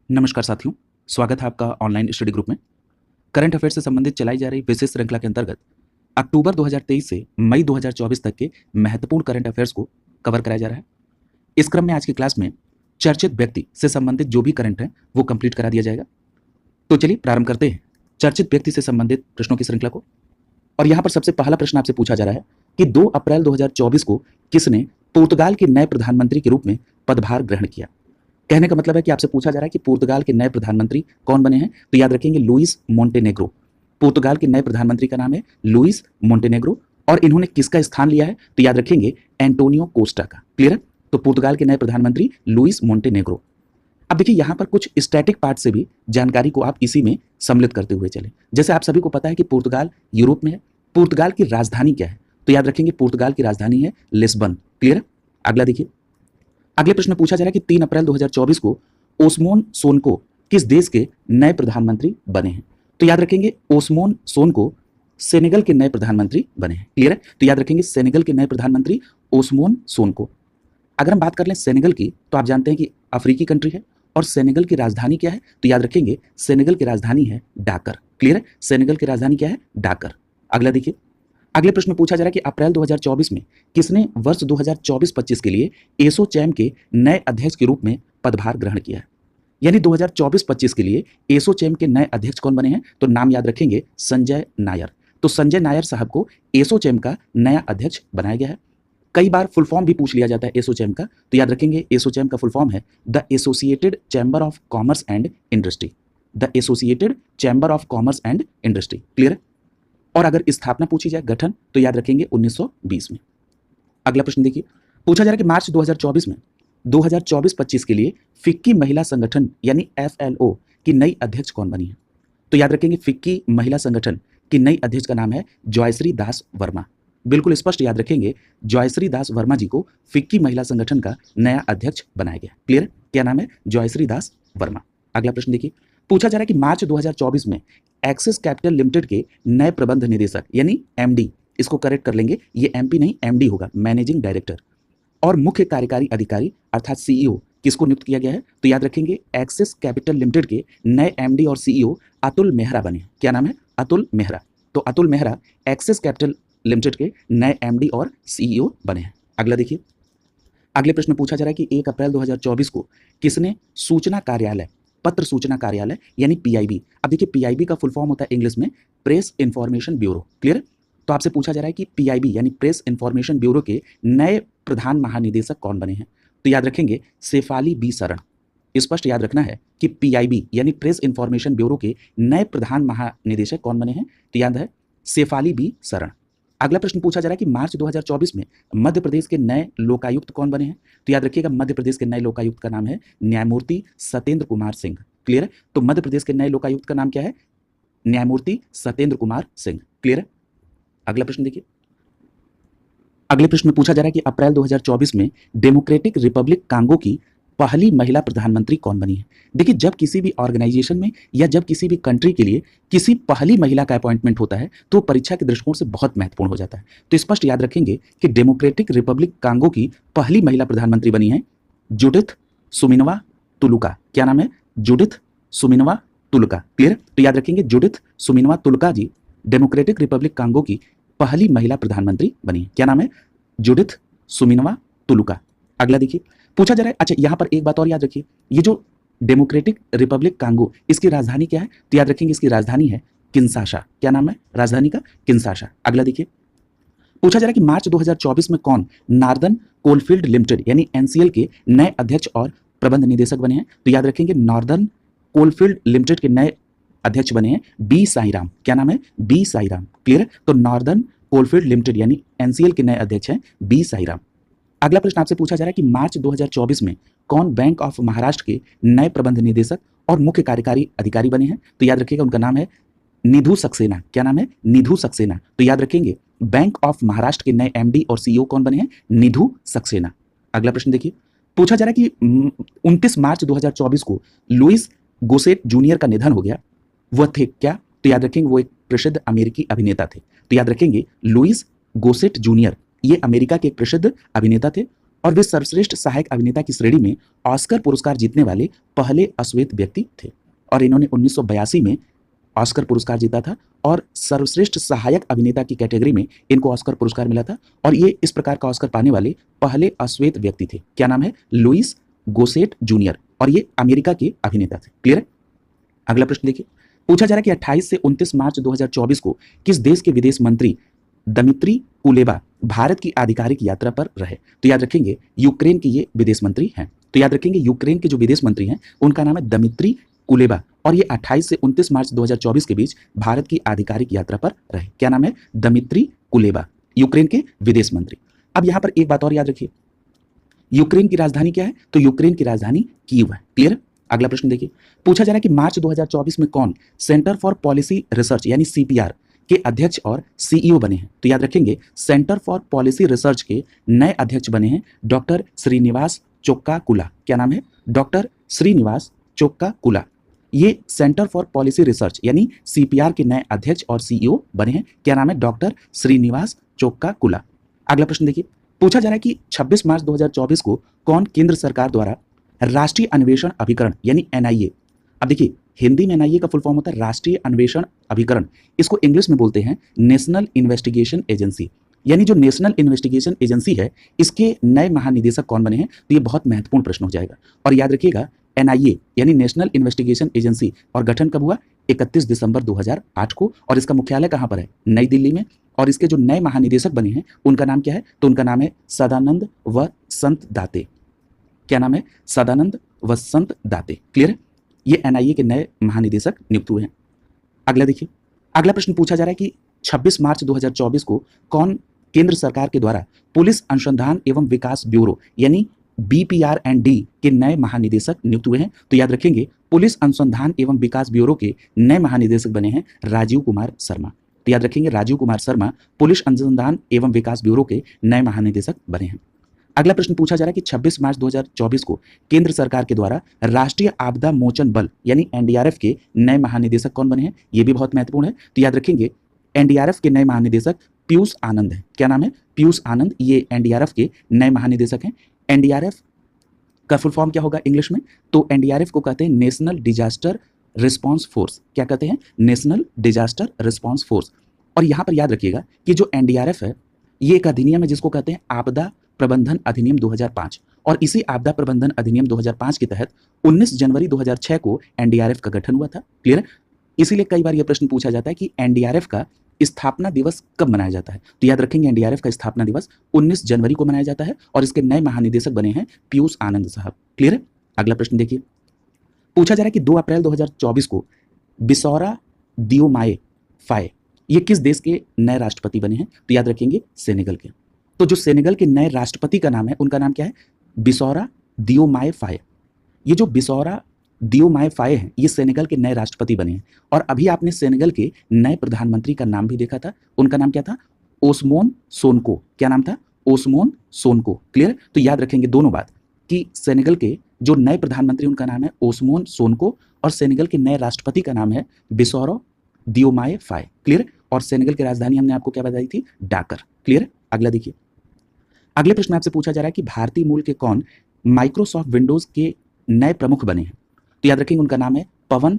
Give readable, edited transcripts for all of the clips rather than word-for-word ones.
नमस्कार साथियों, स्वागत है आपका ऑनलाइन स्टडी ग्रुप में। करंट अफेयर्स से संबंधित चलाई जा रही विशेष श्रृंखला के अंतर्गत अक्टूबर 2023 से मई 2024 तक के महत्वपूर्ण करंट अफेयर्स को कवर कराया जा रहा है। इस क्रम में आज की क्लास में चर्चित व्यक्ति से संबंधित जो भी करंट है वो कंप्लीट करा दिया जाएगा। तो चलिए प्रारंभ करते हैं चर्चित व्यक्ति से संबंधित प्रश्नों की श्रृंखला को। और यहाँ पर सबसे पहला प्रश्न आपसे पूछा जा रहा है कि 2 अप्रैल 2024 को किसने पुर्तगाल के नए प्रधानमंत्री के रूप में पदभार ग्रहण किया। कहने का मतलब है कि आपसे पूछा जा रहा है कि पुर्तगाल के नए प्रधानमंत्री कौन बने हैं। तो याद रखेंगे लुइस मोंटेनेग्रो। पुर्तगाल के नए प्रधानमंत्री का नाम है लुइस मोंटेनेग्रो और इन्होंने किसका स्थान लिया है तो याद रखेंगे एंटोनियो कोस्टा का। क्लियर है। तो पुर्तगाल के नए प्रधानमंत्री लुइस मोंटेनेग्रो। अब देखिए यहाँ पर कुछ स्टैटिक पार्ट से भी जानकारी को आप इसी में सम्मिलित करते हुए चले। जैसे आप सभी को पता है कि पुर्तगाल यूरोप में है। पुर्तगाल की राजधानी क्या है तो याद रखेंगे पुर्तगाल की राजधानी है लिस्बन। क्लियर है। अगला देखिए, अगले प्रश्न में पूछा जा रहा है कि 3 अप्रैल 2024 को ओस्मोन सोनको किस देश के नए प्रधानमंत्री बने हैं। तो याद रखेंगे ओस्मोन सोनको सेनेगल के नए प्रधानमंत्री बने हैं। क्लियर है। तो याद रखेंगे सेनेगल के नए प्रधानमंत्री ओस्मोन सोनको। अगर हम बात कर लें सेनेगल की तो आप जानते हैं कि अफ्रीकी कंट्री है और सेनेगल की राजधानी क्या है तो याद रखेंगे सेनेगल की राजधानी है डाकर। क्लियर है। सेनेगल की राजधानी क्या है डाकर। अगला देखिए, अगले प्रश्न में पूछा जा रहा है कि अप्रैल 2024 में किसने वर्ष 2024-25 के लिए एसोचैम के नए अध्यक्ष के रूप में पदभार ग्रहण किया है। यानी 2024-25 के लिए एसोचैम के नए अध्यक्ष कौन बने हैं तो नाम याद रखेंगे संजय नायर। तो संजय नायर साहब को एसोचैम का नया अध्यक्ष बनाया गया है। कई बार फुल फॉर्म भी पूछ लिया जाता है एसोचैम का। तो याद रखेंगे एसोचैम का फुल फॉर्म है the associated chamber of commerce and industry. The associated chamber of commerce and industry. Clear है। और अगर स्थापना पूछी जाए गठन तो याद रखेंगे 1920 में। अगला प्रश्न देखिए, पूछा जा रहा है कि मार्च 2024 में 2024-25 के लिए फिक्की महिला संगठन यानी FLO की नई अध्यक्ष कौन बनी है। तो याद रखेंगे फिक्की महिला संगठन की नई अध्यक्ष का नाम है जॉयश्री दास वर्मा। बिल्कुल स्पष्ट याद रखेंगे जॉयश्री दास वर्मा जी को फिक्की महिला संगठन का नया अध्यक्ष बनाया गया। क्लियर। क्या नाम है जॉयश्री दास वर्मा। अगला प्रश्न देखिए, पूछा जा रहा है कि मार्च 2024 में एक्सिस कैपिटल लिमिटेड के नए प्रबंध निदेशक यानी MD, इसको करेक्ट कर लेंगे, ये MP नहीं MD होगा, मैनेजिंग डायरेक्टर और मुख्य कार्यकारी अधिकारी अर्थात CEO किसको नियुक्त किया गया है तो याद रखेंगे एक्सिस कैपिटल लिमिटेड के नए MD और CEO अतुल मेहरा बने। क्या नाम है अतुल मेहरा। तो Atul Mehra axis capital limited के नए MD और CEO बने हैं। अगला देखिए, अगले प्रश्न में पूछा जा रहा है कि 1 अप्रैल 2024 को किसने सूचना कार्यालय पत्र सूचना कार्यालय यानी PIB। अब देखिए PIB का फुल फॉर्म होता है इंग्लिश में प्रेस इंफॉर्मेशन ब्यूरो। क्लियर। तो आपसे पूछा जा रहा है कि PIB यानी प्रेस इंफॉर्मेशन ब्यूरो के नए प्रधान महानिदेशक कौन बने हैं। तो याद रखेंगे शेफाली बी शरण। स्पष्ट याद रखना है कि PIB यानी प्रेस इंफॉर्मेशन ब्यूरो के नए प्रधान महानिदेशक कौन बने हैं तो याद है शेफाली बी शरण। अगला प्रश्न पूछा जा रहा है कि मार्च 2024 में मध्य प्रदेश के नए लोकायुक्त कौन बने हैं। तो याद रखिएगा मध्य प्रदेश के नए लोकायुक्त का नाम है न्यायमूर्ति सत्येंद्र कुमार सिंह। क्लियर है। तो मध्य प्रदेश के नए लोकायुक्त का नाम क्या है न्यायमूर्ति सत्येंद्र कुमार सिंह। क्लियर है। अगला प्रश्न देखिए, अगले प्रश्न में पूछा जा रहा है कि अप्रैल 2024 में डेमोक्रेटिक रिपब्लिक कांगो की पहली महिला प्रधानमंत्री कौन बनी है। देखिए जब किसी भी ऑर्गेनाइजेशन में या जब किसी भी कंट्री के लिए किसी पहली महिला का अपॉइंटमेंट होता है तो परीक्षा के दृष्टिकोण से बहुत महत्वपूर्ण हो जाता है। तो स्पष्ट याद रखेंगे कि डेमोक्रेटिक रिपब्लिक कांगो की पहली महिला प्रधानमंत्री बनी है जुडिथ सुमिनवा तुलुका। क्या नाम है जुडिथ सुमिनवा तुलुका। क्लियर। तो याद रखेंगे जुडिथ सुमिनवा तुलुका जी डेमोक्रेटिक रिपब्लिक कांगो की पहली महिला प्रधानमंत्री बनी है। क्या नाम है जुडिथ सुमिनवा तुलुका। अगला देखिए, पूछा जा रहा है, अच्छा यहां पर एक बात और याद रखिए, ये जो डेमोक्रेटिक रिपब्लिक कांगो इसकी राजधानी क्या है तो याद रखेंगे इसकी राजधानी है किंशासा। क्या नाम है राजधानी का किंशासा। अगला देखिए, पूछा जा रहा है कि मार्च 2024 में कौन नॉर्दर्न कोलफील्ड लिमिटेड यानी NCL के नए अध्यक्ष और प्रबंध निदेशक बने हैं। तो याद रखेंगे नॉर्दर्न कोलफील्ड लिमिटेड के नए अध्यक्ष बने हैं B साईराम। क्या नाम है B साईराम। क्लियर है। तो नॉर्दर्न कोलफील्ड लिमिटेड यानी NCL के नए अध्यक्ष हैं B साईराम। अगला प्रश्न आपसे पूछा जा रहा है कि मार्च 2024 में कौन बैंक ऑफ महाराष्ट्र के नए प्रबंध निदेशक और मुख्य कार्यकारी अधिकारी बने हैं। तो याद रखिएगा उनका नाम है निधु सक्सेना। क्या नाम है निधु सक्सेना। तो याद रखेंगे बैंक ऑफ महाराष्ट्र के नए MD और CEO कौन बने हैं निधु सक्सेना। अगला प्रश्न देखिए, पूछा जा रहा है कि 29 मार्च 2024 को लुइस गोसेट जूनियर का निधन हो गया। वह थे क्या तो याद रखेंगे वो एक प्रसिद्ध अमेरिकी अभिनेता थे। तो याद रखेंगे लुइस गोसेट जूनियर ये अमेरिका के एक प्रसिद्ध अभिनेता थे और वे सर्वश्रेष्ठ सहायक अभिनेता की श्रेणी में ऑस्कर पुरस्कार जीतने वाले पहले अश्वेत व्यक्ति थे। और इन्होंने 1982 में ऑस्कर पुरस्कार जीता था और सर्वश्रेष्ठ सहायक अभिनेता की कैटेगरी में इनको ऑस्कर पुरस्कार मिला था। और ये इस प्रकार का ऑस्कर पाने वाले पहले अश्वेत व्यक्ति थे। क्या नाम है? लुइस गोसेट जूनियर, और ये अमेरिका के अभिनेता थे। क्लियर है? अगला प्रश्न देखिए, पूछा जा रहा है कि 28 से 29 मार्च 2024 को किस देश के विदेश मंत्री दमित्री कुलेबा भारत की आधिकारिक यात्रा पर रहे? तो याद रखेंगे यूक्रेन के ये विदेश मंत्री हैं। तो याद रखेंगे यूक्रेन के जो विदेश मंत्री हैं उनका नाम है दमित्री कुलेबा, और ये 28 से 29 मार्च 2024 के बीच भारत की आधिकारिक यात्रा पर रहे। क्या नाम है? दमित्री कुलेबा, यूक्रेन के विदेश मंत्री। अब यहां पर एक बात और याद रखिए, यूक्रेन की राजधानी क्या है? तो यूक्रेन की राजधानी कीव है। क्लियर है? अगला प्रश्न देखिए, पूछा जा रहा है कि मार्च 2024 में कौन सेंटर फॉर पॉलिसी रिसर्च यानी सीपीआर के अध्यक्ष और सीईओ बने हैं? तो याद रखेंगे सेंटर फॉर पॉलिसी रिसर्च के नए अध्यक्ष बने हैं डॉक्टर श्रीनिवास चोक्काकुला। क्या नाम है? डॉक्टर श्रीनिवास चोक्काकुला। ये सेंटर फॉर पॉलिसी रिसर्च यानी सीपीआर के नए अध्यक्ष और सीईओ बने हैं। क्या नाम है? डॉक्टर श्रीनिवास चोक्काकुला। अगला प्रश्न देखिए, पूछा जा रहा है कि 26 मार्च 2024 को कौन केंद्र सरकार द्वारा राष्ट्रीय अन्वेषण अभिकरण यानी एनआईए, अब देखिए हिंदी में एनआईए का फुल फॉर्म होता है राष्ट्रीय अन्वेषण अभिकरण, इसको इंग्लिश में बोलते हैं नेशनल इन्वेस्टिगेशन एजेंसी, यानी जो नेशनल इन्वेस्टिगेशन एजेंसी है इसके नए महानिदेशक कौन बने हैं? तो ये बहुत महत्वपूर्ण प्रश्न हो जाएगा। और याद रखिएगा एनआईए यानी नेशनल इन्वेस्टिगेशन एजेंसी और गठन कब हुआ? 31 दिसंबर 2008 को, और इसका मुख्यालय कहाँ पर है? नई दिल्ली में। और इसके जो नए महानिदेशक बने हैं उनका नाम क्या है? तो उनका नाम है सदानंद वसंत दाते। क्या नाम है? सदानंद वसंत दाते। क्लियर है? ये एनआईए के नए महानिदेशक नियुक्त हुए हैं। अगला देखिए, अगला प्रश्न पूछा जा रहा है कि 26 मार्च 2024 को कौन केंद्र सरकार के द्वारा पुलिस अनुसंधान एवं विकास ब्यूरो यानी BPR&D के नए महानिदेशक नियुक्त हुए हैं? तो याद रखेंगे पुलिस अनुसंधान एवं विकास ब्यूरो के नए महानिदेशक बने हैं राजीव कुमार शर्मा। तो याद रखेंगे राजीव कुमार शर्मा पुलिस अनुसंधान एवं विकास ब्यूरो के नए महानिदेशक बने हैं। अगला प्रश्न पूछा जा रहा है कि 26 मार्च 2024 को केंद्र सरकार के द्वारा राष्ट्रीय आपदा मोचन बल यानी एनडीआरएफ के नए महानिदेशक कौन बने हैं? ये भी बहुत महत्वपूर्ण है। तो याद रखेंगे एनडीआरएफ के नए महानिदेशक पीयूष आनंद है। क्या नाम है? पीयूष आनंद, ये एनडीआरएफ के नए महानिदेशक हैं। एनडीआरएफ का फुल फॉर्म क्या होगा इंग्लिश में? तो एनडीआरएफ को कहते हैं नेशनल डिजास्टर रिस्पांस फोर्स। क्या कहते हैं? National disaster response force. और यहाँ पर याद रखिएगा कि जो एनडीआरएफ है ये एक अधिनियम है जिसको कहते हैं आपदा प्रबंधन अधिनियम 2005, और इसी आपदा प्रबंधन अधिनियम 2005 के तहत 19 जनवरी 2006 को एनडीआरएफ का गठन हुआ था। क्लियर है? इसीलिए कई बार यह प्रश्न पूछा जाता है कि एनडीआरएफ का स्थापना दिवस कब मनाया जाता है? तो याद रखेंगे एनडीआरएफ का स्थापना दिवस 19 जनवरी को मनाया जाता है, और इसके नए महानिदेशक बने हैं पीयूष आनंद साहब। क्लियर है? अगला प्रश्न देखिए, पूछा जा रहा है कि 2 अप्रैल 2024 को बिसौरा दियोमाए फाये ये किस देश के नए राष्ट्रपति बने हैं? तो याद रखेंगे सेनेगल के। तो जो सेनेगल के नए राष्ट्रपति का नाम है उनका नाम क्या है? बिसौरा दियोमाए फाये। ये जो बिसौरा दियोमाए फाये हैं ये सेनेगल के नए राष्ट्रपति बने हैं। और अभी आपने सेनेगल के नए प्रधानमंत्री का नाम भी देखा था, उनका नाम क्या था? ओस्मोन सोनको। क्या नाम था? ओस्मोन सोनको। क्लियर? तो याद रखेंगे दोनों बात कि सेनेगल के जो नए प्रधानमंत्री उनका नाम है ओस्मोन सोनको, और सेनेगल के नए राष्ट्रपति का नाम है बिसौरा दियोमाए फाये। क्लियर? और सेनेगल की राजधानी हमने आपको क्या बताई थी? डाकर। क्लियर? अगला देखिए, अगले प्रश्न आपसे पूछा जा रहा है कि भारतीय मूल के कौन माइक्रोसॉफ्ट विंडोज के नए प्रमुख बने हैं? तो याद रखेंगे उनका नाम है पवन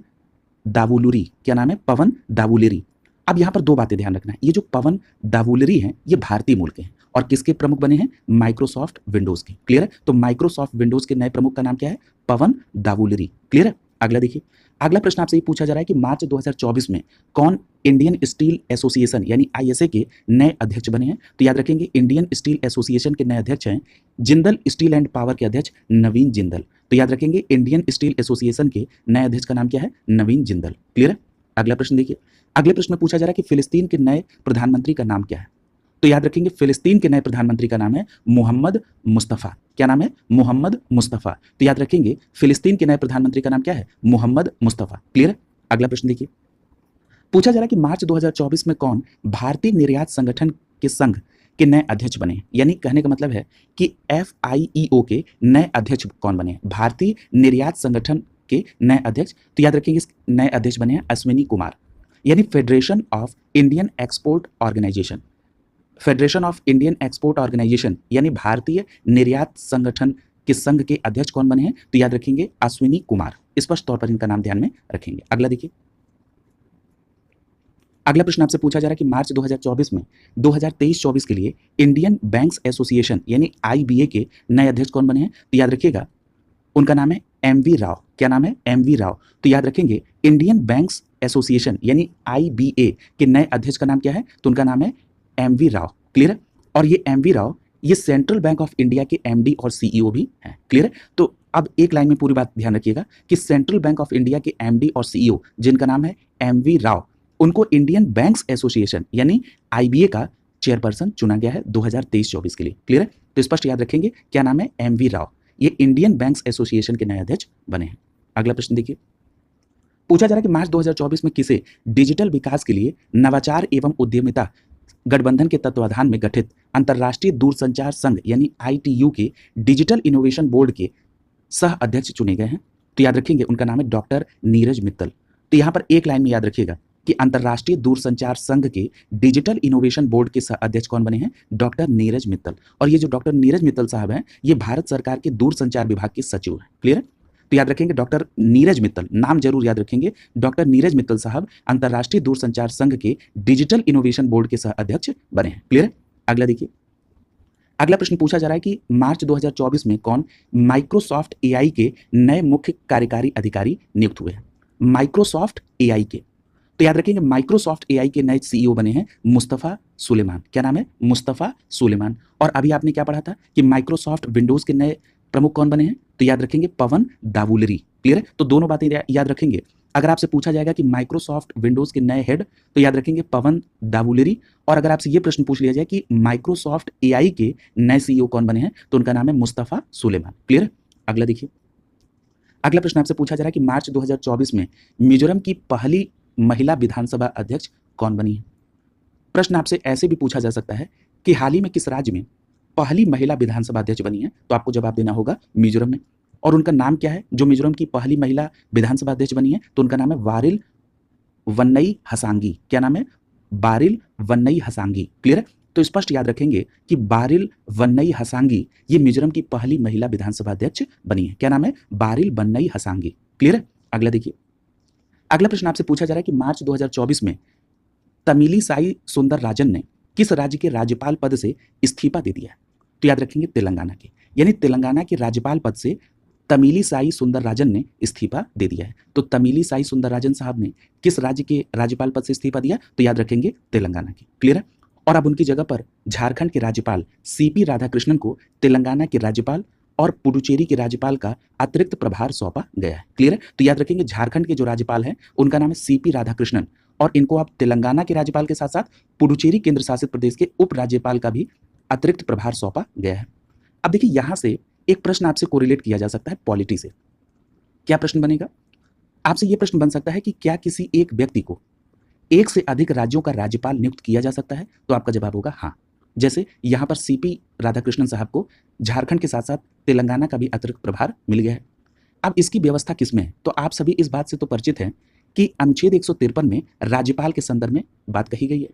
दावुलरी। क्या नाम है? पवन दावुलरी। अब यहाँ पर 2 बातें ध्यान रखना है, ये जो पवन दावुलरी हैं ये भारतीय मूल के हैं, और किसके प्रमुख बने हैं? माइक्रोसॉफ्ट विंडोज के। क्लियर है? तो माइक्रोसॉफ्ट विंडोज के नए प्रमुख का नाम क्या है? पवन दावुलरी। क्लियर है? अगला देखिए, अगला प्रश्न आपसे ये पूछा जा रहा है कि मार्च 2024 में कौन इंडियन स्टील एसोसिएशन यानी आईएसए के नए अध्यक्ष बने हैं? तो याद रखेंगे इंडियन स्टील एसोसिएशन के नए अध्यक्ष हैं जिंदल स्टील एंड पावर के अध्यक्ष नवीन जिंदल। तो याद रखेंगे इंडियन स्टील एसोसिएशन के नए अध्यक्ष का नाम क्या है? नवीन जिंदल। क्लियर है? अगला प्रश्न देखिए, अगले प्रश्न में पूछा जा रहा है कि फिलिस्तीन के नए प्रधानमंत्री का नाम क्या है? तो याद रखेंगे फिलिस्तीन के नए प्रधानमंत्री का नाम है मोहम्मद मुस्तफ़ा। क्या नाम है? मोहम्मद मुस्तफ़ा। तो याद रखेंगे फिलिस्तीन के नए प्रधानमंत्री का नाम क्या है? मोहम्मद मुस्तफ़ा। क्लियर? अगला प्रश्न देखिए, पूछा जा रहा है कि मार्च 2024 में कौन भारतीय निर्यात संगठन के संघ के नए अध्यक्ष बने हैं? यानी कहने का मतलब है कि FIEO के नए अध्यक्ष कौन बने हैं? भारतीय निर्यात संगठन के नए अध्यक्ष। तो याद रखेंगे इस नए अध्यक्ष बने हैं अश्विनी कुमार, यानी federation of Indian export organisation. Federation of Indian export organisation यानी भारतीय निर्यात संगठन के संघ के अध्यक्ष कौन बने हैं? तो याद रखेंगे अश्विनी कुमार। स्पष्ट तौर पर इनका नाम ध्यान में रखेंगे। अगला देखिए, अगला प्रश्न आपसे पूछा जा रहा है कि मार्च 2024 में 2023-24 के लिए इंडियन बैंक्स एसोसिएशन यानी आईबीए के नए अध्यक्ष कौन बने हैं? तो याद रखिएगा उनका नाम है एमवी राव। क्या नाम है? एमवी राव। तो याद रखेंगे इंडियन बैंक्स एसोसिएशन यानी आईबीए के नए अध्यक्ष का नाम क्या है? तो उनका नाम है एमवी राव। क्लियर है? और ये एमवी राव ये सेंट्रल बैंक ऑफ इंडिया के एमडी और सीईओ भी हैं। क्लियर है? तो अब एक लाइन में पूरी बात ध्यान रखिएगा कि सेंट्रल बैंक ऑफ इंडिया के एमडी और सीईओ जिनका नाम है एमवी राव, उनको इंडियन बैंक्स एसोसिएशन यानी आईबीए का चेयरपर्सन चुना गया है 2023-24 के लिए। क्लियर है? तो स्पष्ट याद रखेंगे क्या नाम है? एमवी राव। ये इंडियन बैंक्स एसोसिएशन के नए अध्यक्ष बने हैं। अगला प्रश्न देखिए, पूछा जा रहा है कि मार्च 2024 में किसे डिजिटल विकास के लिए नवाचार एवं उद्यमिता गठबंधन के तत्वाधान में गठित अंतर्राष्ट्रीय दूरसंचार संघ यानी आईटीयू के डिजिटल इनोवेशन बोर्ड के सह अध्यक्ष चुने गए हैं? तो याद रखेंगे उनका नाम है डॉक्टर नीरज मित्तल। तो यहां पर एक लाइन में याद रखिएगा कि अंतर्राष्ट्रीय दूरसंचार संघ के डिजिटल इनोवेशन बोर्ड के सह अध्यक्ष कौन बने हैं? डॉक्टर नीरज मित्तल। और ये जो डॉक्टर नीरज मित्तल साहब हैं ये भारत सरकार के दूरसंचार विभाग के सचिव हैं। क्लियर है? तो याद रखेंगे डॉक्टर नीरज मित्तल, नाम जरूर याद रखेंगे। डॉक्टर नीरज मित्तल साहब अंतर्राष्ट्रीय दूरसंचार संघ के डिजिटल इनोवेशन बोर्ड के सह अध्यक्ष बने हैं। क्लियर है? अगला देखिए, अगला प्रश्न पूछा जा रहा है कि मार्च 2024 में कौन माइक्रोसॉफ्ट एआई के नए मुख्य कार्यकारी अधिकारी नियुक्त हुए हैं? माइक्रोसॉफ्ट एआई के। तो याद रखेंगे माइक्रोसॉफ्ट एआई के नए सीईओ बने हैं मुस्तफा सुलेमान। क्या नाम है? मुस्तफा सुलेमान। और अभी आपने क्या पढ़ा था कि माइक्रोसॉफ्ट विंडोज के नए प्रमुख कौन बने हैं? तो याद रखेंगे पवन दावुलरी। क्लियर है? तो दोनों बातें याद रखेंगे। अगर आपसे पूछा जाएगा कि माइक्रोसॉफ्ट विंडोज के नए हेड, तो याद रखेंगे पवन दावुलरी। और अगर आपसे ये प्रश्न पूछ लिया जाए कि माइक्रोसॉफ्ट एआई के नए सीईओ कौन बने हैं, तो उनका नाम है मुस्तफा सुलेमान। क्लियर है? अगला देखिए, अगला प्रश्न आपसे पूछा जा रहा है कि मार्च 2024 में मिजोरम की पहली महिला विधानसभा अध्यक्ष कौन बनी है? प्रश्न आपसे ऐसे भी पूछा जा सकता है कि हाल ही में किस राज्य में पहली महिला विधानसभा अध्यक्ष बनी है? तो आपको जवाब देना होगा मिजोरम में। और उनका नाम क्या है जो मिजोरम की पहली महिला विधानसभा अध्यक्ष बनी है? तो उनका नाम है वारिल वन्नई हसांगी। क्या नाम है? बारिल वन्नई हसांगी। क्लियर है? तो स्पष्ट याद रखेंगे कि बारिल वन्नई हसांगी ये मिजोरम की पहली महिला विधानसभा अध्यक्ष बनी है। क्या नाम है? बारिल वन्नई हसांगी। क्लियर है? अगला देखिए, अगला प्रश्न आपसे पूछा जा रहा है कि मार्च 2024 में तमिलिसाई सुंदरराजन ने किस राज्य के राज्यपाल पद से इस्तीफा दे दिया है? तो याद रखेंगे तेलंगाना के, यानी तेलंगाना के राज्यपाल पद से तमिलिसाई सुंदरराजन ने इस्तीफा दे दिया है। तो तमिलिसाई सुंदरराजन साहब ने किस राज्य के राज्यपाल पद से इस्तीफा दिया? तो याद रखेंगे तेलंगाना के। क्लियर है? और अब उनकी जगह पर झारखंड के राज्यपाल सीपी राधाकृष्णन को तेलंगाना के राज्यपाल और पुडुचेरी के राज्यपाल का अतिरिक्त प्रभार सौंपा गया है। क्लियर है? तो याद रखेंगे झारखंड के जो राज्यपाल हैं उनका नाम है सीपी राधाकृष्णन, और इनको अब तेलंगाना के राज्यपाल के साथ साथ पुडुचेरी केंद्र शासित प्रदेश के उप राज्यपाल का भी अतिरिक्त प्रभार सौंपा गया है। अब देखिए यहां से एक प्रश्न आपसे कोरिलेट किया जा सकता है पॉलिटी से। क्या प्रश्न बनेगा? आपसे यह प्रश्न बन सकता है कि क्या किसी एक व्यक्ति को एक से अधिक राज्यों का राज्यपाल नियुक्त किया जा सकता है? तो आपका जवाब होगा हाँ। जैसे यहां पर सीपी राधाकृष्णन साहब को झारखंड के साथ साथ तेलंगाना का भी अतिरिक्त प्रभार मिल गया है। अब इसकी व्यवस्था किसमें है? तो आप सभी इस बात से तो परिचित हैं कि अनुच्छेद 153 में राज्यपाल के संदर्भ में बात कही गई है,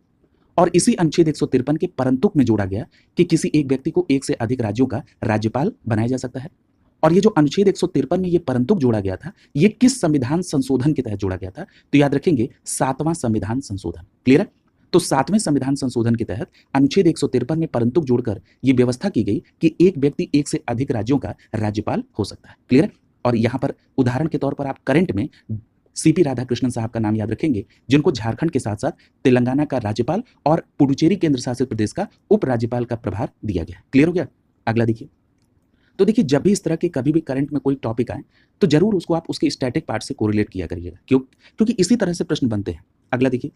और इसी अनुच्छेद 153 के परंतुक में जोड़ा गया कि किसी एक व्यक्ति को एक से अधिक राज्यों का राज्यपाल बनाया जा सकता है। और ये जो अनुच्छेद 153 में ये परंतुक जोड़ा गया था, ये किस संविधान संशोधन के तहत जोड़ा गया था? तो याद रखेंगे 7वां संविधान संशोधन। क्लियर है? तो 7वें संविधान संशोधन के तहत अनुच्छेद 153 में परंतुक जोड़कर ये व्यवस्था की गई कि एक व्यक्ति एक से अधिक राज्यों का राज्यपाल हो सकता है। क्लियर है? और यहाँ पर उदाहरण के तौर पर आप करंट में सीपी राधाकृष्णन साहब का नाम याद रखेंगे, जिनको झारखंड के साथ साथ तेलंगाना का राज्यपाल और पुडुचेरी केंद्र शासित प्रदेश का उप राज्यपाल का प्रभार दिया गया। क्लियर हो गया? अगला देखिए, तो देखिए जब भी इस तरह के कभी भी करंट में कोई टॉपिक आए तो जरूर उसको आप उसके स्टैटिक पार्ट से कोरिलेट किया करिएगा, क्योंकि इसी तरह से प्रश्न बनते हैं। अगला देखिए,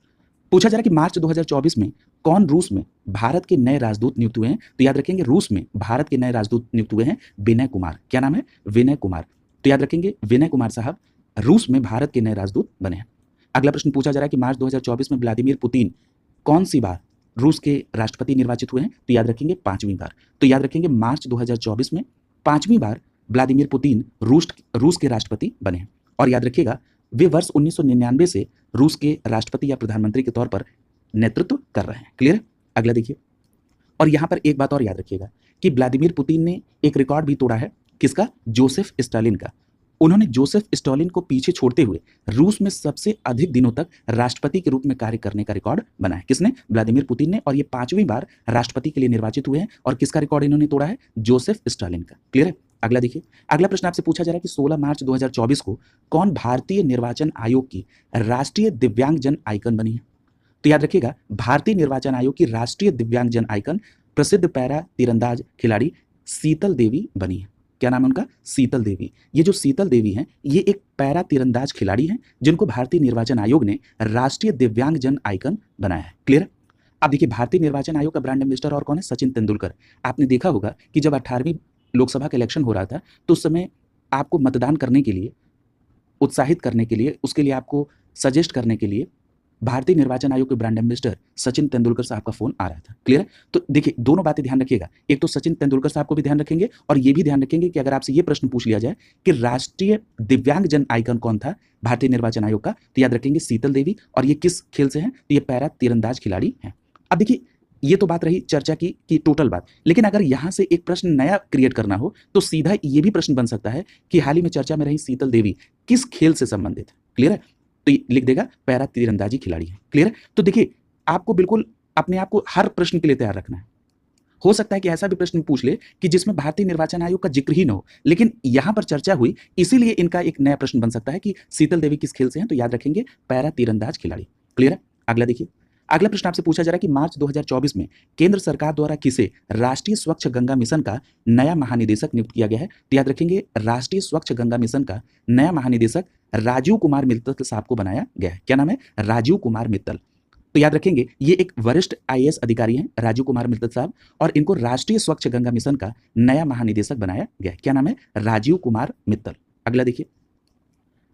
पूछा जा रहा है कि मार्च 2024 में कौन रूस में भारत के नए राजदूत नियुक्त हुए हैं? तो याद रखेंगे रूस में भारत के नए राजदूत नियुक्त हुए हैं विनय कुमार। क्या नाम है? विनय कुमार। तो याद रखेंगे विनय कुमार साहब रूस में भारत के नए राजदूत बने हैं। अगला प्रश्न पूछा जा रहा है कि मार्च 2024 में व्लादिमीर पुतिन कौन सी बार रूस के राष्ट्रपति निर्वाचित हुए हैं? तो याद रखेंगे 5वीं बार। तो याद रखेंगे मार्च 2024 में 5वीं बार व्लादिमीर पुतिन रूस के राष्ट्रपति बने हैं। और याद रखिएगा वे वर्ष 1999 से रूस के राष्ट्रपति या प्रधानमंत्री के तौर पर नेतृत्व कर रहे हैं। क्लियर? अगला देखिए, और यहाँ पर एक बात और याद रखिएगा कि व्लादिमीर पुतिन ने एक रिकॉर्ड भी तोड़ा है, किसका? जोसेफ स्टालिन का। उन्होंने जोसेफ स्टालिन को पीछे छोड़ते हुए रूस में सबसे अधिक दिनों तक राष्ट्रपति के रूप में कार्य करने का रिकॉर्ड बनाया। किसने? व्लादिमीर पुतिन ने। और ये 5वीं बार राष्ट्रपति के लिए निर्वाचित हुए हैं। और किसका रिकॉर्ड इन्होंने तोड़ा है? जोसेफ स्टालिन का। क्लियर है? अगला देखिए, अगला प्रश्न आपसे पूछा जा रहा है कि 16 मार्च 2024 को कौन भारतीय निर्वाचन आयोग की राष्ट्रीय दिव्यांगजन आइकन बनी है? तो याद रखिएगा, भारतीय निर्वाचन आयोग की राष्ट्रीय दिव्यांगजन आइकन प्रसिद्ध पैरा तीरंदाज खिलाड़ी शीतल देवी बनी है। क्या नाम है उनका? शीतल देवी। ये जो शीतल देवी हैं, ये एक पैरा तीरंदाज खिलाड़ी हैं जिनको भारतीय निर्वाचन आयोग ने राष्ट्रीय दिव्यांगजन आइकन बनाया है। क्लियर है? अब देखिए, भारतीय निर्वाचन आयोग का ब्रांड एम्बेसडर और कौन है? सचिन तेंदुलकर। आपने देखा होगा कि जब 18वीं लोकसभा का इलेक्शन हो रहा था तो उस समय आपको मतदान करने के लिए, उत्साहित करने के लिए, उसके लिए आपको सजेस्ट करने के लिए भारतीय निर्वाचन आयोग के ब्रांड एम्बेसडर सचिन तेंदुलकर साहब का फोन आ रहा था। क्लियर है? तो देखिए, दोनों बातें ध्यान रखिएगा। एक तो सचिन तेंदुलकर साहब को भी ध्यान रखेंगे और ये भी ध्यान रखेंगे कि अगर आपसे ये प्रश्न पूछ लिया जाए कि राष्ट्रीय दिव्यांगजन आइकन कौन था भारतीय निर्वाचन आयोग का, तो याद रखेंगे शीतल देवी। और ये किस खेल से हैं? तो ये पैरा तीरंदाज खिलाड़ी हैं। अब देखिए, ये तो बात रही चर्चा की टोटल बात, लेकिन अगर यहां से एक प्रश्न नया क्रिएट करना हो तो सीधा ये भी प्रश्न बन सकता है कि हाल ही में चर्चा में रही शीतल देवी किस खेल से संबंधित है। क्लियर है? तो ये लिख देगा पैरा तीरंदाजी खिलाड़ी है। क्लियर है? तो देखिए, आपको बिल्कुल अपने आप को हर प्रश्न के लिए तैयार रखना है। हो सकता है कि ऐसा भी प्रश्न पूछ ले कि जिसमें भारतीय निर्वाचन आयोग का जिक्र ही न हो, लेकिन यहां पर चर्चा हुई, इसीलिए इनका एक नया प्रश्न बन सकता है कि शीतल देवी किस खेल से हैं, तो याद रखेंगे पैरा तीरंदाज खिलाड़ी। क्लियर है? अगला देखिए, अगला प्रश्न आपसे पूछा जा रहा है कि मार्च 2024 में केंद्र सरकार द्वारा किसे राष्ट्रीय स्वच्छ गंगा मिशन का नया महानिदेशक नियुक्त किया गया है? तो याद रखेंगे, राष्ट्रीय स्वच्छ गंगा मिशन का नया महानिदेशक राजीव कुमार मित्तल साहब को बनाया गया है। क्या नाम है? राजीव कुमार मित्तल। तो याद रखेंगे, ये एक वरिष्ठ आईएएस अधिकारी हैं राजीव कुमार मित्तल साहब, और इनको राष्ट्रीय स्वच्छ गंगा मिशन का नया महानिदेशक बनाया गया है। क्या नाम है? राजीव कुमार मित्तल। अगला देखिए,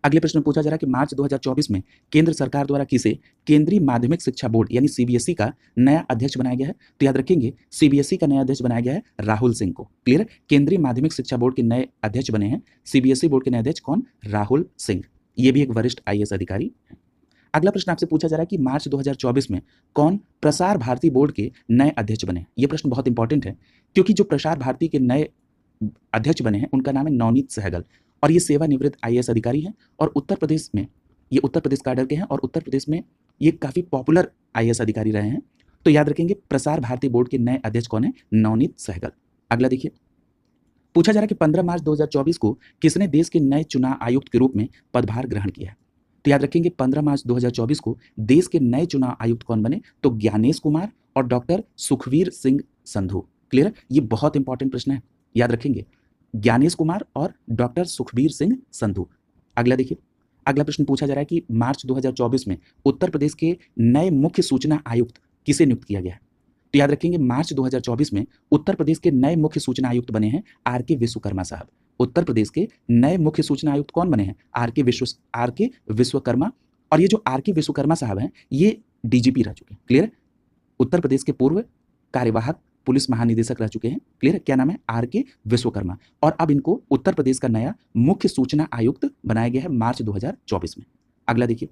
अगले प्रश्न में पूछा जा रहा है कि मार्च 2024 में केंद्र सरकार द्वारा किसे केंद्रीय माध्यमिक शिक्षा बोर्ड यानी सीबीएसई का नया अध्यक्ष बनाया गया है? तो याद रखेंगे, सीबीएसई का नया अध्यक्ष बनाया गया है राहुल सिंह को। क्लियर है? केंद्रीय माध्यमिक शिक्षा बोर्ड के नए अध्यक्ष बने हैं सीबीएसई बोर्ड के नए अध्यक्ष कौन? राहुल सिंह। ये भी एक वरिष्ठ आईएएस अधिकारी है। अगला प्रश्न आपसे पूछा जा रहा है कि मार्च 2024 में कौन प्रसार भारती बोर्ड के नए अध्यक्ष बने? ये प्रश्न बहुत इंपॉर्टेंट है, क्योंकि जो प्रसार भारती के नए अध्यक्ष बने हैं उनका नाम है नवनीत सहगल, और ये सेवानिवृत्त आईएएस अधिकारी हैं, और उत्तर प्रदेश में, ये उत्तर प्रदेश कैडर के हैं, और उत्तर प्रदेश में ये काफ़ी पॉपुलर आईएएस अधिकारी रहे हैं। तो याद रखेंगे, प्रसार भारती बोर्ड के नए अध्यक्ष कौन है? नवनीत सहगल। अगला देखिए, पूछा जा रहा है कि 15 मार्च 2024 को किसने देश के नए चुनाव आयुक्त के रूप में पदभार ग्रहण किया है? तो याद रखेंगे, 15 मार्च 2024 को देश के नए चुनाव आयुक्त कौन बने? तो ज्ञानेश कुमार और डॉक्टर सुखवीर सिंह संधू। क्लियर है? ये बहुत इंपॉर्टेंट प्रश्न है, याद रखेंगे, ज्ञानेश कुमार और डॉक्टर सुखबीर सिंह संधू। अगला देखिए, अगला प्रश्न पूछा जा रहा है कि मार्च 2024 में उत्तर प्रदेश के नए मुख्य सूचना आयुक्त किसे नियुक्त किया गया है? तो याद रखेंगे, मार्च 2024 में उत्तर प्रदेश के नए मुख्य सूचना आयुक्त बने हैं आर.के. विश्वकर्मा साहब। उत्तर प्रदेश के नए मुख्य सूचना आयुक्त कौन बने हैं? आर.के. विश्वकर्मा। और ये जो आर.के. विश्वकर्मा साहब हैं, ये डीजीपी रह चुके हैं। क्लियर है? उत्तर प्रदेश के पूर्व कार्यवाहक पुलिस महानिदेशक रह चुके हैं। क्लियर है? क्या नाम है? आर.के. विश्वकर्मा। और अब इनको उत्तर प्रदेश का नया मुख्य सूचना आयुक्त बनाया गया है मार्च 2024 में। अगला देखिए,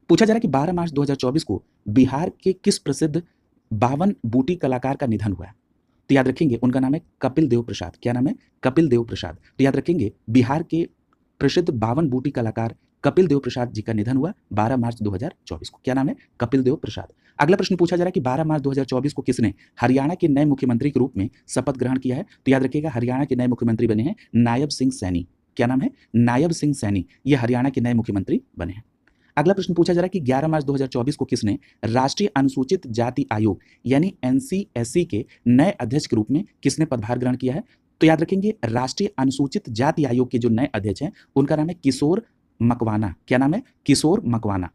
पूछा जा रहा है कि 12 मार्च 2024 को बिहार के किस प्रसिद्ध 52 बूटी कलाकार का निधन हुआ है? तो याद रखेंगे, उनका नाम है कपिल देव प्रसाद। क्या नाम है? कपिल देव प्रसाद। तो याद रखेंगे, बिहार के प्रसिद्ध 52 बूटी कलाकार कपिल देव प्रसाद जी का निधन हुआ 12 मार्च 2024 को। क्या नाम है? कपिल देव प्रसाद। अगला प्रश्न पूछा जा रहा है कि 12 मार्च 2024 को किसने हरियाणा के नए मुख्यमंत्री के रूप में शपथ ग्रहण किया है? तो याद रखिएगा, हरियाणा के नए मुख्यमंत्री बने हैं नायब सिंह सैनी। क्या नाम है? नायब सिंह सैनी। ये हरियाणा के नए मुख्यमंत्री बने हैं। अगला प्रश्न पूछा जा रहा है कि 11 मार्च 2024 को किसने राष्ट्रीय अनुसूचित जाति आयोग यानी एनसीएससी के नए अध्यक्ष के रूप में किसने पदभार ग्रहण किया है? तो याद रखेंगे, राष्ट्रीय अनुसूचित जाति आयोग के जो नए अध्यक्ष हैं उनका नाम है किशोर मकवाना। क्या नाम है? किशोर मकवाना।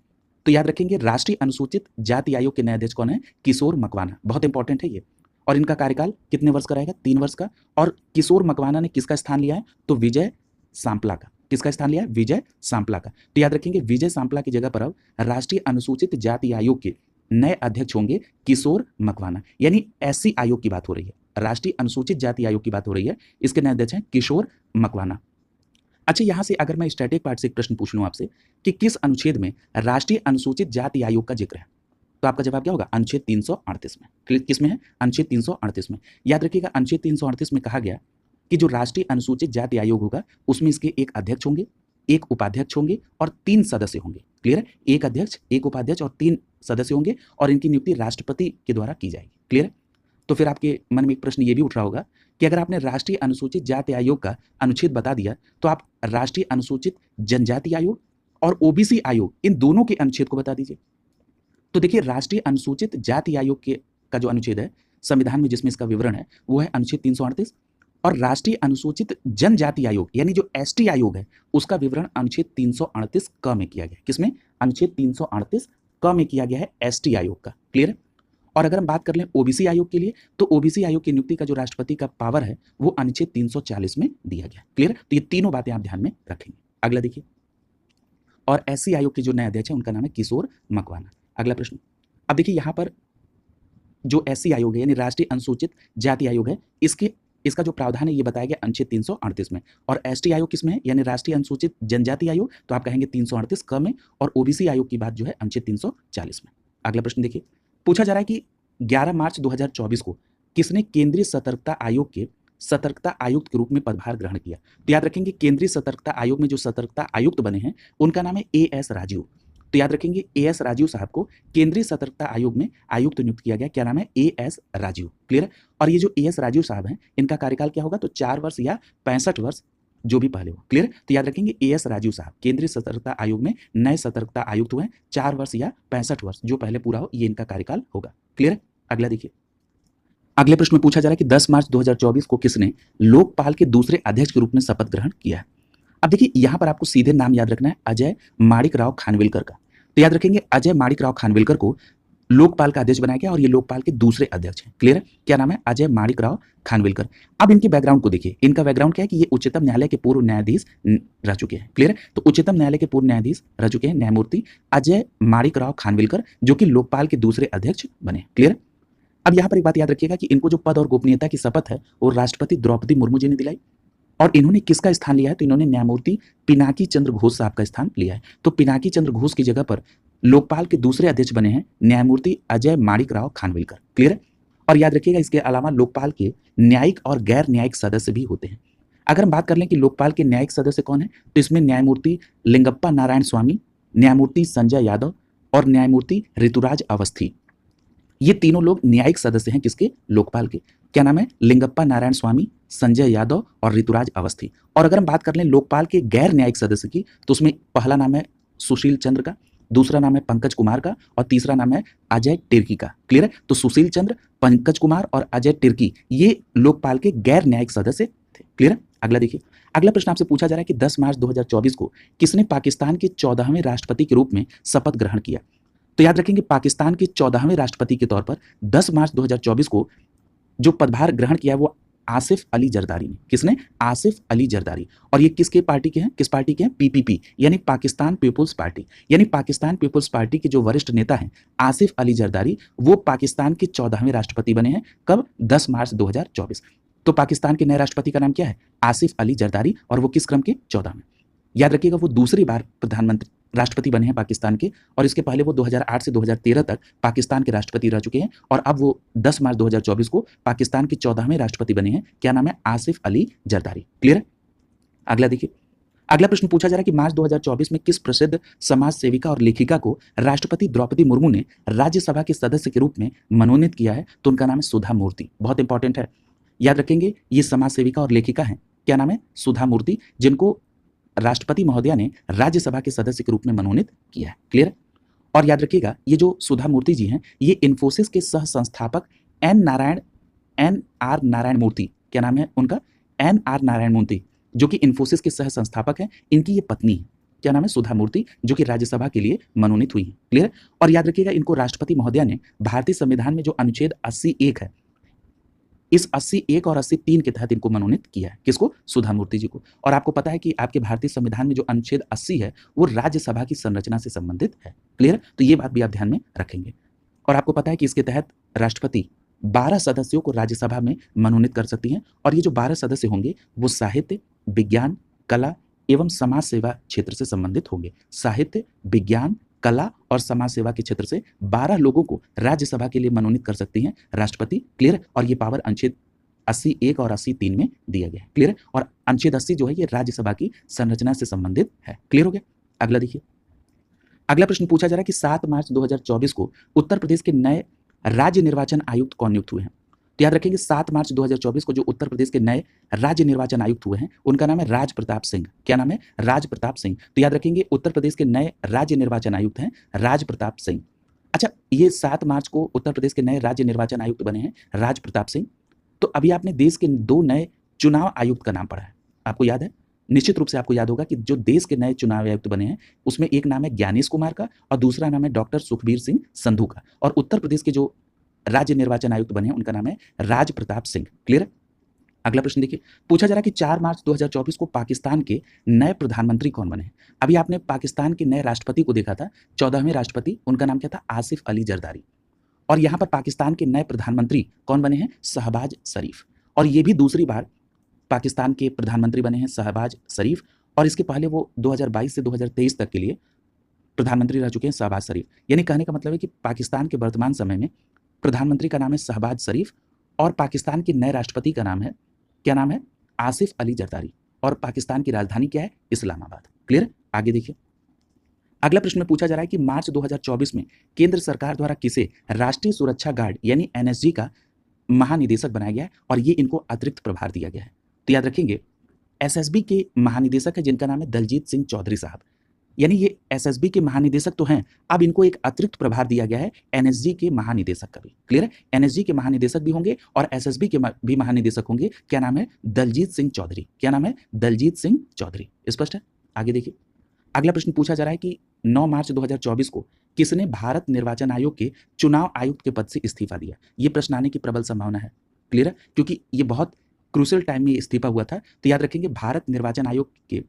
तो याद रखेंगे, राष्ट्रीय अनुसूचित जाति आयोग के नए अध्यक्ष कौन है? किशोर मकवाना। बहुत इंपॉर्टेंट है ये। और इनका कार्यकाल कितने वर्ष का रहेगा? 3 वर्ष का। और किशोर मकवाना ने किसका स्थान लिया है? तो विजय सांपला का। किसका स्थान लिया है? विजय सांपला का। तो याद रखेंगे, विजय सांपला की जगह पर अब राष्ट्रीय अनुसूचित जाति आयोग के नए अध्यक्ष होंगे किशोर मकवाना। यानी एससी आयोग की बात हो रही है, राष्ट्रीय अनुसूचित जाति आयोग की बात हो रही है, इसके नए अध्यक्ष हैं किशोर मकवाना। अच्छा, यहां से अगर मैं स्टैटिक पार्ट से एक प्रश्न पूछ लूं आपसे कि किस अनुच्छेद में राष्ट्रीय अनुसूचित जाति आयोग का जिक्र है? तो तो आपका जवाब क्या होगा? अनुच्छेद 338 में। किस में है? अनुच्छेद 338 में। याद रखिएगा अनुच्छेद 338 में कहा गया कि जो राष्ट्रीय अनुसूचित जाति आयोग होगा उसमें इसके एक अध्यक्ष होंगे, एक उपाध्यक्ष होंगे और 3 सदस्य होंगे। क्लियर है? एक अध्यक्ष, एक उपाध्यक्ष और 3 सदस्य होंगे और इनकी नियुक्ति राष्ट्रपति के द्वारा की जाएगी। क्लियर है? तो फिर आपके मन में एक प्रश्न ये भी उठ रहा होगा कि अगर आपने राष्ट्रीय अनुसूचित जाति आयोग का अनुच्छेद बता दिया तो आप राष्ट्रीय अनुसूचित जनजाति आयोग और ओबीसी आयोग इन दोनों के अनुच्छेद को बता दीजिए। तो देखिए राष्ट्रीय अनुसूचित जाति आयोग के का जो अनुच्छेद है संविधान में जिसमें इसका विवरण है वो है अनुच्छेद 338 और राष्ट्रीय अनुसूचित जनजाति आयोग यानी जो एसटी आयोग है उसका विवरण अनुच्छेद 338 क में किया गया है। किसमें? अनुच्छेद 338 क में किया गया है एसटी आयोग का। क्लियर है? और अगर हम बात कर लें ओबीसी आयोग के लिए तो ओबीसी आयोग की नियुक्ति का जो राष्ट्रपति का पावर है वो अनुच्छेद 340 में दिया गया। क्लियर? तो ये तीनों बातें आप ध्यान में रखेंगे। अगला देखिए, और एससी आयोग के जो नए अध्यक्ष है उनका नाम है किशोर मकवाना। अगला प्रश्न, अब देखिए यहाँ पर जो एससी आयोग है यानी राष्ट्रीय अनुसूचित जाति आयोग है इसका जो प्रावधान है ये बताया गया अनुच्छेद 338 में। और एसटी आयोग किसमें है? यानी राष्ट्रीय अनुसूचित जनजाति आयोग, तो आप कहेंगे 338 क में। और ओबीसी आयोग की बात जो है अनुच्छेद 340 में। अगला प्रश्न देखिए, पूछा जा रहा है कि 11 मार्च 2024 को किसने केंद्रीय सतर्कता आयोग के सतर्कता आयुक्त के रूप में पदभार ग्रहण किया? तो याद रखेंगे केंद्रीय सतर्कता आयोग में जो सतर्कता आयुक्त बने हैं उनका नाम है एएस राजीव। तो याद रखेंगे एएस राजीव साहब को केंद्रीय सतर्कता आयोग में आयुक्त नियुक्त किया गया। क्या नाम है? एएस राजीव। क्लियर है? और ये जो एएस राजीव साहब हैं इनका कार्यकाल क्या होगा? तो 4 वर्ष या 65 वर्ष जो भी पहले हो। क्लियर? तो याद रखेंगे एएस राजीव साहब केंद्रीय सतर्कता आयोग में नए सतर्कता आयुक्त हुए, 4 वर्ष या 65 वर्ष जो पहले पूरा हो ये इनका कार्यकाल होगा। क्लियर है? अगला देखिए, अगले प्रश्न में पूछा जा रहा है कि 10 मार्च 2024 को किसने लोकपाल के दूसरे अध्यक्ष के रूप में शपथ ग्रहण किया है? अब देखिए यहाँ पर आपको सीधे नाम याद रखना है अजय माणिक राव खानविलकर का। तो याद रखेंगे अजय माणिक राव खानविलकर को लोकपाल का अध्यक्ष बनाया गया और ये लोकपाल के दूसरे अध्यक्ष हैं। क्लियर है? क्या नाम है? अजय माणिक राव खानविलकर। अब इनके बैकग्राउंड को देखिए, इनका बैकग्राउंड क्या है कि ये उच्चतम न्यायालय के पूर्व न्यायाधीश रह चुके हैं। क्लियर है? तो उच्चतम न्यायालय के पूर्व न्यायाधीश रह चुके हैं न्यायमूर्ति अजय माणिक राव खानविलकर जो कि लोकपाल के दूसरे अध्यक्ष बने। क्लियर है? अब यहाँ पर एक बात याद रखिएगा कि इनको जो पद और गोपनीयता की शपथ है वो राष्ट्रपति द्रौपदी मुर्मू जी ने दिलाई। और इन्होंने किसका स्थान लिया है? तो इन्होंने न्यायमूर्ति पिनाकी चंद्र घोष साहब का स्थान लिया है। तो पिनाकी चंद्र घोष की जगह पर लोकपाल के दूसरे अध्यक्ष बने हैं न्यायमूर्ति अजय माणिक राव खानविलकर। क्लियर है? और याद रखिएगा इसके अलावा लोकपाल के न्यायिक और गैर न्यायिक सदस्य भी होते हैं। अगर हम बात कर लें कि लोकपाल के न्यायिक सदस्य कौन है तो इसमें न्यायमूर्ति लिंगप्पा नारायण स्वामी, न्यायमूर्ति संजय यादव और न्यायमूर्ति ऋतुराज अवस्थी। ये तीनों लोग न्यायिक सदस्य हैं किसके? लोकपाल के। क्या नाम है? लिंगप्पा नारायण स्वामी, संजय यादव और ऋतुराज अवस्थी। और अगर हम बात कर लें लोकपाल के गैर न्यायिक सदस्य की तो उसमें पहला नाम है सुशील चंद्र का, दूसरा नाम है पंकज कुमार का और तीसरा नाम है अजय तिर्की का। क्लियर है? तो सुशील चंद्र, पंकज कुमार और अजय तिर्की ये लोकपाल के गैर न्यायिक सदस्य थे। क्लियर है? अगला देखिए, अगला प्रश्न आपसे पूछा जा रहा है कि 10 मार्च 2024 को किसने पाकिस्तान के 14वें राष्ट्रपति के रूप में शपथ ग्रहण किया? तो याद रखेंगे पाकिस्तान के 14वें राष्ट्रपति के तौर पर 10 मार्च 2024 को जो पदभार ग्रहण किया वो आसिफ अली जरदारी ने। किसने? आसिफ अली जरदारी। और ये किसके पार्टी के हैं? किस पार्टी के हैं? पीपीपी यानी पाकिस्तान पीपुल्स पार्टी। यानी पाकिस्तान पीपुल्स पार्टी के जो वरिष्ठ नेता हैं आसिफ अली जरदारी वो पाकिस्तान के 14वें राष्ट्रपति बने हैं। कब? 10 मार्च 2024। तो पाकिस्तान के नए राष्ट्रपति का नाम क्या है? आसिफ अली जरदारी और वो किस क्रम के? 14वें। याद रखिएगा वो दूसरी बार प्रधानमंत्री राष्ट्रपति बने हैं पाकिस्तान के और इसके पहले वो 2008 से 2013 तक पाकिस्तान के राष्ट्रपति रह चुके हैं और अब वो 10 मार्च 2024 को पाकिस्तान के 14वें राष्ट्रपति बने हैं। क्या नाम है? आसिफ अली जरदारी। क्लियर है? अगला देखिए, अगला प्रश्न पूछा जा रहा है कि मार्च 2024 में किस प्रसिद्ध समाज सेविका और लेखिका को राष्ट्रपति द्रौपदी मुर्मू ने राज्यसभा के सदस्य के रूप में मनोनीत किया है? तो उनका नाम है सुधा मूर्ति। बहुत इंपॉर्टेंट है, याद रखेंगे ये समाज सेविका और लेखिका हैं। क्या नाम है? सुधा मूर्ति, जिनको राष्ट्रपति महोदया ने राज्यसभा के सदस्य के रूप में मनोनीत किया है। क्लियर? और याद रखिएगा ये जो सुधा मूर्ति जी हैं ये इन्फोसिस के सह संस्थापक एन आर नारायण मूर्ति, क्या नाम है उनका? एन आर नारायण मूर्ति जो कि इन्फोसिस के सह संस्थापक हैं, इनकी ये पत्नी है। क्या नाम है? सुधा मूर्ति, जो कि राज्यसभा के लिए मनोनीत हुई है। क्लियर? और याद रखिएगा इनको राष्ट्रपति महोदया ने भारतीय संविधान में जो अनुच्छेद 80(1) है इस 80(1) और 80(3) के तहत इनको मनोनीत किया है। किसको? सुधा मूर्ति जी को। और आपको पता है कि आपके भारतीय संविधान में जो अनुच्छेद 80 है वो राज्यसभा की संरचना से संबंधित है। क्लियर? तो ये बात भी आप ध्यान में रखेंगे। और आपको पता है कि इसके तहत राष्ट्रपति 12 सदस्यों को राज्यसभा में मनोनीत कर सकती हैं और ये जो 12 सदस्य होंगे वो साहित्य, विज्ञान, कला एवं समाज सेवा क्षेत्र से संबंधित होंगे। साहित्य, विज्ञान, कला और समाज सेवा के क्षेत्र से 12 लोगों को राज्यसभा के लिए मनोनीत कर सकती हैं राष्ट्रपति। क्लियर। और ये पावर अनुच्छेद 80(1) और 80(3) में दिया गया है। क्लियर। और अनुच्छेद 80 जो है ये राज्यसभा की संरचना से संबंधित है। क्लियर हो गया। अगला देखिए, अगला प्रश्न पूछा जा रहा है कि 7 मार्च 2024 को उत्तर प्रदेश के नए राज्य निर्वाचन आयुक्त कौन नियुक्त हुए हैं? तो याद रखेंगे 7 मार्च 2024 को जो उत्तर प्रदेश के नए राज्य निर्वाचन आयुक्त हुए हैं उनका नाम है राज प्रताप सिंह। क्या नाम है? राज प्रताप सिंह। तो याद रखेंगे उत्तर प्रदेश के नए राज्य निर्वाचन आयुक्त हैं राज प्रताप सिंह। अच्छा, ये 7 मार्च को उत्तर प्रदेश के नए राज्य निर्वाचन आयुक्त बने हैं राज प्रताप सिंह। तो अभी आपने देश के 2 नए चुनाव आयुक्त का नाम पढ़ा है, आपको याद है? निश्चित रूप से आपको याद होगा कि जो देश के नए चुनाव आयुक्त बने हैं उसमें एक नाम है ज्ञानेश कुमार का और दूसरा नाम है डॉक्टर सुखबीर सिंह संधू का। और उत्तर प्रदेश के जो राज्य निर्वाचन आयुक्त बने हैं उनका नाम है राज प्रताप सिंह। क्लियर। अगला प्रश्न देखिए, पूछा जा रहा है कि 4 मार्च 2024 को पाकिस्तान के नए प्रधानमंत्री कौन बने हैं? अभी आपने पाकिस्तान के नए राष्ट्रपति को देखा था, 14वें राष्ट्रपति, उनका नाम क्या था? आसिफ अली जरदारी। और यहाँ पर पाकिस्तान के नए प्रधानमंत्री कौन बने हैं? शहबाज शरीफ। और ये भी दूसरी बार पाकिस्तान के प्रधानमंत्री बने हैं शहबाज शरीफ। और इसके पहले वो 2022 से 2023 तक के लिए प्रधानमंत्री रह चुके हैं शहबाज शरीफ। यानी कहने का मतलब है कि पाकिस्तान के वर्तमान समय में प्रधानमंत्री का नाम है शहबाज शरीफ और पाकिस्तान के नए राष्ट्रपति का नाम है, क्या नाम है? आसिफ अली जरदारी। और पाकिस्तान की राजधानी क्या है? इस्लामाबाद। क्लियर। आगे देखिए, अगला प्रश्न में पूछा जा रहा है कि मार्च 2024 में केंद्र सरकार द्वारा किसे राष्ट्रीय सुरक्षा गार्ड यानी एनएसजी का महानिदेशक बनाया गया है और ये इनको अतिरिक्त प्रभार दिया गया है? तो याद रखेंगे एसएसबी के महानिदेशक है जिनका नाम है दलजीत सिंह चौधरी साहब। यानी ये एसएसबी के महानिदेशक तो हैं, अब इनको एक अतिरिक्त प्रभार दिया गया है एनएसजी के महानिदेशक का भी। क्लियर है। एनएसजी के महानिदेशक भी होंगे और एसएसबी के भी महानिदेशक होंगे। क्या नाम है? दलजीत सिंह चौधरी। क्या नाम है? दलजीत सिंह चौधरी। स्पष्ट है। आगे देखिए, अगला प्रश्न पूछा जा रहा है कि 9 मार्च 2024 को किसने भारत निर्वाचन आयोग के चुनाव आयुक्त के पद से इस्तीफा दिया? ये प्रश्न आने की प्रबल संभावना है। क्लियर है, क्योंकि ये बहुत क्रूशियल टाइम में इस्तीफा हुआ था। तो याद रखेंगे भारत निर्वाचन आयोग के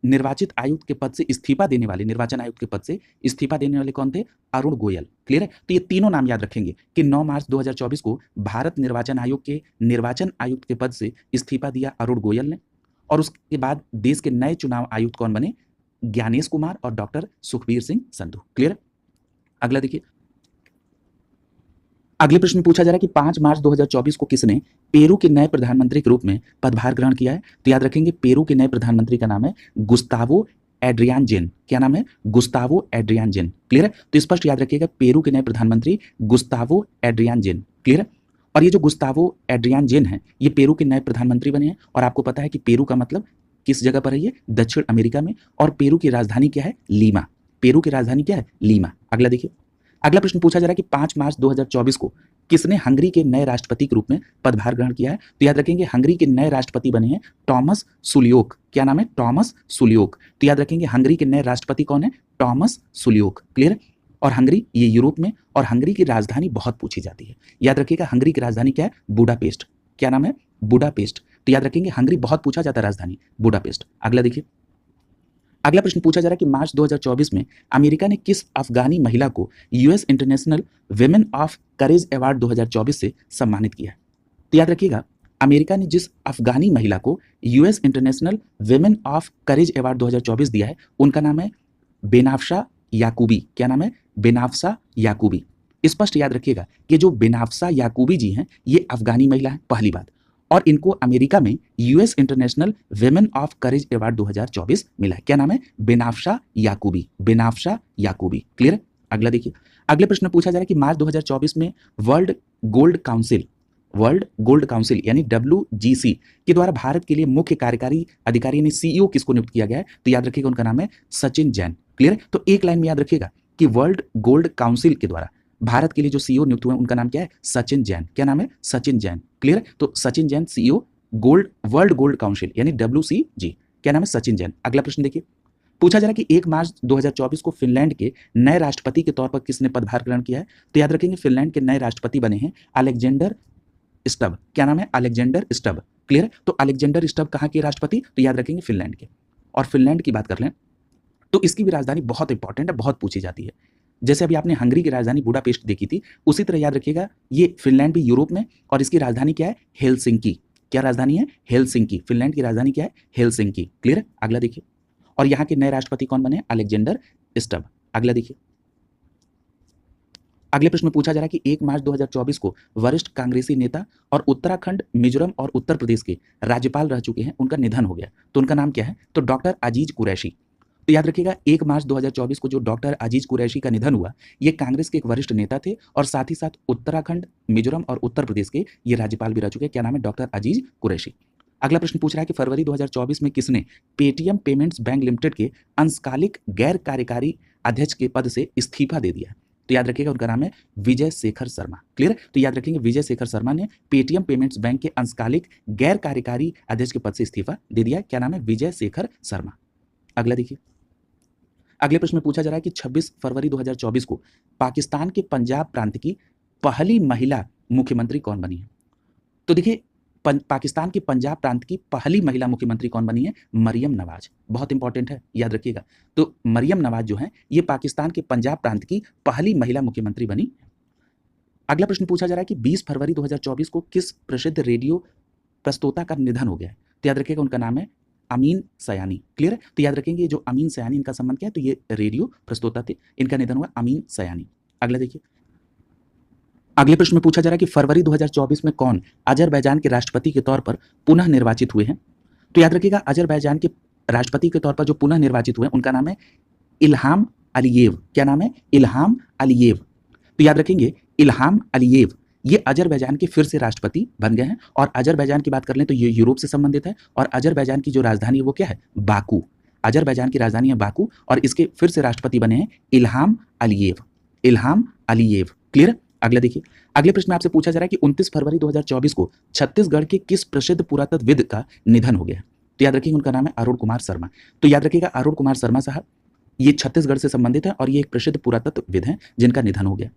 निर्वाचित आयुक्त के पद से इस्तीफा देने वाले, निर्वाचन आयुक्त के पद से इस्तीफा देने वाले कौन थे? अरुण गोयल। क्लियर है। तो ये तीनों नाम याद रखेंगे कि 9 मार्च 2024 को भारत निर्वाचन आयोग के निर्वाचन आयुक्त के पद से इस्तीफा दिया अरुण गोयल ने। और उसके बाद देश के नए चुनाव आयुक्त कौन बने? ज्ञानेश कुमार और डॉक्टर सुखबीर सिंह संधू। क्लियर। अगला देखिए, अगले प्रश्न में पूछा जा रहा है कि 5 मार्च 2024 को किसने पेरू के नए प्रधानमंत्री के रूप में पदभार ग्रहण किया है? तो याद रखेंगे पेरू के नए प्रधानमंत्री का नाम है गुस्तावो एड्रियानजेन। क्या नाम है? गुस्तावो एड्रियानजेन। क्लियर है। तो स्पष्ट याद रखिएगा पेरू के नए प्रधानमंत्री गुस्तावो एड्रियानजेन। क्लियर है। और ये जो गुस्तावो एड्रियानजेन है ये पेरू के नए प्रधानमंत्री बने हैं। और आपको पता है कि पेरू का मतलब किस जगह पर है? ये दक्षिण अमेरिका में। और पेरू की राजधानी क्या है? लीमा। पेरू की राजधानी क्या है? लीमा। अगला देखिए, अगला प्रश्न पूछा जा रहा है कि 5 मार्च 2024 को किसने हंगरी के नए राष्ट्रपति के रूप में पदभार ग्रहण किया है? तो याद रखेंगे हंगरी के नए राष्ट्रपति बने हैं टॉमस सुलियोक। क्या नाम है? टॉमस सुलियोक। तो याद रखेंगे हंगरी के नए राष्ट्रपति कौन है? टॉमस सुलियोक। क्लियर। और हंगरी ये यूरोप में, और हंगरी की राजधानी बहुत पूछी जाती है। याद रखिएगा हंगरी की राजधानी क्या है? बुडापेस्ट। क्या नाम है? बुडापेस्ट। तो याद रखेंगे हंगरी बहुत पूछा जाता है राजधानी बुडापेस्ट। अगला देखिए, अगला प्रश्न पूछा जा रहा है कि मार्च 2024 में अमेरिका ने किस अफगानी महिला को US international women of courage award 2024 से सम्मानित किया है? तो याद रखिएगा अमेरिका ने जिस अफगानी महिला को US international women of courage award 2024 दिया है उनका नाम है बेनाफ्शा याकूबी। क्या नाम है? बेनाफ्शा याकूबी। स्पष्ट याद रखिएगा कि जो बेनाफ्शा याकूबी जी हैं ये अफगानी महिला है, पहली बात। और इनको अमेरिका में US international women of courage award 2024 मिला है। क्या नाम है? बेनाफ्शा याकूबी। बेनाफ्शा याकूबी। क्लियर। अगला देखिए, अगले प्रश्न में पूछा जा रहा है कि मार्च 2024 में वर्ल्ड गोल्ड काउंसिल यानी WGC के द्वारा भारत के लिए मुख्य कार्यकारी अधिकारी यानी CEO किसको नियुक्त किया गया है? तो याद रखिएगा उनका नाम है सचिन जैन। क्लियर। तो एक लाइन में याद रखिएगा कि वर्ल्ड गोल्ड काउंसिल के द्वारा भारत के लिए जो CEO नियुक्त हुए उनका नाम क्या है? सचिन जैन। क्या नाम है? सचिन जैन। क्लियर। तो Sachin Jain CEO world gold council यानी WCG। क्या नाम है? सचिन जैन। अगला प्रश्न देखिए, पूछा जा रहा है कि 1 मार्च 2024 को फिनलैंड के नए राष्ट्रपति के तौर पर किसने पदभार ग्रहण किया है? तो याद रखेंगे फिनलैंड के नए राष्ट्रपति बने हैं अलेक्जेंडर स्टब। क्या नाम है? Alexander Stubb. क्लियर। तो अलेक्जेंडर स्टब कहाँ के राष्ट्रपति? तो याद रखेंगे फिनलैंड के। और फिनलैंड की बात कर लें तो इसकी भी राजधानी बहुत इंपॉर्टेंट है, बहुत पूछी जाती है। जैसे अभी आपने हंगरी की राजधानी बुडापेस्ट देखी थी, उसी तरह याद रखिएगा ये फिनलैंड भी यूरोप में, और इसकी राजधानी क्या है? हेलसिंकी। क्या राजधानी है? हेलसिंकी। फिनलैंड की राजधानी क्या है? हेलसिंकी। क्लियर। अगला देखिए, और यहाँ के नए राष्ट्रपति कौन बने? Alexander Stubb. अगला देखिए, अगले प्रश्न में पूछा जा रहा है कि 1 मार्च 2024 को वरिष्ठ कांग्रेसी नेता और उत्तराखंड, मिजोरम और उत्तर प्रदेश के राज्यपाल रह चुके हैं, उनका निधन हो गया। तो उनका नाम क्या है? तो डॉक्टर अजीज कुरैशी। तो याद रखिएगा 1 मार्च 2024 को जो डॉक्टर अजीज कुरैशी का निधन हुआ, ये कांग्रेस के एक वरिष्ठ नेता थे और साथ ही साथ उत्तराखंड, मिजोरम और उत्तर प्रदेश के ये राज्यपाल भी रह चुके हैं। क्या नाम है? डॉक्टर अजीज कुरैशी। अगला प्रश्न पूछ रहा है कि फरवरी 2024 में किसने पेटीएम पेमेंट्स बैंक लिमिटेड के अंशकालिक गैर कार्यकारी अध्यक्ष के पद से इस्तीफा दे दिया है? तो याद रखिएगा उनका नाम है विजय शेखर शर्मा। क्लियर है? तो याद रखेंगे विजय शेखर शर्मा ने पेटीएम पेमेंट्स बैंक के अंशकालिक गैर कार्यकारी अध्यक्ष के पद से इस्तीफा दे दिया। क्या नाम है? विजय शेखर शर्मा। अगला देखिए, अगले प्रश्न में पूछा जा रहा है कि 26 फरवरी 2024 को पाकिस्तान के पंजाब प्रांत की पहली महिला मुख्यमंत्री कौन बनी है? तो देखिए पाकिस्तान के पंजाब प्रांत की पहली महिला मुख्यमंत्री कौन बनी है? मरियम नवाज। बहुत इंपॉर्टेंट है, याद रखिएगा। तो मरियम नवाज जो है ये पाकिस्तान के पंजाब प्रांत की पहली महिला मुख्यमंत्री बनी। अगला प्रश्न पूछा जा रहा है कि 20 फरवरी 2024 को किस प्रसिद्ध रेडियो प्रस्तोता का निधन हो गया है? तो याद रखिएगा उनका नाम है अमीन सयानी। क्लियर है? तो याद रखेंगे जो अमीन सयानी, इनका संबंध क्या है? तो ये रेडियो प्रस्तोता थे, इनका निधन हुआ अमीन सयानी। अगला देखिए, अगले प्रश्न में पूछा जा रहा है कि फरवरी 2024 में कौन अजरबैजान के राष्ट्रपति के तौर पर पुनः निर्वाचित हुए हैं? तो याद रखिएगा अजरबैजान के राष्ट्रपति के तौर पर जो पुनः निर्वाचित हुए उनका नाम है इल्हाम अलीयेव। क्या नाम है? Ilham Aliyev. तो याद रखेंगे इल्हाम अलीयेव ये अजरबैजान के फिर से राष्ट्रपति बन गए हैं। और अजरबैजान की बात कर लें तो ये यूरोप से संबंधित है और अजरबैजान की जो राजधानी है वो क्या है? बाकू। अजरबैजान की राजधानी है बाकू और इसके फिर से राष्ट्रपति बने हैं Ilham Aliyev. Ilham Aliyev. Clear? अगला देखिए, अगले प्रश्न में आपसे पूछा जा रहा है कि 29 फरवरी 2024 को छत्तीसगढ़ के किस प्रसिद्ध पुरातत्वविद का निधन हो गया? तो याद रखिएगा उनका नाम है अरुण कुमार शर्मा। तो याद रखिएगा अरुण कुमार शर्मा साहब ये छत्तीसगढ़ से संबंधित है और ये एक प्रसिद्ध पुरातत्वविद हैं जिनका निधन हो गया।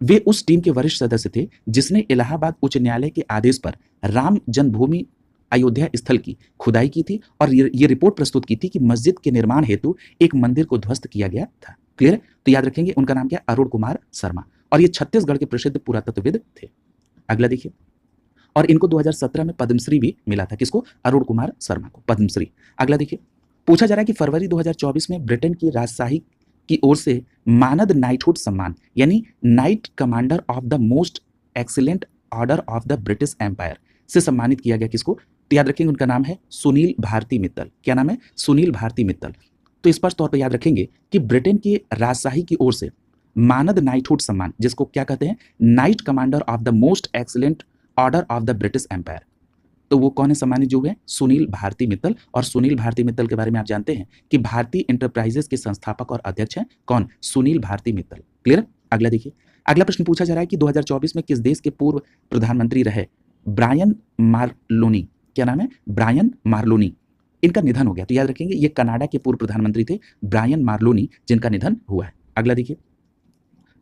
वे उस टीम के वरिष्ठ सदस्य थे जिसने इलाहाबाद उच्च न्यायालय के आदेश पर राम जन्मभूमि अयोध्या स्थल की खुदाई की थी और ये रिपोर्ट प्रस्तुत की थी कि मस्जिद के निर्माण हेतु एक मंदिर को ध्वस्त किया गया था। क्लियर? तो याद रखेंगे उनका नाम क्या? अरुण कुमार शर्मा और ये छत्तीसगढ़ के प्रसिद्ध पुरातत्वविद थे। अगला देखिए, और इनको 2017 में पद्मश्री भी मिला था। किसको? अरुण कुमार शर्मा को पद्मश्री। अगला देखिए, पूछा जा रहा है कि फरवरी 2024 में ब्रिटेन की राजशाही की ओर से मानद नाइटहुड सम्मान यानी knight commander of the most excellent order of the British empire से सम्मानित किया गया। किसको? तो याद रखेंगे उनका नाम है सुनील भारती मित्तल। क्या नाम है? सुनील भारती मित्तल। तो स्पष्ट तौर पर याद रखेंगे कि ब्रिटेन की राजशाही की ओर से मानद नाइटहुड सम्मान जिसको क्या कहते हैं? Knight commander of the most excellent order of the British empire. तो वो कौन है सम्मानित जो हुए? सुनील भारती मित्तल। और सुनील भारती मित्तल के बारे में आप जानते हैं कि भारतीय इंटरप्राइजेस के संस्थापक और अध्यक्ष हैं। कौन? सुनील भारती मित्तल। क्लियर? अगला देखिए, अगला प्रश्न पूछा जा रहा है कि 2024 में किस देश के पूर्व प्रधानमंत्री रहे ब्रायन मार्लोनी? क्या नाम है? ब्रायन मार्लोनी। इनका निधन हो गया। तो याद रखेंगे ये कनाडा के पूर्व प्रधानमंत्री थे ब्रायन मार्लोनी जिनका निधन हुआ है। अगला देखिए,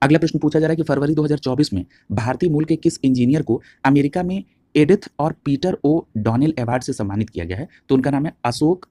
अगला प्रश्न पूछा जा रहा है कि फरवरी 2024 में भारतीय मूल के किस इंजीनियर को अमेरिका में एडिथ और पीटर ओ डॉनेल अवार्ड से सम्मानित किया गया है? तो उनका नाम है अशोक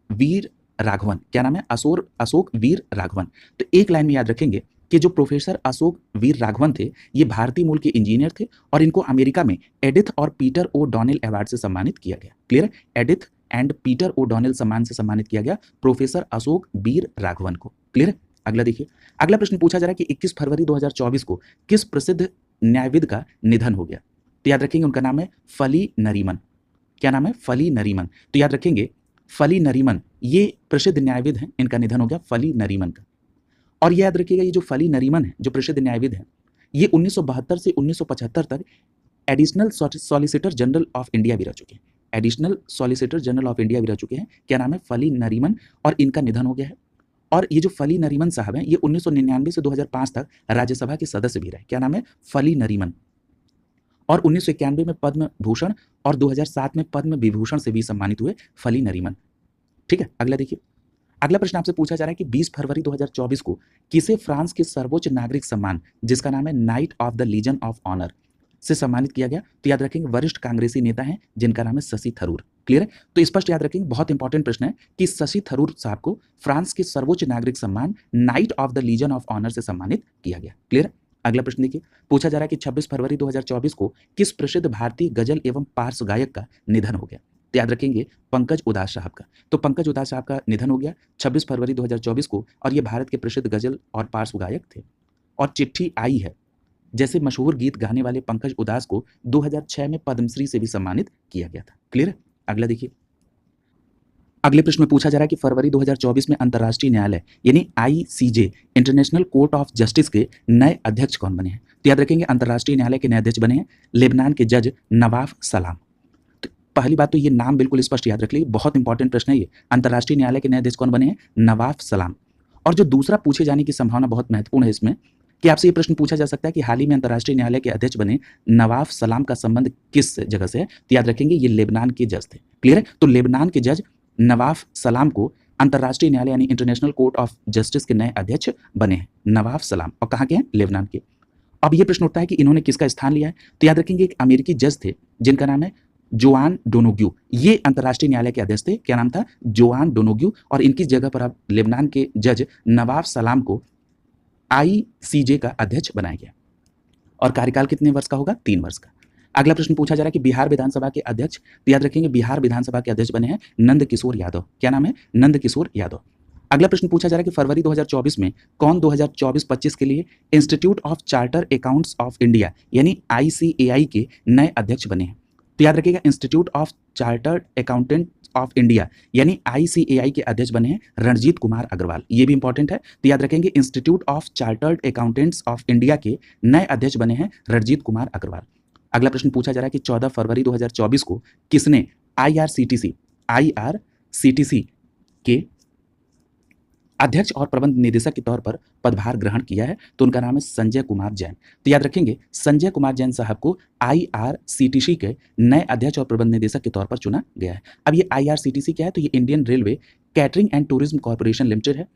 वीर राघवन। क्या नाम है? अशोक वीर राघवन। तो एक लाइन में याद रखेंगे कि जो प्रोफेसर अशोक वीर राघवन थे ये भारतीय मूल के इंजीनियर थे और इनको अमेरिका में एडिथ और पीटर ओ डॉनेल अवार्ड से सम्मानित किया गया। क्लियर? एडिथ एंड पीटर ओ डॉनेल सम्मान से सम्मानित किया गया प्रोफेसर अशोक वीर राघवन को। क्लियर? अगला देखिए, अगला प्रश्न पूछा जा रहा है कि 21 फरवरी 2024 को किस प्रसिद्ध न्यायविद का निधन हो गया? तो याद रखेंगे उनका नाम है फली नरीमन। क्या नाम है? फली नरीमन। तो याद रखेंगे फली नरीमन ये प्रसिद्ध न्यायविद हैं, इनका निधन हो गया फली नरीमन का। और याद रखिएगा ये जो फली नरीमन है जो प्रसिद्ध न्यायविद हैं ये 1972 से 1975 तक additional solicitor general of India भी रह चुके हैं। Additional solicitor general of India भी रह चुके हैं। क्या नाम है? फली नरीमन और इनका निधन हो गया है। और ये जो फली नरीमन साहब हैं ये 1999 से 2005 तक राज्यसभा के सदस्य भी रहे। क्या नाम है? फली नरीमन। और 1991 में पद्म भूषण और 2007 में पद्म विभूषण से भी सम्मानित हुए फली नरीमन। ठीक है? अगला देखिए, अगला प्रश्न आपसे पूछा जा रहा है कि 20 फरवरी 2024 को किसे फ्रांस के सर्वोच्च नागरिक सम्मान जिसका नाम है knight of the legion of honour से सम्मानित किया गया? तो याद रखेंगे वरिष्ठ कांग्रेसी नेता हैं जिनका नाम है शशि थरूर। क्लियर है? तो स्पष्ट याद रखेंगे, बहुत इंपॉर्टेंट प्रश्न है कि शशि थरूर साहब को फ्रांस के सर्वोच्च नागरिक सम्मान knight of the legion of honour से सम्मानित किया गया। क्लियर? अगला प्रश्न देखिए, पूछा जा रहा है कि 26 फरवरी 2024 को किस प्रसिद्ध भारतीय गजल एवं पार्श्व गायक का निधन हो गया? तो याद रखेंगे पंकज उदास साहब का। तो पंकज उदास साहब का निधन हो गया 26 फरवरी 2024 को, और ये भारत के प्रसिद्ध गजल और पार्श्व गायक थे। और चिट्ठी आई है जैसे मशहूर गीत गाने वाले पंकज उदास को 2006 में पद्मश्री से भी सम्मानित किया गया था। क्लियर है? अगला देखिए, अगले प्रश्न में पूछा जा रहा है कि फरवरी 2024 में अंतर्राष्ट्रीय न्यायालय यानी ICJ international court of justice के नए अध्यक्ष कौन बने हैं? तो याद रखेंगे अंतर्राष्ट्रीय न्यायालय के नए अध्यक्ष बने हैं लेबनान के जज नवाफ सलाम। तो पहली बात तो ये नाम बिल्कुल स्पष्ट याद रख लीजिए, बहुत इंपॉर्टेंट प्रश्न है ये। अंतर्राष्ट्रीय न्यायालय के नए अध्यक्ष कौन बने हैं? नवाफ सलाम। और जो दूसरा पूछे जाने की संभावना बहुत महत्वपूर्ण है इसमें, कि आपसे ये प्रश्न पूछा जा सकता है कि हाल ही में अंतर्राष्ट्रीय न्यायालय के अध्यक्ष बने नवाफ सलाम का संबंध किस जगह से है? तो याद रखेंगे ये लेबनान के जज थे। क्लियर है? तो लेबनान के जज नवाफ सलाम को अंतर्राष्ट्रीय न्यायालय यानी इंटरनेशनल कोर्ट ऑफ जस्टिस के नए अध्यक्ष बने हैं नवाफ सलाम। और कहाँ के हैं? लेबनान के। अब ये प्रश्न उठता है कि इन्होंने किसका स्थान लिया है? तो याद रखेंगे एक अमेरिकी जज थे जिनका नाम है जोआन डोनोग्यू। ये अंतर्राष्ट्रीय न्यायालय के अध्यक्ष थे। क्या नाम था? Joan Donoghue. और इनकी जगह पर अब लेबनान के जज नवाफ सलाम को आईसीजे का अध्यक्ष बनाया गया। और कार्यकाल कितने वर्ष का होगा? 3 वर्ष का। अगला प्रश्न पूछा जा रहा है कि बिहार विधानसभा के अध्यक्ष, तो याद रखेंगे बिहार विधानसभा के अध्यक्ष बने हैं नंद किशोर यादव। क्या नाम है? नंद किशोर यादव। अगला प्रश्न पूछा जा रहा है कि फरवरी 2024 में कौन 2024-25 के लिए institute of charter accounts of India यानी आईसीएआई के नए अध्यक्ष बने हैं? तो याद रखिएगा institute of chartered accountant of India यानी आईसीएआई के अध्यक्ष बने हैं रणजीत कुमार अग्रवाल। ये भी इंपॉर्टेंट है, तो याद रखेंगे institute of chartered accountants of India के नए अध्यक्ष बने हैं रणजीत कुमार अग्रवाल। अगला प्रश्न पूछा जा रहा है कि 14 फरवरी 2024 को किसने आईआरसीटीसी के अध्यक्ष और प्रबंध निदेशक के तौर पर पदभार ग्रहण किया है? तो उनका नाम है संजय कुमार जैन। तो याद रखेंगे संजय कुमार जैन साहब को आईआरसीटीसी के नए अध्यक्ष और प्रबंध निदेशक के तौर पर चुना गया है। अब ये आईआरसीटीसी क्या है? तो ये Indian railway catering and tourism corporation limited है,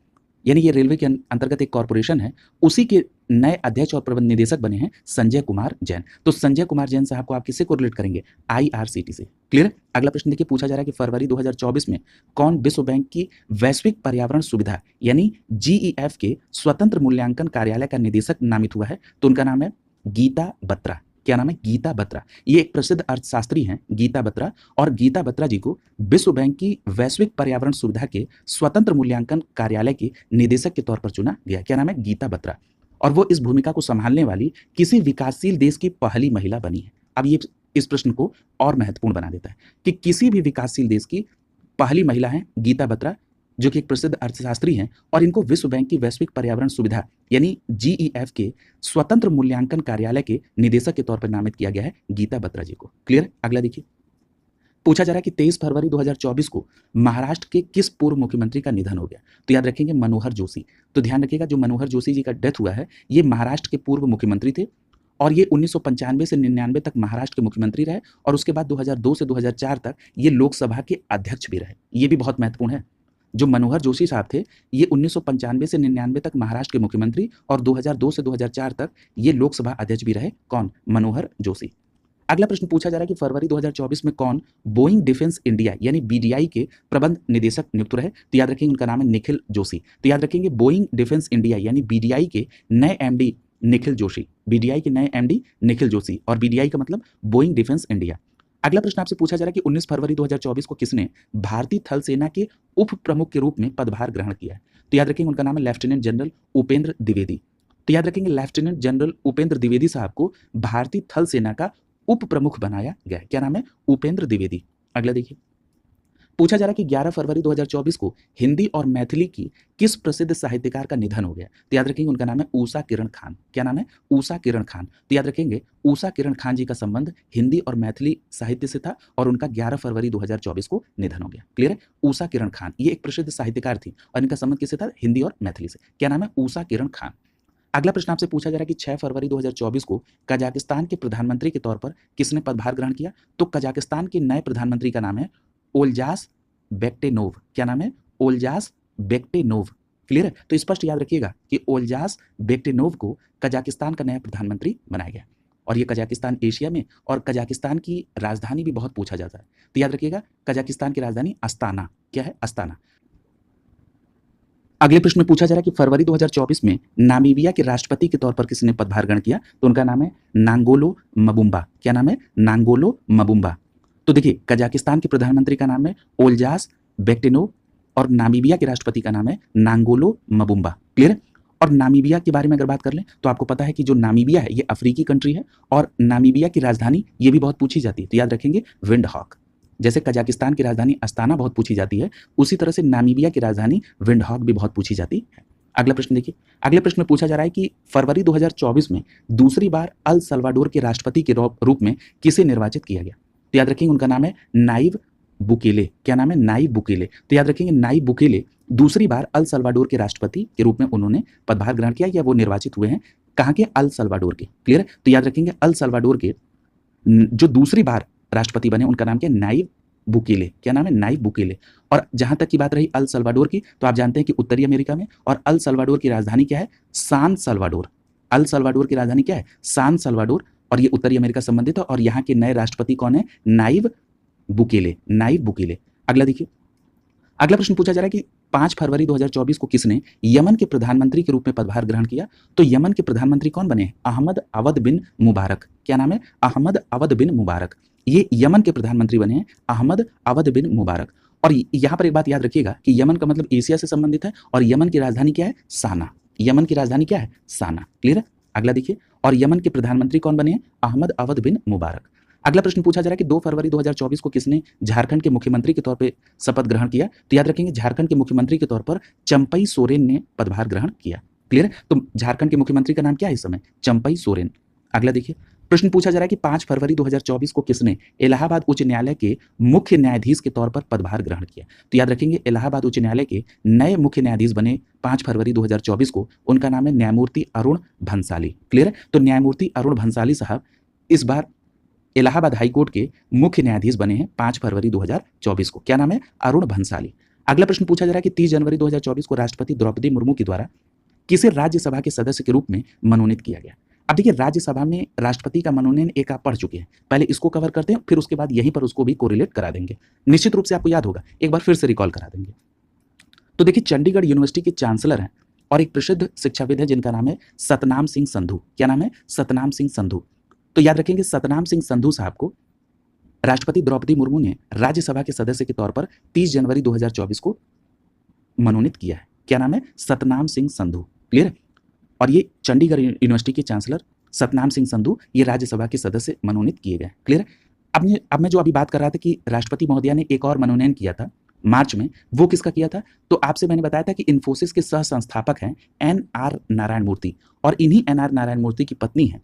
यानी ये रेलवे के अंतर्गत एक कॉर्पोरेशन है। उसी के नए अध्यक्ष और प्रबंध निदेशक बने हैं संजय कुमार जैन। तो संजय कुमार जैन साहब को आप किससे कोरिलेट करेंगे? आईआरसीटीसी। क्लियर है? अगला प्रश्न देखिए, पूछा जा रहा है कि फरवरी 2024 में कौन विश्व बैंक की वैश्विक पर्यावरण सुविधा यानी जीईएफ के स्वतंत्र मूल्यांकन कार्यालय का निदेशक नामित हुआ है? तो उनका नाम है गीता बत्रा। क्या नाम है? गीता बत्रा। ये एक प्रसिद्ध अर्थशास्त्री हैं गीता बत्रा, और गीता बत्रा जी को विश्व बैंक की वैश्विक पर्यावरण सुविधा के स्वतंत्र मूल्यांकन कार्यालय के निदेशक के तौर पर चुना गया। क्या नाम है? गीता बत्रा। और वो इस भूमिका को संभालने वाली किसी विकासशील देश की पहली महिला बनी है। अब ये इस प्रश्न को और महत्वपूर्ण बना देता है कि किसी भी विकासशील देश की पहली महिला है गीता बत्रा, जो कि एक प्रसिद्ध अर्थशास्त्री हैं, और इनको विश्व बैंक की वैश्विक पर्यावरण सुविधा यानी जीईएफ के स्वतंत्र मूल्यांकन कार्यालय के निदेशक के तौर पर नामित किया गया है गीता बत्रा जी को। क्लियर? अगला देखिए, पूछा जा रहा है कि 23 फरवरी 2024 को महाराष्ट्र के किस पूर्व मुख्यमंत्री का निधन हो गया? तो याद रखेंगे मनोहर जोशी। तो ध्यान रखिएगा जो मनोहर जोशी जी का डेथ हुआ है, ये महाराष्ट्र के पूर्व मुख्यमंत्री थे, और ये 1995 से 99 तक महाराष्ट्र के मुख्यमंत्री रहे, और उसके बाद 2002 से 2004 तक ये लोकसभा के अध्यक्ष भी रहे। ये भी बहुत महत्वपूर्ण है। जो मनोहर जोशी साहब थे, ये 1995 से 99 तक महाराष्ट्र के मुख्यमंत्री, और 2002 से 2004 तक ये लोकसभा अध्यक्ष भी रहे। कौन? मनोहर जोशी। अगला प्रश्न पूछा जा रहा है कि फरवरी 2024 में कौन बोइंग डिफेंस इंडिया यानी बीडीआई के प्रबंध निदेशक नियुक्त रहे? तो याद रखेंगे उनका नाम है निखिल जोशी। तो याद रखेंगे बोइंग डिफेंस इंडिया यानी बीडीआई के नए एमडी निखिल जोशी। बीडीआई के नए एमडी निखिल जोशी, और बीडीआई का मतलब बोइंग डिफेंस इंडिया। अगला प्रश्न आपसे पूछा जा रहा है कि 19 फरवरी 2024 को किसने भारतीय थल सेना के उप प्रमुख के रूप में पदभार ग्रहण किया है? तो याद रखेंगे उनका नाम है लेफ्टिनेंट जनरल उपेंद्र द्विवेदी। तो याद रखेंगे लेफ्टिनेंट जनरल उपेंद्र द्विवेदी साहब को भारतीय थल सेना का उप प्रमुख बनाया गया है। क्या नाम है? उपेंद्र द्विवेदी। अगला देखिए, पूछा जा रहा है कि 11 फरवरी 2024 को हिंदी और मैथिली की किस प्रसिद्ध साहित्यकार का निधन हो गया? तो याद रखेंगे उनका नाम है ऊषा किरण खान। क्या नाम है? ऊषा किरण खान। तो याद रखेंगे ऊषा किरण खान जी का संबंध हिंदी और मैथिली साहित्य से था, और उनका 11 फरवरी 2024 को निधन हो गया। क्लियर है? ऊषा किरण खान ये एक प्रसिद्ध साहित्यकार थी, और इनका संबंध किससे था? हिंदी और मैथिली से। क्या नाम है? ऊषा किरण खान। अगला प्रश्न आपसे पूछा जा रहा है कि 6 फरवरी 2024 को कजाकिस्तान के प्रधानमंत्री के तौर पर किसने पदभार ग्रहण किया? तो कजाकिस्तान के नए प्रधानमंत्री का नाम है ओल्जास बेक्टेनोव। क्या नाम है? ओल्जास बेक्टेनोव। क्लियर है? तो स्पष्ट याद रखिएगा कि ओल्जास बेक्टेनोव को कजाकिस्तान का नया प्रधानमंत्री बनाया गया, और ये कजाकिस्तान एशिया में, और कजाकिस्तान की राजधानी भी बहुत पूछा जाता है। तो याद रखिएगा कजाकिस्तान की राजधानी अस्ताना। क्या है? अस्ताना। अगले प्रश्न में पूछा जा रहा है कि फरवरी 2024 में नामीबिया के राष्ट्रपति के तौर पर किसने पदभार ग्रहण किया? तो उनका नाम है नांगोलो मबुम्बा। क्या नाम है? नांगोलो मबुम्बा। तो देखिए, कजाकिस्तान के प्रधानमंत्री का नाम है ओल्जास बेक्टिनोव और नामीबिया के राष्ट्रपति का नाम है नांगोलो मबुम्बा। क्लियर है? और नामीबिया के बारे में अगर बात कर लें तो आपको पता है कि जो नामीबिया है ये अफ्रीकी कंट्री है और नामीबिया की राजधानी ये भी बहुत पूछी जाती है, तो याद रखेंगे विंडहॉक। जैसे कजाकिस्तान की राजधानी अस्ताना बहुत पूछी जाती है, उसी तरह से नामीबिया की राजधानी विंडहॉक भी बहुत पूछी जाती है। अगला प्रश्न देखिए, अगले प्रश्न में पूछा जा रहा है कि फरवरी 2024 में दूसरी बार अल सल्वाडोर के राष्ट्रपति के रूप में किसे निर्वाचित किया गया? तो याद रखेंगे उनका नाम है नाइब बुकेले। क्या नाम है? नाइब बुकेले। तो याद रखेंगे नाइब बुकेले दूसरी बार अल सल्वाडोर के राष्ट्रपति के रूप में उन्होंने पदभार ग्रहण किया या वो निर्वाचित हुए हैं। कहाँ के? अल सल्वाडोर के। क्लियर है? तो याद रखेंगे अल सल्वाडोर के जो दूसरी बार राष्ट्रपति बने उनका नाम क्या? नाइब बुकेले। क्या नाम है? नाइब बुकेले। और जहां तक की बात रही अल सल्वाडोर की, तो आप जानते हैं कि उत्तरी अमेरिका में, और अल सल्वाडोर की राजधानी क्या है? सान सल्वाडोर। अल सल्वाडोर की राजधानी क्या है? सान सल्वाडोर। और ये उत्तरी अमेरिका संबंधित है और यहाँ के नए राष्ट्रपति कौन है? नाइब बुकेले। नाइब बुकेले। अगला देखिए, अगला प्रश्न पूछा जा रहा है कि 5 फरवरी 2024 को किसने यमन के प्रधानमंत्री के रूप में पदभार ग्रहण किया? तो यमन के प्रधानमंत्री कौन बने? अहमद अवद बिन मुबारक। क्या नाम है? अहमद अवद बिन मुबारक। ये यमन के प्रधानमंत्री बने हैं अहमद अवद बिन मुबारक। और यहाँ पर एक बात याद रखिएगा कि यमन का मतलब एशिया से संबंधित है और यमन की राजधानी क्या है? साना। यमन की राजधानी क्या है? साना। क्लियर है? अगला देखिए, और यमन के प्रधानमंत्री कौन बने हैं? अहमद अवद बिन मुबारक। अगला प्रश्न पूछा जा रहा है कि 2 फरवरी 2024 को किसने झारखंड के मुख्यमंत्री के तौर पे शपथ ग्रहण किया? तो याद रखेंगे झारखंड के मुख्यमंत्री के तौर पर चंपई सोरेन ने पदभार ग्रहण किया। क्लियर है? तो झारखंड के मुख्यमंत्री का नाम क्या है इस समय? चंपई सोरेन। अगला देखिए, प्रश्न पूछा जा रहा है कि 5 फरवरी 2024 को किसने इलाहाबाद उच्च न्यायालय के मुख्य न्यायाधीश के तौर पर पदभार ग्रहण किया? तो याद रखेंगे इलाहाबाद उच्च न्यायालय के नए मुख्य न्यायाधीश बने 5 फरवरी 2024 को, उनका नाम है न्यायमूर्ति अरुण भंसाली। क्लियर है? तो न्यायमूर्ति अरुण भंसाली साहब इस बार इलाहाबाद हाईकोर्ट के मुख्य न्यायाधीश बने हैं 5 फरवरी 2024 को। क्या नाम है? अरुण भंसाली। अगला प्रश्न पूछा जा रहा है कि 30 जनवरी 2024 को राष्ट्रपति द्रौपदी मुर्मू के द्वारा किसे राज्यसभा के सदस्य के रूप में मनोनीत किया गया? अब देखिए, राज्यसभा में राष्ट्रपति का मनोनयन एक आप पढ़ चुके हैं, पहले इसको कवर करते हैं, फिर उसके बाद यहीं पर उसको भी कोरिलेट करा देंगे। निश्चित रूप से आपको याद होगा, एक बार फिर से रिकॉल करा देंगे। तो देखिए, चंडीगढ़ यूनिवर्सिटी के चांसलर हैं और एक प्रसिद्ध शिक्षाविद है जिनका नाम है सतनाम सिंह संधू। क्या नाम है? सतनाम सिंह संधू। तो याद रखेंगे सतनाम सिंह संधू साहब को राष्ट्रपति द्रौपदी मुर्मू ने राज्यसभा के सदस्य के तौर पर 30 जनवरी 2024 को मनोनीत किया है। क्या नाम है? सतनाम सिंह संधू। क्लियर है? और ये चंडीगढ़ यूनिवर्सिटी के चांसलर सतनाम सिंह संधू ये राज्यसभा के सदस्य मनोनीत किए गए। क्लियर है? अब मैं जो अभी बात कर रहा था कि राष्ट्रपति महोदया ने एक और मनोनयन किया था मार्च में, वो किसका किया था? तो आपसे मैंने बताया था कि इन्फोसिस के सह संस्थापक हैं एन.आर. नारायण मूर्ति, और इन्हीं एन.आर. नारायण मूर्ति की पत्नी है,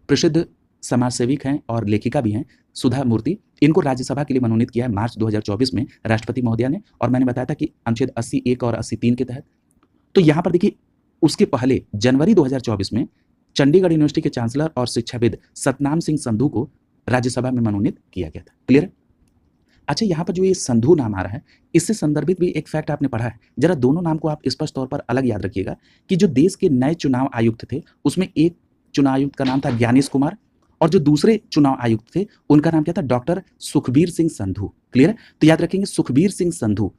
प्रसिद्ध समाज सेविक हैं और लेखिका भी हैं, सुधा मूर्ति। इनको राज्यसभा के लिए मनोनीत किया है मार्च 2024 में राष्ट्रपति महोदया ने, और मैंने बताया था कि अनुच्छेद 80(1) और 80(3) के तहत। तो यहाँ पर देखिए, उसके पहले जनवरी 2024 में चंडीगढ़ यूनिवर्सिटी के चांसलर और शिक्षाविद सतनाम सिंह संधू को राज्यसभा में मनोनीत किया गया था। क्लियर है? अच्छा, यहाँ पर जो ये संधू नाम आ रहा है, इससे संदर्भित भी एक फैक्ट आपने पढ़ा है, जरा दोनों नाम को आप स्पष्ट तौर पर अलग याद रखिएगा कि जो देश के नए चुनाव आयुक्त थे उसमें एक चुनाव आयुक्त का नाम था ज्ञानेश कुमार, और जो दूसरे चुनाव आयुक्त थे उनका नाम क्या था? डॉक्टर सुखबीर सिंह संधू। क्लियर है? तो याद रखेंगे सुखबीर सिंह संधू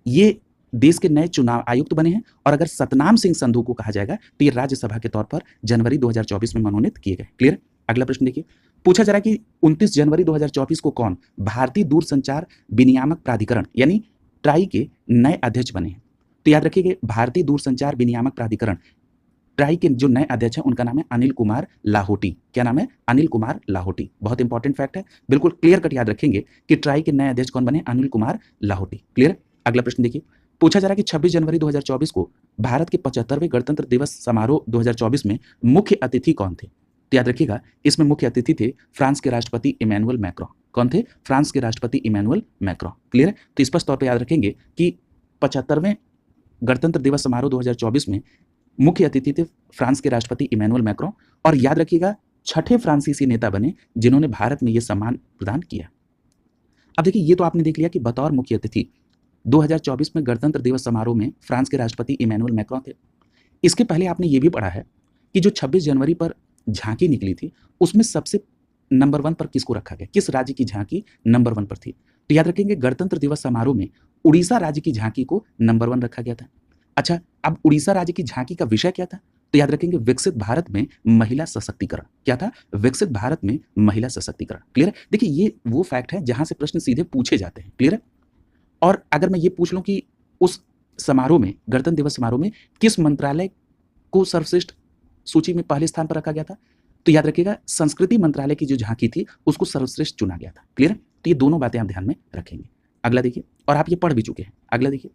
ये देश के नए चुनाव आयुक्त बने हैं, और अगर सतनाम सिंह संधू को कहा जाएगा तो ये राज्यसभा के तौर पर जनवरी 2024 में मनोनीत किए गए। क्लियर? अगला प्रश्न देखिए, पूछा जा रहा है कि 29 जनवरी 2024 को कौन भारतीय दूरसंचार विनियामक प्राधिकरण यानी ट्राई के नए अध्यक्ष बने हैं? तो याद रखिए भारतीय दूरसंचार विनियामक प्राधिकरण ट्राई के जो नए अध्यक्ष हैं उनका नाम है अनिल कुमार लाहोटी। क्या नाम है? अनिल कुमार लाहोटी। बहुत इंपॉर्टेंट फैक्ट है, बिल्कुल क्लियर कट याद रखेंगे कि ट्राई के नए अध्यक्ष कौन बने? अनिल कुमार लाहोटी। क्लियर? अगला प्रश्न देखिए, पूछा जा रहा है कि 26 जनवरी 2024 को भारत के 75वें गणतंत्र दिवस समारोह 2024 में मुख्य अतिथि कौन थे? तो याद रखिएगा, इसमें मुख्य अतिथि थे फ्रांस के राष्ट्रपति इमैनुअल मैक्रों। कौन थे? फ्रांस के राष्ट्रपति इमैनुअल मैक्रों। क्लियर है? तो स्पष्ट तौर पर याद रखेंगे कि 75वें गणतंत्र दिवस समारोह 2024 में मुख्य अतिथि थे फ्रांस के राष्ट्रपति इमैनुअल मैक्रों, और याद रखिएगा छठे फ्रांसीसी नेता बने जिन्होंने भारत में यह सम्मान प्रदान किया। अब देखिए, ये तो आपने देख लिया कि बतौर मुख्य अतिथि 2024 में गणतंत्र दिवस समारोह में फ्रांस के राष्ट्रपति इमैनुअल मैक्रों थे। इसके पहले आपने ये भी पढ़ा है कि जो 26 जनवरी पर झांकी निकली थी उसमें सबसे नंबर 1 पर किसको रखा गया? किस राज्य की झांकी नंबर 1 पर थी? तो याद रखेंगे गणतंत्र दिवस समारोह में उड़ीसा राज्य की झांकी को नंबर 1 रखा गया था। अच्छा, अब उड़ीसा राज्य की झांकी का विषय क्या था? तो याद रखेंगे विकसित भारत में महिला सशक्तिकरण। क्या था? विकसित भारत में महिला सशक्तिकरण। क्लियर है? देखिए ये वो फैक्ट है जहां से प्रश्न सीधे पूछे जाते हैं। क्लियर है? और अगर मैं ये पूछ लूं कि उस समारोह में, गणतंत्र दिवस समारोह में किस मंत्रालय को सर्वश्रेष्ठ सूची में पहले स्थान पर रखा गया था, तो याद रखिएगा संस्कृति मंत्रालय की जो झांकी थी उसको सर्वश्रेष्ठ चुना गया था। क्लियर है? तो ये दोनों बातें आप ध्यान में रखेंगे। अगला देखिए, और आप ये पढ़ भी चुके हैं। अगला देखिए,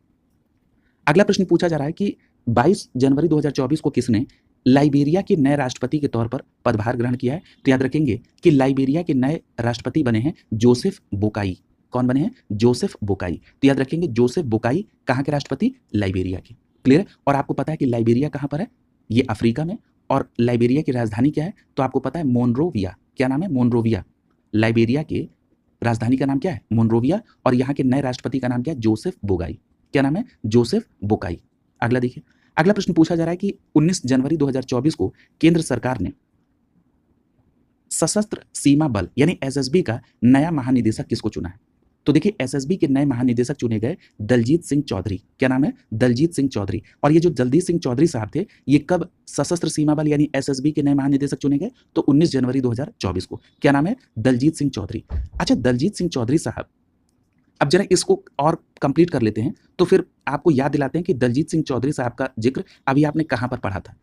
अगला प्रश्न पूछा जा रहा है कि 22 जनवरी 2024 को किसने लाइबेरिया के नए राष्ट्रपति के तौर पर पदभार ग्रहण किया है? तो याद रखेंगे कि लाइबेरिया के नए राष्ट्रपति बने हैं जोसेफ बोकाई। कौन बने हैं? जोसेफ बोकाई। तो याद रखेंगे जोसेफ बोकाई कहाँ के राष्ट्रपति? लाइबेरिया के। क्लियर है? और आपको पता है कि लाइबेरिया कहाँ पर है? ये अफ्रीका में। और लाइबेरिया की राजधानी क्या है? तो आपको पता है मोनरोविया। क्या नाम है? मोनरोविया। लाइबेरिया के राजधानी का नाम क्या है? मोनरोविया। और यहाँ के नए राष्ट्रपति का नाम क्या है? जोसेफ बोकाई। क्या नाम है? जोसेफ बोकाई। अगला देखिए, अगला प्रश्न पूछा जा रहा है कि 19 जनवरी 2024 को केंद्र सरकार ने सशस्त्र सीमा बल यानी एसएसबी का नया महानिदेशक किसको चुना है? तो देखिए एसएसबी के नए महानिदेशक चुने गए दलजीत सिंह चौधरी। क्या नाम है? दलजीत सिंह चौधरी। और ये जो दलजीत सिंह चौधरी साहब थे, ये कब सशस्त्र सीमा बल यानी एसएसबी के नए महानिदेशक चुने गए? तो 19 जनवरी 2024 को। क्या नाम है? दलजीत सिंह चौधरी। अच्छा, दलजीत सिंह चौधरी साहब, अब जरा इसको और कंप्लीट कर लेते हैं तो फिर आपको याद दिलाते हैं कि दलजीत सिंह चौधरी साहब का जिक्र अभी आपने कहां पर पढ़ा था।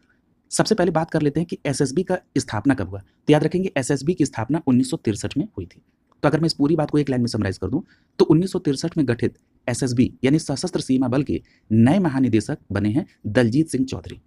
सबसे पहले बात कर लेते हैं कि एसएसबी का स्थापना कब हुआ। तो याद रखेंगे एसएसबी की स्थापना 1963 में हुई थी। तो अगर मैं इस पूरी बात को एक लाइन में समराइज कर दूं तो 1963 में गठित एसएसबी यानी सशस्त्र सीमा बल के नए महानिदेशक बने हैं दलजीत सिंह चौधरी।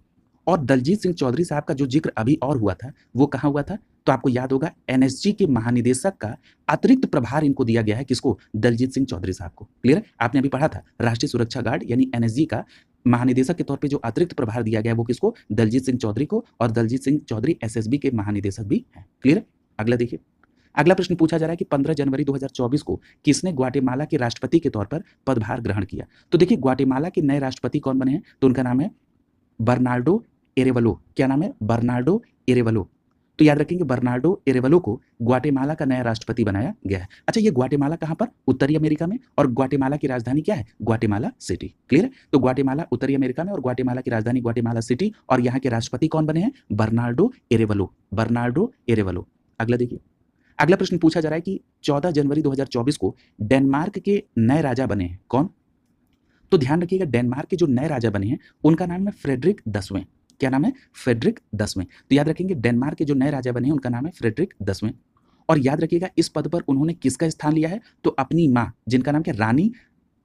और दलजीत सिंह चौधरी साहब का जो जिक्र अभी और हुआ था वो कहाँ हुआ था? तो आपको याद होगा एनएसजी के महानिदेशक का अतिरिक्त प्रभार इनको दिया गया है। किसको? दलजीत सिंह चौधरी साहब को। क्लियर है? आपने अभी पढ़ा था राष्ट्रीय सुरक्षा गार्ड यानी एनएसजी का महानिदेशक के तौर पे जो अतिरिक्त प्रभार दिया गया है वो किसको? दलजीत सिंह चौधरी को। और दलजीत सिंह चौधरी एसएसबी के महानिदेशक भी हैं। क्लियर है? अगला देखिए, अगला प्रश्न पूछा जा रहा है कि 15 जनवरी 2024 को किसने ग्वाटेमाला के राष्ट्रपति के तौर पर पदभार ग्रहण किया? तो देखिए ग्वाटेमाला के नए राष्ट्रपति कौन बने हैं? तो उनका नाम है बर्नार्डो एरेवलो। क्या नाम है? बर्नार्डो एरेवलो। तो याद रखेंगे बर्नार्डो एरेवलो को ग्वाटेमाला का नया राष्ट्रपति बनाया गया है। अच्छा, ये ग्वाटेमाला कहाँ पर? उत्तरी अमेरिका में। और ग्वाटेमाला की राजधानी क्या है? Guatemala city. क्लियर है? तो ग्वाटेमाला उत्तरी अमेरिका में और ग्वाटेमाला की राजधानी ग्वाटेमाला सिटी। और यहाँ के राष्ट्रपति कौन बने हैं? बर्नार्डो एरेवलो। बर्नार्डो एरेवलो। अगला देखिए, अगला प्रश्न पूछा जा रहा है कि 14 जनवरी 2024 को डेनमार्क के नए राजा बने हैं। कौन? तो ध्यान रखिएगा डेनमार्क के जो नए राजा बने हैं उनका नाम है फ्रेडरिक 10वें। क्या नाम है? फ्रेडरिक 10वें। तो याद रखेंगे डेनमार्क के जो नए राजा बने हैं उनका नाम है फ्रेडरिक 10वें। और याद रखिएगा इस पद पर उन्होंने किसका स्थान लिया है? तो अपनी माँ, जिनका नाम क्या? रानी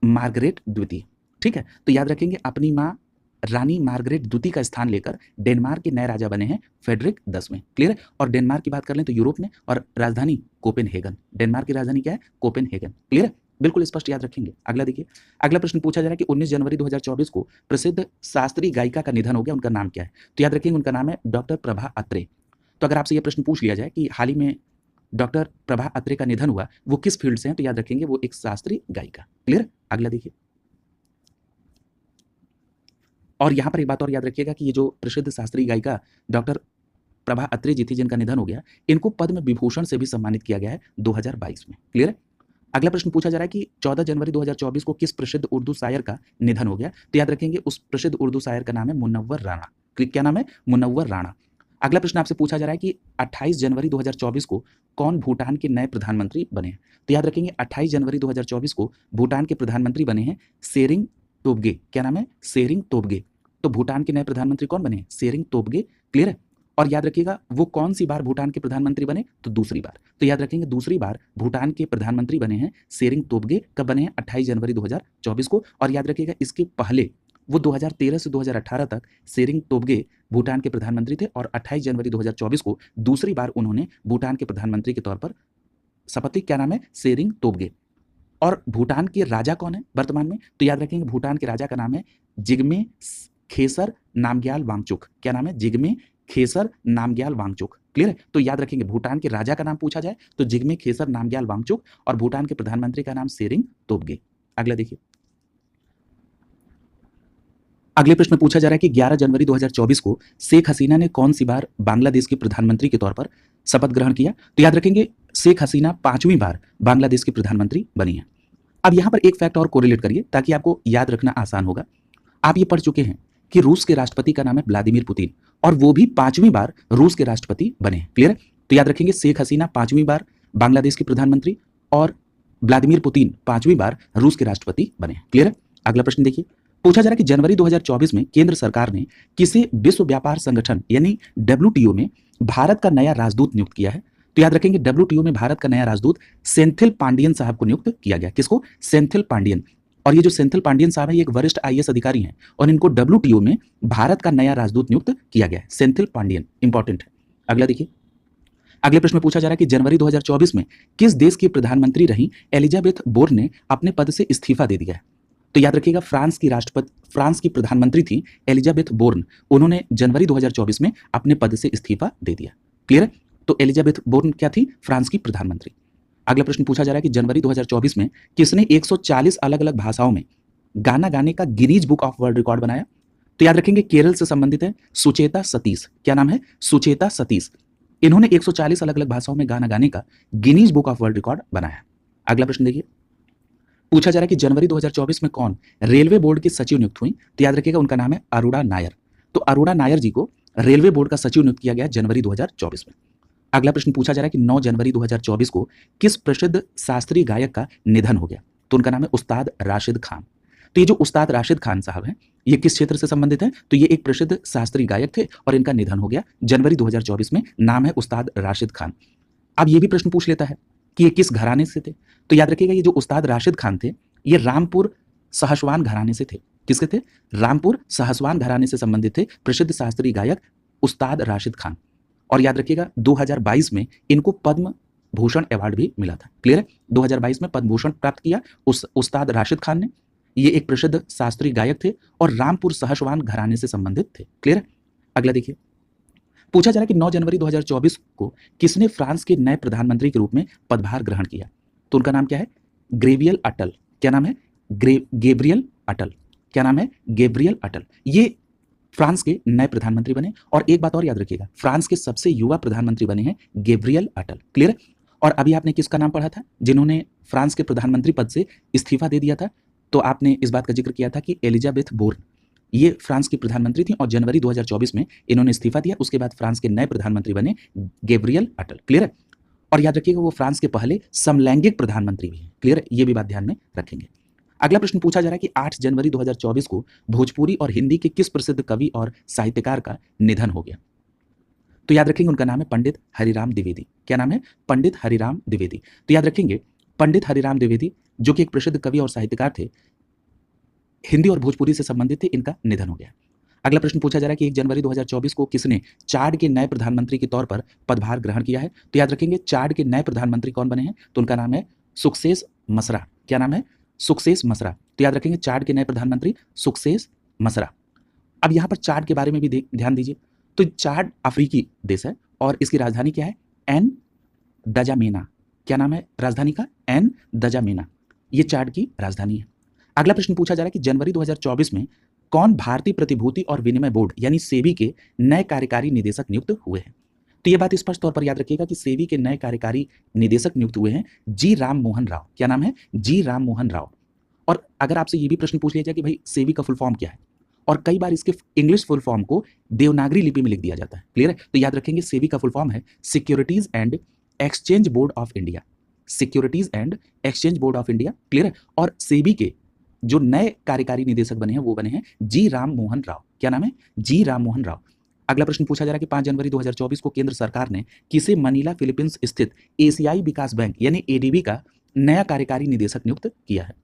मार्गरेट द्वितीय। ठीक है? तो याद रखेंगे अपनी माँ रानी मार्गरेट द्वितीय का स्थान लेकर डेनमार्क के नए राजा बने हैं फ्रेडरिक 10वें। क्लियर है? और डेनमार्क की बात कर लें तो यूरोप में, और राजधानी कोपेनहेगन। डेनमार्क की राजधानी क्या है? कोपेनहेगन। क्लियर है? बिल्कुल स्पष्ट याद रखेंगे। अगला देखिए, अगला प्रश्न पूछा जा रहा है कि 19 जनवरी 2024 को प्रसिद्ध शास्त्रीय गायिका का निधन हो गया, उनका नाम क्या है? तो याद रखेंगे उनका नाम है डॉक्टर प्रभा अत्रे। तो अगर आपसे यह प्रश्न पूछ लिया जाए कि हाल ही में डॉक्टर प्रभा अत्रे का निधन हुआ, वो किस फील्ड से हैं? तो याद रखेंगे वो एक शास्त्रीय गायिका। क्लियर? अगला देखिए, और यहाँ पर एक बात और याद रखिएगा कि ये जो प्रसिद्ध शास्त्रीय गायिका डॉक्टर प्रभा अत्रे जी थी जिनका निधन हो गया, इनको पद्म विभूषण से भी सम्मानित किया गया है 2022 में। क्लियर है? अगला प्रश्न पूछा जा रहा है कि 14 जनवरी 2024 को किस प्रसिद्ध उर्दू शायर का निधन हो गया? तो याद रखेंगे उस प्रसिद्ध उर्दू शायर का नाम है मुनव्वर राणा। क्या नाम है? मुनव्वर राणा। अगला प्रश्न आपसे पूछा जा रहा है कि 28 जनवरी 2024 को कौन भूटान के नए प्रधानमंत्री बने हैं? तो याद रखेंगे 28 जनवरी 2024 को भूटान के प्रधानमंत्री बने हैं सेरिंग तोब्गे। क्या नाम है? सेरिंग तोब्गे। तो भूटान के नए प्रधानमंत्री कौन बने हैं? सेरिंग तोब्गे। क्लियर है? और याद रखिएगा वो कौन सी बार भूटान के प्रधानमंत्री बने? तो दूसरी बार। तो याद रखेंगे दूसरी बार भूटान के प्रधानमंत्री बने हैं सेरिंग तोब्गे। कब बने हैं? 28 जनवरी 2024 को। और याद रखिएगा इसके पहले वो 2013 से 2018 तक सेरिंग तोब्गे भूटान के प्रधानमंत्री थे, और 28 जनवरी 2024 को दूसरी बार उन्होंने भूटान के प्रधानमंत्री के तौर पर शपथ ली। क्या नाम है? सेरिंग तोब्गे। और भूटान के राजा कौन है वर्तमान में? तो याद रखेंगे भूटान के राजा का नाम है जिग्मे खेसर नामग्याल वांगचुक। क्या नाम है? जिग्मे खेसर नामग्याल वांगचुक। क्लियर है? तो याद रखेंगे भूटान के राजा का नाम पूछा जाए तो जिग्मे खेसर नामग्याल वांगचुक, और भूटान के प्रधानमंत्री का नाम सेरिंग तोब्गे। अगला देखिए, अगले प्रश्न में पूछा जा रहा है कि 11 जनवरी 2024 को शेख हसीना ने कौन सी बार बांग्लादेश के प्रधानमंत्री के तौर पर शपथ ग्रहण किया? तो याद रखेंगे शेख हसीना 5वीं बार बांग्लादेश के प्रधानमंत्री बनी है। अब यहां पर एक फैक्ट और कोरिलेट करिए ताकि आपको याद रखना आसान होगा। आप ये पढ़ चुके हैं कि रूस के राष्ट्रपति का नाम है व्लादिमीर पुतिन और वो भी 5वीं बार रूस के राष्ट्रपति बने हैं। क्लियर है? तो याद रखेंगे शेख हसीना 5वीं बार बांग्लादेश की प्रधानमंत्री और व्लादिमीर पुतिन 5वीं बार रूस के राष्ट्रपति बने हैं। क्लियर है? अगला प्रश्न देखिए, पूछा जा रहा है कि जनवरी 2024 में केंद्र सरकार ने किसे विश्व व्यापार संगठन यानी डब्ल्यूटीओ में भारत का नया राजदूत नियुक्त किया है? तो याद रखेंगे डब्ल्यूटीओ में भारत का नया राजदूत सेंथिल पांडियन साहब को नियुक्त किया गया। किसको? सेंथिल पांडियन। और ये जो सेंथिल पांडियन साहब है ये एक वरिष्ठ आईएएस अधिकारी हैं और इनको डब्ल्यूटीओ में भारत का नया राजदूत नियुक्त किया गया है। सेंथिल पांडियन इंपॉर्टेंट है। अगला देखिए, अगले प्रश्न में पूछा जा रहा है कि जनवरी 2024 में किस देश की प्रधानमंत्री रही एलिजाबेथ बोर्न ने अपने पद से इस्तीफा दे दिया है? तो याद रखिएगा फ्रांस की प्रधानमंत्री थी एलिजाबेथ बोर्न। उन्होंने जनवरी 2024 में अपने पद से इस्तीफा दे दिया। क्लियर है? तो एलिजाबेथ बोर्न क्या थी? फ्रांस की प्रधानमंत्री। अगला प्रश्न पूछा जा रहा है कि जनवरी 2024 में किसने 140 अलग अलग भाषाओं में गाना गाने का Guinness book of world record बनाया? तो याद रखेंगे केरल से संबंधित है सुचेता सतीश। क्या नाम है? सुचेता सतीश। इन्होंने 140 अलग अलग भाषाओं में गाना गाने का Guinness book of world record बनाया। अगला प्रश्न देखिए, पूछा जा रहा है कि जनवरी 2024 में कौन रेलवे बोर्ड के सचिव नियुक्त हुई? तो याद रखिएगा उनका नाम है अरुणा नायर। तो अरुणा नायर जी को रेलवे बोर्ड का सचिव नियुक्त किया गया जनवरी 2024 में। अगला प्रश्न पूछा जा रहा है कि 9 जनवरी 2024 को किस प्रसिद्ध शास्त्रीय गायक का निधन हो गया? तो उनका नाम है उस्ताद राशिद खान। तो ये जो उस्ताद राशिद खान साहब हैं ये किस क्षेत्र से संबंधित हैं? तो ये एक प्रसिद्ध शास्त्रीय गायक थे और इनका निधन हो गया जनवरी 2024 में। नाम है उस्ताद राशिद खान। अब ये भी प्रश्न पूछ लेता है कि ये किस घराने से थे? तो याद रखिएगा ये जो उस्ताद राशिद खान थे ये रामपुर सहसवान घराने से थे। किसके थे? रामपुर सहसवान घराने से संबंधित थे प्रसिद्ध शास्त्रीय गायक उस्ताद राशिद खान। और याद रखिएगा 2022 में इनको पद्म भूषण अवार्ड भी मिला था। क्लियर है? 2022 में पद्म भूषण प्राप्त किया उस्ताद राशिद खान ने। ये एक प्रसिद्ध शास्त्रीय गायक थे और रामपुर सहसवान घराने से संबंधित थे। क्लियर है? अगला देखिए, पूछा जा रहा है कि 9 जनवरी 2024 को किसने फ्रांस के नए प्रधानमंत्री के रूप में पदभार ग्रहण किया? तो उनका नाम क्या है? ग्रेवियल अटल। क्या नाम है? गैब्रियल अटल। क्या नाम है? गैब्रियल अटल। ये फ्रांस के नए प्रधानमंत्री बने। और एक बात और याद रखिएगा फ्रांस के सबसे युवा प्रधानमंत्री बने हैं गैब्रियल अटल। क्लियर है? और अभी आपने किसका नाम पढ़ा था जिन्होंने फ्रांस के प्रधानमंत्री पद से इस्तीफा दे दिया था? तो आपने इस बात का जिक्र किया था कि एलिजाबेथ बोर्न ये फ्रांस की प्रधानमंत्री थी और जनवरी 2024 में इन्होंने इस्तीफा दिया। उसके बाद फ्रांस के नए प्रधानमंत्री बने गैब्रियल अटल। क्लियर है? और याद रखिएगा वो फ्रांस के पहले समलैंगिक प्रधानमंत्री भी हैं। क्लियर है? ये भी बात ध्यान में रखेंगे। अगला प्रश्न पूछा जा रहा है कि 8 जनवरी 2024 को भोजपुरी और हिंदी के किस प्रसिद्ध कवि और साहित्यकार का निधन हो गया? तो याद रखेंगे उनका नाम है पंडित हरिराम द्विवेदी। क्या नाम है? पंडित हरिराम द्विवेदी। तो याद रखेंगे पंडित हरिराम द्विवेदी जो कि एक प्रसिद्ध कवि और साहित्यकार थे, हिंदी और भोजपुरी से संबंधित थे, इनका निधन हो गया। अगला प्रश्न पूछा जा रहा है कि 1 जनवरी 2024 को किसने चाड के नए प्रधानमंत्री के तौर पर पदभार ग्रहण किया है? तो याद रखेंगे चाड के नए प्रधानमंत्री कौन बने हैं? तो उनका नाम है सुक्सेस मसरा। क्या नाम है? सुक्सेस मसरा। तो याद रखेंगे चाड के नए प्रधानमंत्री सुक्सेस मसरा। अब यहाँ पर चाड के बारे में भी ध्यान दीजिए। तो चाड अफ्रीकी देश है और इसकी राजधानी क्या है? एन दजामेना। क्या नाम है राजधानी का? एन दजामेना। ये चाड की राजधानी है। अगला प्रश्न पूछा जा रहा है कि जनवरी 2024 में कौन भारतीय प्रतिभूति और विनिमय बोर्ड यानी सेबी के नए कार्यकारी निदेशक नियुक्त हुए हैं? तो ये बात स्पष्ट तौर पर याद रखिएगा कि सेबी के नए कार्यकारी निदेशक नियुक्त हुए हैं जी राम मोहन राव। क्या नाम है? जी राम मोहन राव। और अगर आपसे ये भी प्रश्न पूछ लिया जाए कि भाई सेबी का फुल फॉर्म क्या है, और कई बार इसके इंग्लिश फुल फॉर्म को देवनागरी लिपि में लिख दिया जाता है। क्लियर है? तो याद रखेंगे सेबी का फुल फॉर्म है securities and exchange board of India. Securities and exchange board of India. Clear है? और सेबी के जो नए कार्यकारी निदेशक बने हैं वो बने हैं जी राम मोहन राव। क्या नाम है? जी राम मोहन राव। अगला प्रश्न पूछा जा रहा है कि 5 जनवरी 2024 को केंद्र सरकार ने किसे मनीला फिलीपींस स्थित एशियाई विकास बैंक यानी एडीबी का नया कार्यकारी निदेशक नियुक्त किया है?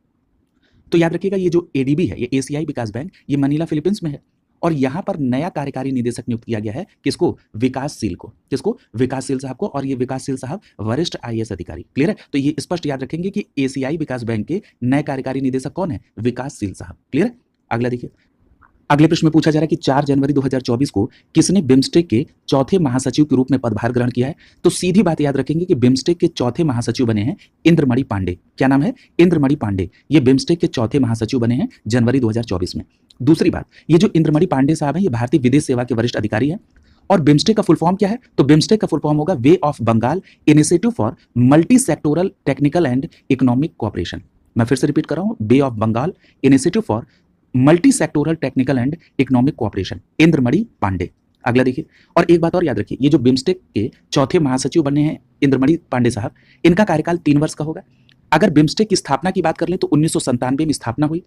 तो याद रखिएगा ये जो एडीबी है ये एशियाई विकास बैंक ये मनीला फिलीपींस में है और यहाँ पर नया कार्यकारी निदेशक नियुक्त किया गया है। किसको? विकासशील को। किसको? विकासशील साहब को। और ये विकासशील साहब वरिष्ठ आईएएस अधिकारी। क्लियर है? तो ये स्पष्ट याद रखेंगे कि एशियाई विकास बैंक के नए कार्यकारी निदेशक कौन है? विकासशील साहब। क्लियर है? अगला देखिए, अगले प्रश्न में पूछा जा रहा है कि 4 जनवरी 2024 को किसने बिम्स्टेक के चौथे महासचिव के रूप में पदभार ग्रहण किया है? तो सीधी बात याद रखेंगे कि बिम्स्टेक के चौथे महासचिव बने हैं इंद्रमणि पांडे। क्या नाम है? इंद्रमणि पांडे। ये बिम्स्टेक के चौथे महासचिव बने हैं जनवरी 2024 में। दूसरी बात, ये जो इंद्रमणि पांडे साहब हैं ये भारतीय विदेश सेवा के वरिष्ठ अधिकारी हैं। और बिम्स्टेक का फुल फॉर्म क्या है? तो बिम्स्टेक का फुल फॉर्म होगा Bay of Bengal initiative for multi sectoral technical and economic cooperation. मैं फिर से रिपीट कर रहा हूँ, Bay of Bengal initiative for multi sectoral technical and economic cooperation, Indramani Pandey. अगला देखिए, और एक बात और याद रखिए, ये जो बिम्स्टेक के चौथे महासचिव बने हैं इंद्रमणि पांडे साहब, इनका कार्यकाल 3 वर्ष का होगा। अगर बिम्स्टेक की स्थापना की बात कर लें तो 1997 में स्थापना हुई।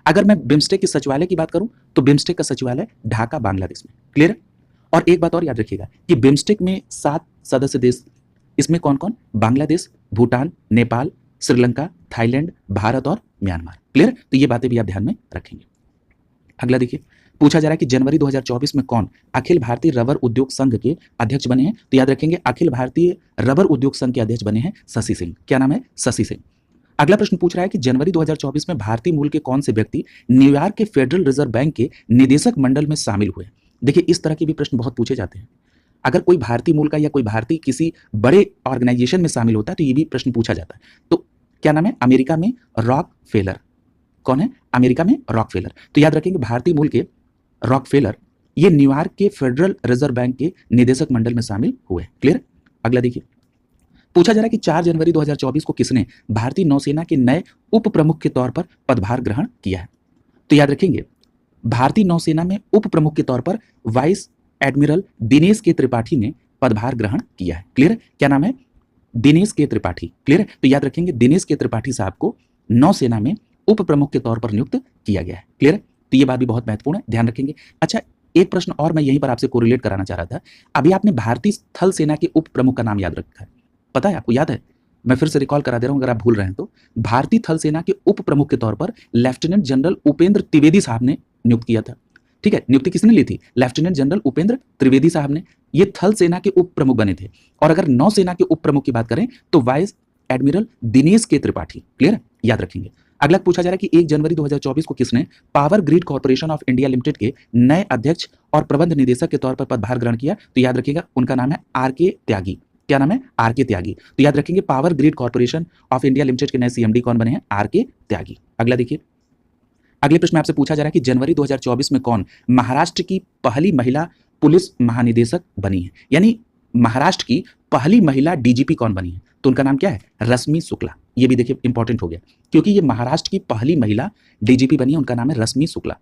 अगर मैं बिम्स्टेक के सचिवालय की बात करूं तो बिम्स्टेक का सचिवालय ढाका, बांग्लादेश में। क्लियर है? और एक बात और याद रखिएगा कि बिम्स्टेक में 7 सदस्य देश, इसमें कौन कौन? बांग्लादेश, भूटान, नेपाल, श्रीलंका, थाईलैंड, भारत और म्यांमार। क्लियर? तो ये बातें भी आप ध्यान में रखेंगे। अगला देखिए, पूछा जा रहा है कि जनवरी 2024 में कौन अखिल भारतीय रबर उद्योग संघ के अध्यक्ष बने हैं? तो याद रखेंगे, अखिल भारतीय रबर उद्योग संघ के अध्यक्ष बने हैं शशि सिंह। क्या नाम है? शशि सिंह। अगला प्रश्न पूछ रहा है कि जनवरी 2024 में भारतीय मूल के कौन से व्यक्ति न्यूयॉर्क के फेडरल रिजर्व बैंक के निदेशक मंडल में शामिल हुए? देखिए, इस तरह के भी प्रश्न बहुत पूछे जाते हैं। अगर कोई भारतीय मूल का या कोई भारतीय किसी बड़े ऑर्गेनाइजेशन में शामिल होता है तो ये भी प्रश्न पूछा जाता है। तो क्या नाम है? अमेरिका में रॉकफेलर। कौन है? अमेरिका में रॉकफेलर। तो याद रखेंगे, भारतीय मूल के रॉकफेलर ये न्यूयॉर्क के फेडरल रिजर्व बैंक के निदेशक मंडल में शामिल हुए। क्लियर? अगला देखिए, पूछा जा रहा है कि 4 जनवरी 2024 को किसने भारतीय नौसेना के नए उप प्रमुख के तौर पर पदभार ग्रहण किया है? तो याद रखेंगे, भारतीय नौसेना में उप प्रमुख के तौर पर वाइस एडमिरल दिनेश के त्रिपाठी ने पदभार ग्रहण किया है। क्लियर? क्या नाम है? दिनेश के त्रिपाठी। क्लियर? तो याद रखेंगे, दिनेश के त्रिपाठी साहब को नौसेना में उप प्रमुख के तौर पर नियुक्त किया गया है। क्लियर? तो ये बात भी बहुत महत्वपूर्ण है, ध्यान रखेंगे। अच्छा, एक प्रश्न और मैं यहीं पर आपसे कोरिलेट कराना चाह रहा था। अभी आपने भारतीय थल सेना के उप प्रमुख का नाम याद रखा है, पता है आपको? याद है? मैं फिर से रिकॉल करा दे रहा हूं अगर आप भूल रहे हैं तो। भारतीय थल सेना के उप प्रमुख के तौर पर लेफ्टिनेंट जनरल उपेंद्र त्रिवेदी साहब ने नियुक्त किया था। ठीक है, नियुक्ति किसने ली थी? लेफ्टिनेंट जनरल उपेंद्र त्रिवेदी साहब ने। ये थल सेना के उप प्रमुख बने थे। और अगर नौसेना के उप प्रमुख की बात करें तो वाइस एडमिरल दिनेश के त्रिपाठी। क्लियर? याद रखेंगे। अगला पूछा जा रहा है कि 1 जनवरी 2024 को किसने power grid corporation of India limited के नए अध्यक्ष और प्रबंध निदेशक के तौर पर पदभार ग्रहण किया? तो याद रखिएगा, उनका नाम है आर.के. त्यागी। क्या नाम है? आर.के. त्यागी। तो याद रखेंगे, power grid corporation of India limited के नए सीएमडी कौन बने हैं? आर.के. त्यागी। अगला देखिए, अगले प्रश्न में आपसे पूछा जा रहा है कि जनवरी 2024 में कौन महाराष्ट्र की पहली महिला पुलिस महानिदेशक बनी है? यानी महाराष्ट्र की पहली महिला डीजीपी कौन बनी है? तो उनका नाम क्या है? रश्मि शुक्ला। ये भी देखिए इंपॉर्टेंट हो गया, क्योंकि ये महाराष्ट्र की पहली महिला डीजीपी बनी है, उनका नाम है रश्मि शुक्ला।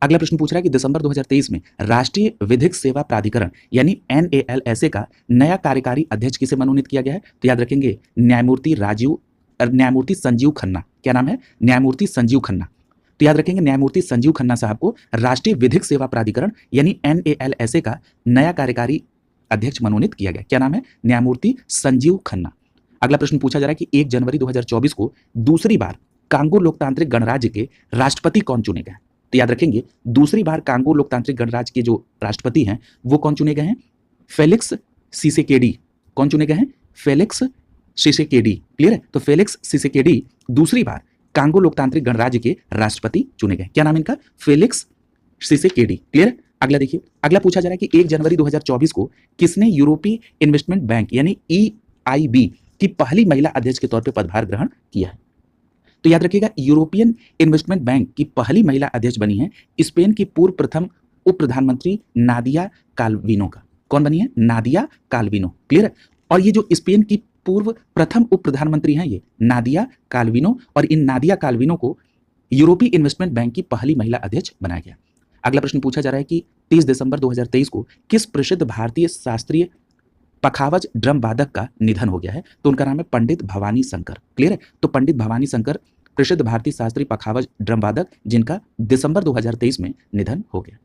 अगला प्रश्न पूछ रहा है कि दिसंबर 2023 में राष्ट्रीय विधिक सेवा प्राधिकरण यानी NALSA का नया कार्यकारी अध्यक्ष किसे मनोनीत किया गया है? तो याद रखेंगे, न्यायमूर्ति संजीव खन्ना। क्या नाम है? न्यायमूर्ति संजीव खन्ना। तो याद रखेंगे, न्यायमूर्ति संजीव खन्ना साहब को राष्ट्रीय विधिक सेवा प्राधिकरण यानी NALSA का नया कार्यकारी अध्यक्ष मनोनीत किया गया। क्या नाम है? न्यायमूर्ति संजीव खन्ना। अगला प्रश्न पूछा जा रहा है कि 1 जनवरी 2024 को दूसरी बार कांगो लोकतांत्रिक गणराज्य के राष्ट्रपति कौन चुने गए? तो याद रखेंगे, दूसरी बार कांगो लोकतांत्रिक गणराज्य के जो राष्ट्रपति हैं वो कौन चुने गए हैं? फेलिक्स सिसेकेडी। कौन चुने गए हैं? फेलिक्स सिसेकेडी। क्लियर है? तो फेलिक्स सिसेकेडी दूसरी बार कांगो लोकतांत्रिक गणराज्य के राष्ट्रपति चुने गए। क्या नाम इनका? फेलिक्स सिसेकेडी। क्लियर? अगला देखिए, अगला पूछा जा रहा है कि 1 जनवरी 2024 को किसने यूरोपीय इन्वेस्टमेंट बैंक यानी EIB की पहली महिला अध्यक्ष के तौर पर पदभार ग्रहण किया है? तो याद रखिएगा, यूरोपियन इन्वेस्टमेंट बैंक की पहली महिला अध्यक्ष बनी है स्पेन की पूर्व प्रथम उप प्रधानमंत्री नादिया काल्विनो का। कौन बनी है? नादिया काल्विनो। क्लियर है? और ये जो स्पेन की पूर्व प्रथम उप प्रधानमंत्री हैं ये नादिया काल्विनो, और इन नादिया काल्विनो को यूरोपीय इन्वेस्टमेंट बैंक की पहली महिला अध्यक्ष बनाया गया। अगला प्रश्न पूछा जा रहा है कि 30 दिसंबर 2023 को किस प्रसिद्ध भारतीय शास्त्रीय पखावज ड्रम वादक का निधन हो गया है? तो उनका नाम है पंडित भवानी शंकर। क्लियर है? तो पंडित भवानी शंकर प्रसिद्ध भारतीय शास्त्रीय पखावज ड्रम वादक, जिनका दिसंबर 2023 में निधन हो गया।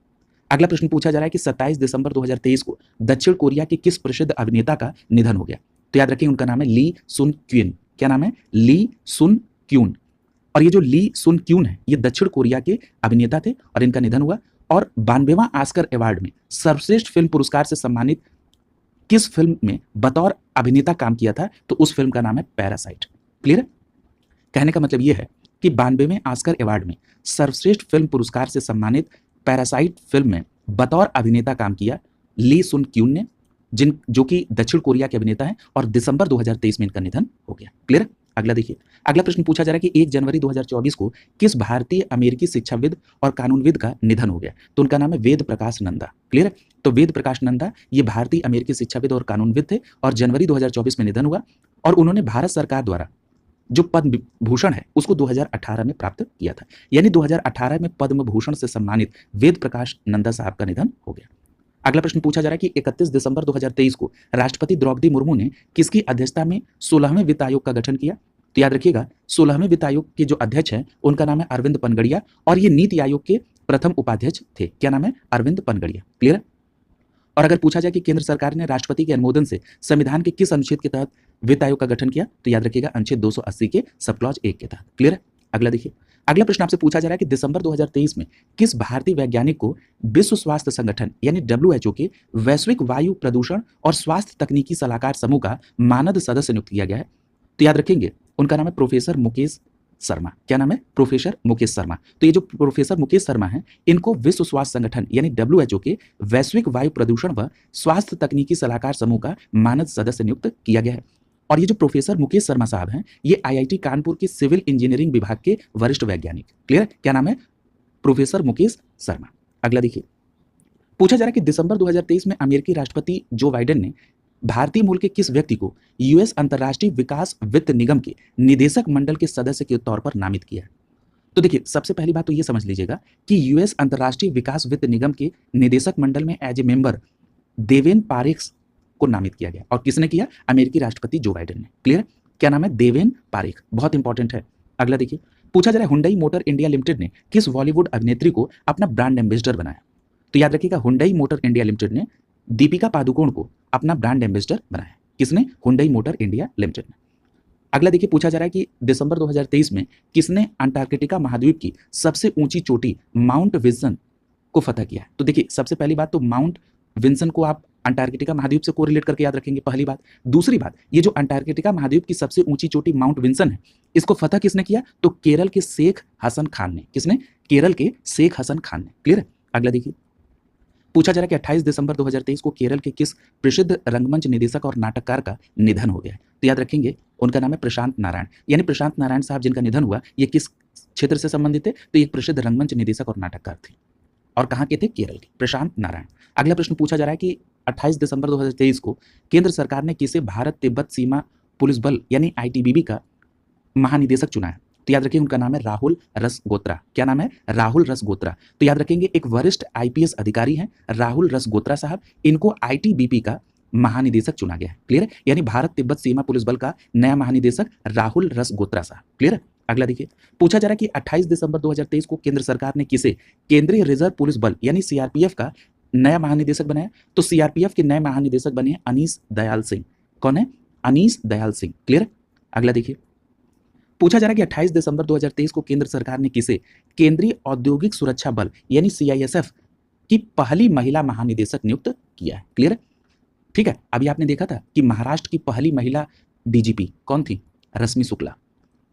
अगला प्रश्न पूछा जा रहा है कि 27 दिसंबर 2023 को दक्षिण कोरिया के किस प्रसिद्ध अभिनेता का निधन हो गया? तो याद रखिए, उनका नाम है ली सुन क्यून। क्या नाम है? ली सुन क्यून। और ये जो ली सुन क्यून है ये दक्षिण कोरिया के अभिनेता थे और इनका निधन हुआ। और 92वां ऑस्कर अवार्ड में सर्वश्रेष्ठ फिल्म पुरस्कार से सम्मानित किस फिल्म में बतौर अभिनेता काम किया था? तो उस फिल्म का नाम है पैरासाइट। क्लियर है? कहने का मतलब यह है कि 92वें ऑस्कर अवार्ड में सर्वश्रेष्ठ फिल्म पुरस्कार से सम्मानित पैरासाइट फिल्म में बतौर अभिनेता काम किया ली सुन क्यून ने, जो कि दक्षिण कोरिया के अभिनेता हैं, और दिसंबर 2023 में इनका निधन हो गया। क्लियर? अगला देखिए, अगला प्रश्न पूछा जा रहा है कि 1 जनवरी 2024 को किस भारतीय अमेरिकी शिक्षाविद और कानूनविद का निधन हो गया? तो उनका नाम है वेद प्रकाश नंदा। क्लियर? तो वेद प्रकाश नंदा ये भारतीय अमेरिकी शिक्षाविद और कानूनविद थे और जनवरी 2024 में निधन हुआ। और उन्होंने भारत सरकार द्वारा जो पद्म भूषण है उसको 2018 में प्राप्त किया था। यानी 2018 में पद्म भूषण से सम्मानित वेद प्रकाश नंदा साहब का निधन हो गया। अगला प्रश्न पूछा जा रहा है कि 31 दिसंबर 2023 को राष्ट्रपति द्रौपदी मुर्मू ने किसकी अध्यक्षता में 16वें वित्त आयोग का गठन किया? तो याद रखिएगा 16वें वित्त आयोग के जो अध्यक्ष हैं उनका नाम है अरविंद पनगड़िया और ये नीति आयोग के प्रथम उपाध्यक्ष थे। क्या नाम है? अरविंद पनगड़िया। क्लियर है? और अगर पूछा जाए कि केंद्र सरकार ने राष्ट्रपति के अनुमोदन से संविधान के किस अनुच्छेद के तहत वित्त आयोग का गठन किया? तो याद रखिएगा अनुच्छेद 280 के सब क्लॉज 1 के तहत। क्लियर है? अगला देखिए, अगला प्रश्न आपसे पूछा जा रहा है कि दिसंबर 2023 में किस भारतीय वैज्ञानिक को विश्व स्वास्थ्य संगठन यानी WHO के वैश्विक वायु प्रदूषण और स्वास्थ्य तकनीकी सलाहकार समूह का मानद सदस्य नियुक्त किया गया है? तो याद रखेंगे उनका नाम है प्रोफेसर मुकेश शर्मा। क्या नाम है? प्रोफेसर मुकेश शर्मा। तो ये जो प्रोफेसर मुकेश शर्मा हैं इनको विश्व स्वास्थ्य संगठन यानी WHO के वैश्विक वायु प्रदूषण व स्वास्थ्य तकनीकी सलाहकार समूह का मानद सदस्य नियुक्त किया गया है। और ये जो प्रोफेसर मुकेश शर्मा साहब हैं ये IIT कानपुर के सिविल इंजीनियरिंग विभाग के वरिष्ठ वैज्ञानिक। क्लियर? क्या नाम है? प्रोफेसर मुकेश शर्मा। अगला देखिए, पूछा जा रहा है कि दिसंबर 2023 में अमेरिकी राष्ट्रपति जो बाइडेन ने भारतीय मूल के किस व्यक्ति को US अंतर्राष्ट्रीय विकास वित्त निगम के निदेशक मंडल के सदस्य के तौर पर नामित किया है? तो देखिए सबसे पहली बात तो ये समझ लीजिएगा कि US अंतर्राष्ट्रीय विकास वित्त निगम के निदेशक मंडल में as a member Deven Parekh को नामित किया गया। और किसने किया? अमेरिकी राष्ट्रपति जो बाइडेन ने। क्लियर? क्या नाम है? देवेन पारेख। बहुत इंपॉर्टेंट है। अगला देखिए, पूछा जा रहा है हुंडई मोटर इंडिया लिमिटेड ने किस बॉलीवुड अभिनेत्री को अपना ब्रांड एम्बेसडर बनाया? तो याद रखिएगा हुंडई मोटर इंडिया लिमिटेड ने दीपिका पादुकोण को अपना ब्रांड एम्बेसडर बनाया। किसने? हुंडई मोटर इंडिया लिमिटेड ने। अगला देखिए, पूछा जा रहा है कि दिसंबर 2023 में किसने अंटार्कटिका महाद्वीप की सबसे ऊंची चोटी माउंट विल्सन को फतह किया है? तो देखिए सबसे पहली बात तो माउंट विल्सन को आप अंटार्कटिका महाद्वीप से कोरिलेट करके याद रखेंगे, पहली बात। दूसरी बात, ये जो अंटार्कटिका महाद्वीप की सबसे ऊंची चोटी माउंट विल्सन है इसको फतह किसने किया? तो केरल के शेख हसन खान ने। किसने? केरल के शेख हसन खान ने। क्लियर है? अगला देखिए, पूछा जा रहा है कि 28 दिसंबर 2023 को केरल के किस प्रसिद्ध रंगमंच निदेशक और नाटककार का निधन हो गया है? तो याद रखेंगे उनका नाम है प्रशांत नारायण। यानी प्रशांत नारायण साहब जिनका निधन हुआ ये किस क्षेत्र से संबंधित थे? तो एक प्रसिद्ध रंगमंच निदेशक और नाटककार थे। और कहाँ के थे? केरल के। प्रशांत नारायण। अगला प्रश्न पूछा जा रहा है कि 28 दिसंबर 2023 को केंद्र सरकार ने किसे भारत तिब्बत सीमा पुलिस बल यानी ITBP का महानिदेशक चुना है? तो याद रखिए उनका नाम है राहुल रसगोत्रा। क्या नाम है? राहुल रसगोत्रा। तो याद रखेंगे एक वरिष्ठ IPS अधिकारी हैं राहुल रसगोत्रा साहब, इनको ITBP का महानिदेशक चुना गया है। क्लियर है? यानी भारत तिब्बत सीमा पुलिस बल का नया महानिदेशक राहुल रसगोत्रा साहब। क्लियर है? अगला देखिए, पूछा जा रहा है कि 28 दिसंबर 2023 को केंद्र सरकार ने किसे केंद्रीय रिजर्व पुलिस बल यानी CRPF का नया महानिदेशक बनाया? तो CRPF के नए महानिदेशक बने हैं अनीस दयाल सिंह। कौन है? अनीस दयाल सिंह। क्लियर? अगला देखिए, पूछा जा रहा है कि 28 दिसंबर 2023 को केंद्र सरकार ने किसे केंद्रीय औद्योगिक सुरक्षा बल यानी CISF की पहली महिला महानिदेशक नियुक्त किया है? क्लियर? ठीक है, अभी आपने देखा था कि महाराष्ट्र की पहली महिला DGP कौन थी? रश्मि शुक्ला।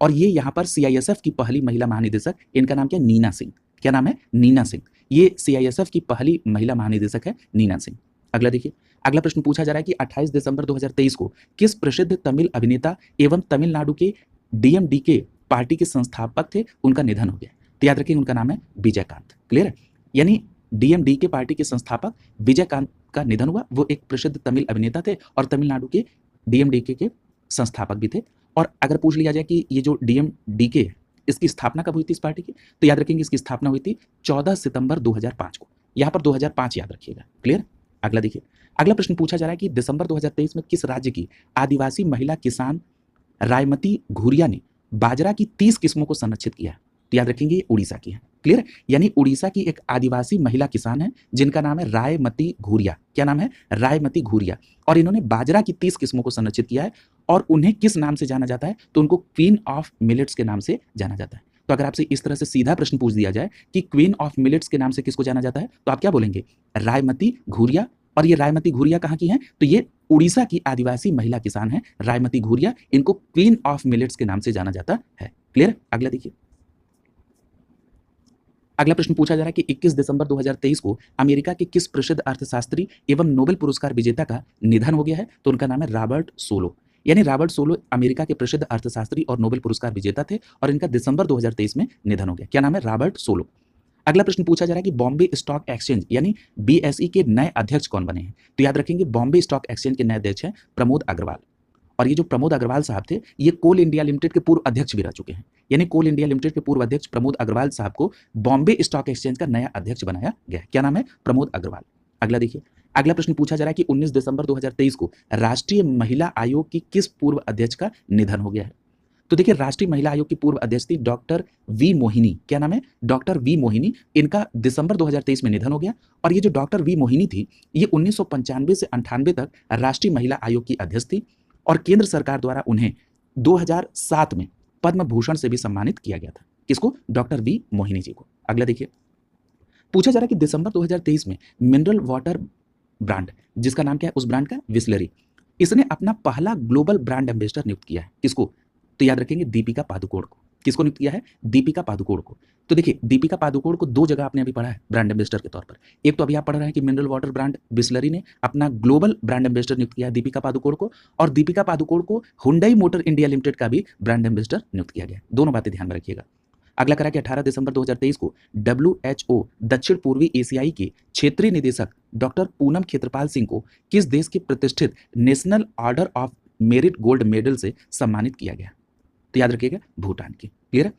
और ये यहाँ पर CISF की पहली महिला महानिदेशक, इनका नाम क्या? नीना सिंह। क्या नाम है? नीना सिंह। ये CISF की पहली महिला महानिदेशक है नीना सिंह। अगला देखिए, अगला प्रश्न पूछा जा रहा है कि 28 दिसंबर 2023 को किस प्रसिद्ध तमिल अभिनेता एवं तमिलनाडु के DMDK पार्टी के संस्थापक थे उनका निधन हो गया? तो याद रखिए उनका नाम है विजयकांत। क्लियर है? यानी DMDK पार्टी के संस्थापक विजयकांत का निधन हुआ। वो एक प्रसिद्ध तमिल अभिनेता थे और तमिलनाडु के DMDK के संस्थापक भी थे। और अगर पूछ लिया जाए कि ये जो DMDK इसकी स्थापना कब हुई थी इस पार्टी की, तो याद रखेंगे इसकी स्थापना हुई थी 14 सितंबर 2005 को। यहाँ पर 2005 याद रखिएगा। क्लियर? अगला देखिए, अगला प्रश्न पूछा जा रहा है कि दिसंबर 2023 में किस राज्य की आदिवासी महिला किसान रायमती घूरिया ने बाजरा की 30 किस्मों को संरक्षित किया है? तो याद रखेंगे ये उड़ीसा की है। क्लियर? यानी उड़ीसा की एक आदिवासी महिला किसान है जिनका नाम है रायमती घूरिया। क्या नाम है? रायमती घूरिया। और इन्होंने बाजरा की 30 किस्मों को संरक्षित किया है। और उन्हें किस नाम से जाना जाता है? तो उनको क्वीन ऑफ मिलेट्स के नाम से जाना जाता है। तो अगर आपसे इस तरह से सीधा प्रश्न पूछ दिया जाए कि क्वीन ऑफ मिलेट्स के नाम से किसको जाना जाता है, तो आप क्या बोलेंगे? रायमती घूरिया। और ये रायमती घूरिया कहाँ की हैं? तो ये उड़ीसा की आदिवासी महिला किसान है रायमती घूरिया। इनको क्वीन ऑफ मिलेट्स के नाम से जाना जाता है। क्लियर? अगला देखिए, अगला प्रश्न पूछा जा रहा है कि 21 दिसंबर 2023 को अमेरिका के किस प्रसिद्ध अर्थशास्त्री एवं नोबेल पुरस्कार विजेता का निधन हो गया है? तो उनका नाम है रॉबर्ट सोलो। यानी रॉबर्ट सोलो अमेरिका के प्रसिद्ध अर्थशास्त्री और नोबेल पुरस्कार विजेता थे और इनका दिसंबर 2023 में निधन हो गया। क्या नाम है? Robert solo. अगला प्रश्न पूछा जा रहा है कि बॉम्बे स्टॉक एक्सचेंज यानी BSE के नए अध्यक्ष कौन बने हैं? तो याद रखेंगे बॉम्बे स्टॉक एक्सचेंज के नए अध्यक्ष हैं प्रमोद अग्रवाल। और ये जो प्रमोद अग्रवाल साहब थे, ये कोल इंडिया लिमिटेड के पूर्व अध्यक्ष भी रह चुके हैं। यानी कोल इंडिया लिमिटेड के पूर्व अध्यक्ष प्रमोद अग्रवाल साहब को बॉम्बे स्टॉक एक्सचेंज का नया अध्यक्ष बनाया गया। क्या नाम है? प्रमोद अग्रवाल। अगला देखिए, अगला प्रश्न पूछा जा रहा है कि 19 दिसंबर 2023 को राष्ट्रीय महिला आयोग की किस पूर्व अध्यक्ष का निधन हो गया है? तो देखिए, राष्ट्रीय महिला आयोग की पूर्व अध्यक्ष थी डॉक्टर वी मोहिनी। क्या नाम है? Doctor V Mohini. इनका दिसंबर 2023 में निधन हो गया। और ये जो डॉक्टर वी मोहिनी थी, ये 1995 से 98 तक राष्ट्रीय महिला आयोग की अध्यक्ष थी और केंद्र सरकार द्वारा उन्हें 2007 में पद्म भूषण से भी सम्मानित किया गया था। किसको? डॉक्टर वी मोहिनी जी को। अगला देखिए, पूछा जा रहा है कि दिसंबर 2023 में मिनरल वाटर ब्रांड, जिसका नाम क्या है उस ब्रांड का? बिसलेरी, इसने अपना पहला ग्लोबल ब्रांड एम्बेसडर नियुक्त किया है। किसको? तो याद रखेंगे, दीपिका पादुकोण को। किसको नियुक्त किया है? दीपिका पादुकोण को। तो देखिए, दीपिका पादुकोण को दो जगह आपने अभी पढ़ा है ब्रांड एम्बेसडर के तौर पर। एक तो अभी आप पढ़ रहे हैं कि मिनरल वाटर ब्रांड बिसलरी ने अपना ग्लोबल ब्रांड एम्बेसडर नियुक्त किया है दीपिका पादुकोण को, और दीपिका पादुकोण को हुंडई मोटर इंडिया लिमिटेड का भी ब्रांड एम्बेसडर नियुक्त किया गया। दोनों बातें ध्यान में रखिएगा। अगला करा कि 18 दिसंबर 2023 को WHO दक्षिण पूर्वी एशियाई के क्षेत्रीय निदेशक डॉक्टर पूनम खेत्रपाल सिंह को किस देश के प्रतिष्ठित national order of merit gold medal से सम्मानित किया गया? तो याद रखिएगा, भूटान की। क्लियर है?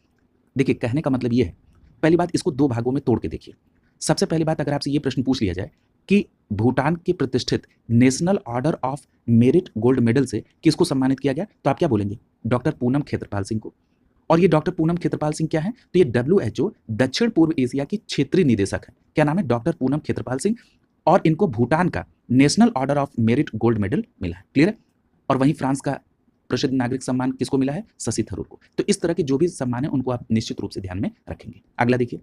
देखिए, कहने का मतलब ये है, पहली बात, इसको दो भागों में तोड़ के देखिए। सबसे पहली बात, अगर आपसे ये प्रश्न पूछ लिया जाए कि भूटान के प्रतिष्ठित national order of merit gold medal से किसको सम्मानित किया गया, तो आप क्या बोलेंगे? डॉक्टर पूनम खेत्रपाल सिंह को। और ये डॉक्टर पूनम खेत्रपाल सिंह क्या है? तो ये WHO दक्षिण पूर्व एशिया की क्षेत्रीय निदेशक है। क्या नाम है? डॉक्टर पूनम खेत्रपाल सिंह। और इनको भूटान का national order of merit gold medal मिला है। क्लियर है? और वहीं फ्रांस का प्रसिद्ध नागरिक सम्मान किसको मिला है? शशि थरूर को। तो इस तरह के जो भी सम्मान है उनको आप निश्चित रूप से ध्यान में रखेंगे। अगला देखिए,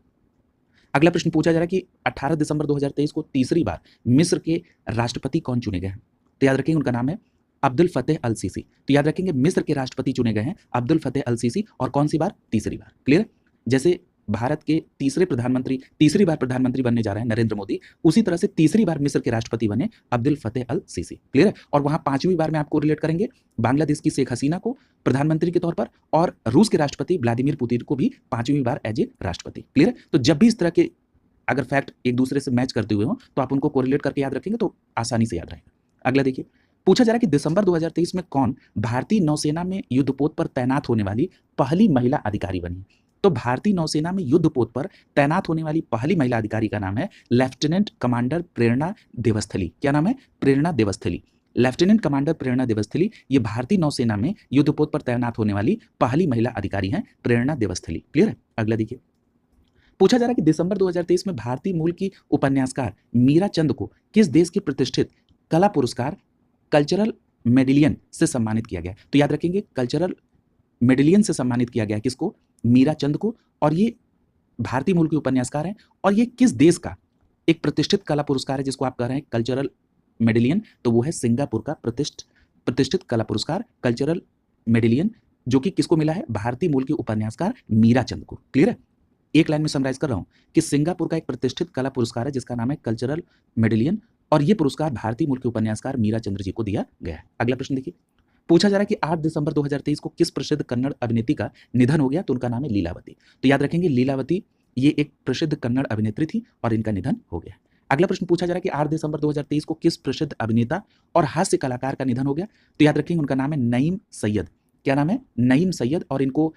अगला प्रश्न पूछा जा रहा है कि 18 दिसंबर 2023 को तीसरी बार मिस्र के राष्ट्रपति कौन चुने गए हैं? तो याद रखेंगे, उनका नाम है अब्दुल फतेह अल सीसी। तो याद रखेंगे, मिस्र के राष्ट्रपति चुने गए हैं अब्दुल फतेह अल सीसी, और कौन सी बार? तीसरी बार। क्लियर? जैसे भारत के तीसरी बार प्रधानमंत्री बनने जा रहे हैं नरेंद्र मोदी, उसी तरह से तीसरी बार मिस्र के राष्ट्रपति बने अब्दुल फतेह अल सीसी। क्लियर है? और वहां पांचवी बार में आपको रिलेट करेंगे बांग्लादेश की शेख हसीना को प्रधानमंत्री के तौर पर, और रूस के राष्ट्रपति व्लादिमीर पुतिन को भी पांचवी बार एज ए राष्ट्रपति। क्लियर है? तो जब भी इस तरह के अगर फैक्ट एक दूसरे से मैच करते हुए हो तो आप उनको कोरिलेट करके याद रखेंगे तो आसानी से याद रहेगा। अगला देखिए, पूछा जा रहा है कि दिसंबर 2023 में कौन भारतीय नौसेना में युद्धपोत पर तैनात होने वाली पहली महिला अधिकारी बनी? तो भारतीय नौसेना में युद्धपोत पर तैनात होने वाली पहली महिला अधिकारी का नाम है लेफ्टिनेंट कमांडर प्रेरणा देवस्थली। क्या नाम है? प्रेरणा देवस्थली। लेफ्टिनेंट कमांडर प्रेरणा देवस्थली, ये भारतीय नौसेना में युद्धपोत पर तैनात होने वाली पहली महिला अधिकारी हैं, प्रेरणा देवस्थली। क्लियर है? अगला देखिए, पूछा जा रहा है कि दिसंबर 2023 में भारतीय मूल की उपन्यासकार मीरा चंद को किस देश के प्रतिष्ठित कला पुरस्कार कल्चरल मेडिलियन से सम्मानित किया गया? तो याद रखेंगे, कल्चरल मेडिलियन से सम्मानित किया गया किसको? मीरा चंद को। और ये भारतीय मूल के उपन्यासकार हैं, और ये किस देश का एक प्रतिष्ठित कला पुरस्कार है जिसको आप कह रहे हैं कल्चरल मेडिलियन? तो वो है सिंगापुर का प्रतिष्ठित कला पुरस्कार कल्चरल मेडिलियन, जो कि किसको मिला है? भारतीय मूल के उपन्यासकार मीरा चंद को। क्लियर है? एक लाइन में समराइज कर रहा हूं कि सिंगापुर का एक प्रतिष्ठित कला पुरस्कार है जिसका नाम है कल्चरल मेडिलियन, और ये पुरस्कार भारतीय मूल के उपन्यासकार मीरा चंद्र जी को दिया गया है। अगला प्रश्न देखिए, पूछा जा रहा है कि 8 दिसंबर 2023 को किस प्रसिद्ध कन्नड़ अभिनेत्री का निधन हो गया? तो उनका नाम है लीलावती। तो याद रखेंगे, लीलावती ये एक प्रसिद्ध कन्नड़ अभिनेत्री थी और इनका निधन हो गया। अगला प्रश्न पूछा जा रहा है कि 8 दिसंबर 2023 को किस प्रसिद्ध अभिनेता और हास्य कलाकार का निधन हो गया? तो याद रखेंगे, उनका नाम है नईम सैयद। क्या नाम है? नईम सैयद। और इनको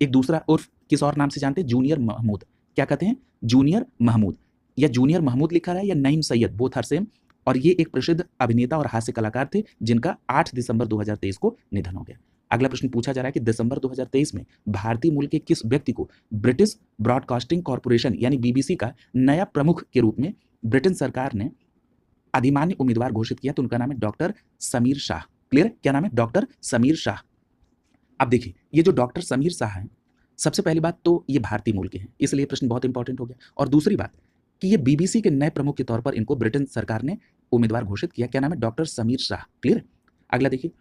एक दूसरा उर्फ किस और नाम से जानते हैं? जूनियर महमूद। क्या कहते हैं? जूनियर महमूद, या जूनियर महमूद लिखा है या Naeem Syed, both are same. और ये एक प्रसिद्ध अभिनेता और हास्य कलाकार थे जिनका 8 दिसंबर 2023 को निधन हो गया। अगला प्रश्न पूछा जा रहा है कि दिसंबर 2023 में भारतीय मूल के किस व्यक्ति को ब्रिटिश ब्रॉडकास्टिंग कॉर्पोरेशन यानी BBC का नया प्रमुख के रूप में ब्रिटेन सरकार ने अधिमान्य उम्मीदवार घोषित किया? तो उनका नाम है डॉक्टर समीर शाह। क्लियर? क्या नाम है? डॉक्टर समीर शाह। अब देखिए, ये जो डॉक्टर समीर शाह हैं, सबसे पहली बात तो ये भारतीय मूल के हैं, इसलिए प्रश्न बहुत इंपॉर्टेंट हो गया। और दूसरी बात कि ये BBC के नए प्रमुख के तौर पर इनको ब्रिटेन सरकार ने उम्मीदवार घोषित किया। क्या नाम है? डॉक्टर समीर शाह। क्लियर? अगला देखिए,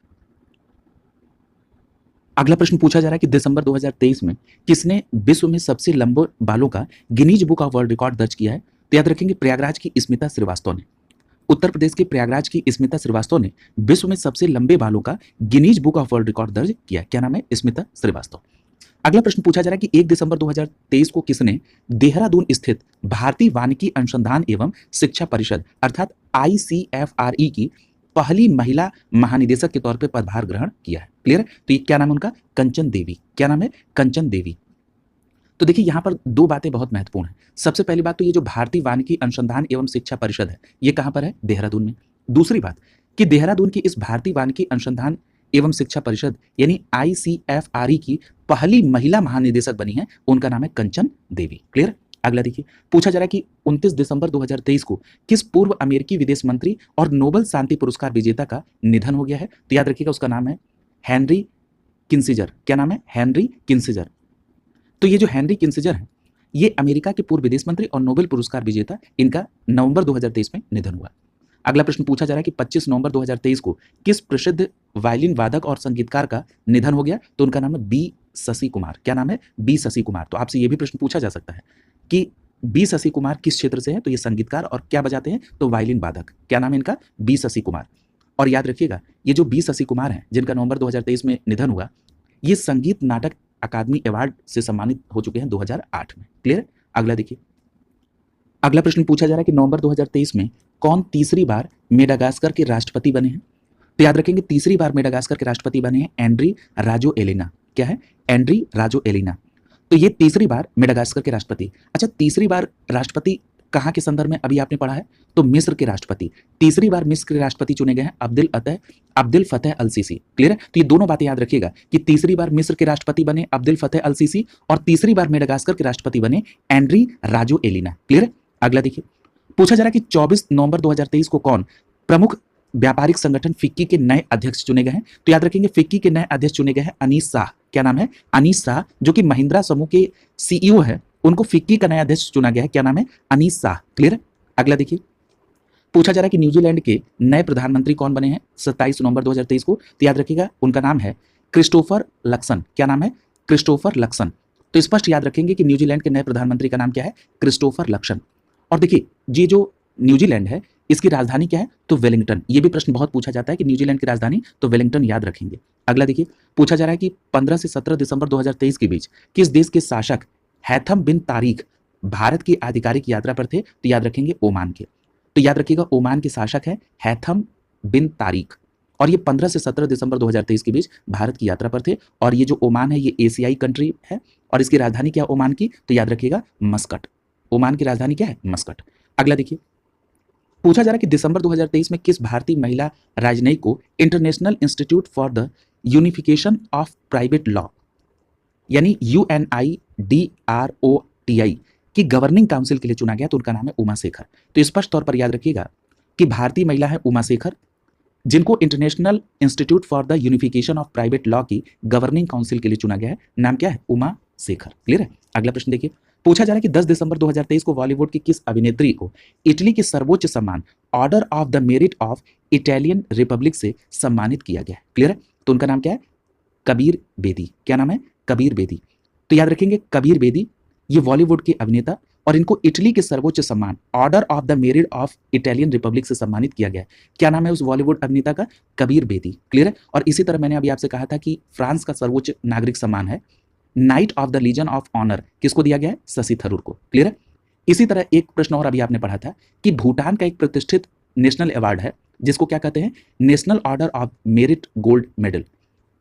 अगला प्रश्न पूछा जा रहा है कि दिसंबर 2023 में किसने विश्व में सबसे लंबे बालों का Guinness book of world record दर्ज किया है? तो याद रखेंगे, प्रयागराज की स्मिता श्रीवास्तव ने। उत्तर प्रदेश के प्रयागराज की स्मिता श्रीवास्तव ने विश्व में सबसे लंबे बालों का Guinness book of world record दर्ज किया। क्या नाम है? स्मिता श्रीवास्तव। अगला प्रश्न पूछा जा रहा है कि 1 दिसंबर 2023 को किसने देहरादून स्थित भारतीय वानिकी अनुसंधान एवं शिक्षा परिषद अर्थात ICFRE की पहली महिला महानिदेशक के तौर पे पदभार ग्रहण किया है। क्लियर है? तो ये क्या नाम है उनका? कंचन देवी। क्या नाम है? कंचन देवी। तो देखिए यहाँ पर दो बातें बहुत महत्वपूर्ण हैं। सबसे पहली बात तो ये जो भारतीय वानिकी अनुसंधान एवं शिक्षा परिषद है, ये कहाँ पर है? देहरादून में। दूसरी बात कि देहरादून की इस भारतीय वानिकी अनुसंधान एवं शिक्षा परिषद यानी ICFRE की पहली महिला महानिदेशक बनी है, उनका नाम है कंचन देवी। क्लियर? अगला देखिए, पूछा जा रहा है कि 29 दिसंबर 2023 को किस पूर्व अमेरिकी विदेश मंत्री और नोबेल शांति पुरस्कार विजेता का निधन हो गया है? तो याद रखिएगा उसका नाम है हेनरी किसिंजर। क्या नाम है? Henry Kissinger. तो ये जो हेनरी किसिंजर है, ये अमेरिका के पूर्व विदेश मंत्री और नोबेल पुरस्कार विजेता, इनका नवंबर 2023 में निधन हुआ। अगला प्रश्न पूछा जा रहा है कि 25 नवंबर 2023 को किस प्रसिद्ध वायलिन वादक और संगीतकार का निधन हो गया? तो उनका नाम है बी शशि कुमार। क्या नाम है? बी शशि कुमार। तो आपसे ये भी प्रश्न पूछा जा सकता है कि बी शशि कुमार किस क्षेत्र से है? तो ये संगीतकार और क्या बजाते हैं? तो वायलिन वादक। क्या नाम है इनका? बी शशि कुमार। और याद रखिएगा, ये जो बी शशि कुमार हैं, जिनका नवंबर 2023 में निधन हुआ, ये संगीत नाटक अकादमी अवार्ड से सम्मानित हो चुके हैं 2008 में। क्लियर? अगला देखिए, अगला प्रश्न पूछा जा रहा है कि नवंबर 2023 में कौन तीसरी बार मेडागास्कर के राष्ट्रपति बने हैं? तो याद रखेंगे, तीसरी बार मेडागास्कर के राष्ट्रपति बने हैं एंड्री राजोएलिना। क्या है? Andry Rajoelina. तो ये तीसरी बार मेडागास्कर के राष्ट्रपति। अच्छा, तीसरी बार राष्ट्रपति कहाँ के संदर्भ में अभी आपने पढ़ा है? तो मिस्र के राष्ट्रपति। तीसरी बार मिस्र के राष्ट्रपति चुने गए हैं अब्दुल फतेह अल सीसी। क्लियर है? तो ये दोनों बातें याद रखिएगा कि तीसरी बार मिस्र के राष्ट्रपति बने अब्दुल फतेह अल सीसी और तीसरी बार मेडागास्कर के राष्ट्रपति बने एंड्री राजोएलिना। क्लियर है? अगला देखिए, पूछा जा रहा है कि 24 नवंबर 2023 को कौन प्रमुख व्यापारिक संगठन फिक्की के नए अध्यक्ष चुने गए हैं? तो याद रखेंगे, फिक्की के नए अध्यक्ष चुने गए हैं अनीस शाह। क्या नाम है? अनीस शाह, जो कि महिंद्रा समूह के CEO है, उनको फिक्की का नया अध्यक्ष चुना गया है। क्या नाम है? अनीस शाह। क्लियर है? अगला देखिए, पूछा जा रहा है कि न्यूजीलैंड के नए प्रधानमंत्री कौन बने हैं 27 नवंबर 2023 को? तो याद रखिएगा, उनका नाम है क्रिस्टोफर लक्सन। क्या नाम है? Christopher Luxon. तो स्पष्ट याद रखेंगे कि न्यूजीलैंड के नए प्रधानमंत्री का नाम क्या है? Christopher Luxon. और देखिए, ये जो न्यूजीलैंड है, इसकी राजधानी क्या है? तो वेलिंगटन। ये भी प्रश्न बहुत पूछा जाता है कि न्यूजीलैंड की राजधानी, तो वेलिंगटन याद रखेंगे। अगला देखिए, पूछा जा रहा है कि 15 से 17 दिसंबर 2023 के बीच किस देश के शासक हैथम बिन तारिक भारत की आधिकारिक यात्रा पर थे? तो याद रखेंगे ओमान के। तो याद रखिएगा, ओमान के शासक है हैथम बिन तारिक और ये 15 से 17 दिसंबर 2023 के बीच भारत की यात्रा पर थे। और ये जो ओमान है, ये एशियाई कंट्री है और इसकी राजधानी क्या है ओमान की? तो याद रखिएगा मस्कट। ओमान की राजधानी क्या है? मस्कट। अगला देखिए, पूछा जा रहा है कि दिसंबर 2023 में किस भारतीय महिला राजनयिक को international institute for the unification of private law यानी UNIDROTI की गवर्निंग काउंसिल के लिए चुना गया? तो उनका नाम है उमा शेखर। तो स्पष्ट तौर पर याद रखिएगा कि भारतीय महिला है उमा शेखर, जिनको international institute for the unification of private law की गवर्निंग काउंसिल के लिए चुना गया है। नाम क्या है? उमा शेखर। क्लियर है? अगला प्रश्न देखिए, पूछा जा रहा है कि 10 दिसंबर 2023 को बॉलीवुड की किस अभिनेत्री को इटली के सर्वोच्च सम्मान order of the merit of Italian Republic से सम्मानित किया गया है? क्लियर है? तो उनका नाम क्या है? कबीर बेदी। क्या नाम है? कबीर बेदी। तो याद रखेंगे, कबीर बेदी ये बॉलीवुड के अभिनेता और इनको इटली के सर्वोच्च सम्मान order of the merit of Italian Republic से सम्मानित किया गया है। क्या नाम है उस बॉलीवुड अभिनेता का? कबीर बेदी। क्लियर है? और इसी तरह मैंने अभी आपसे कहा था कि फ्रांस का सर्वोच्च नागरिक सम्मान है knight of the legion of honour, किसको दिया गया है? शशि थरूर को। क्लियर है? इसी तरह एक प्रश्न और अभी आपने पढ़ा था कि भूटान का एक प्रतिष्ठित नेशनल अवार्ड है जिसको क्या कहते हैं? National order of merit gold medal.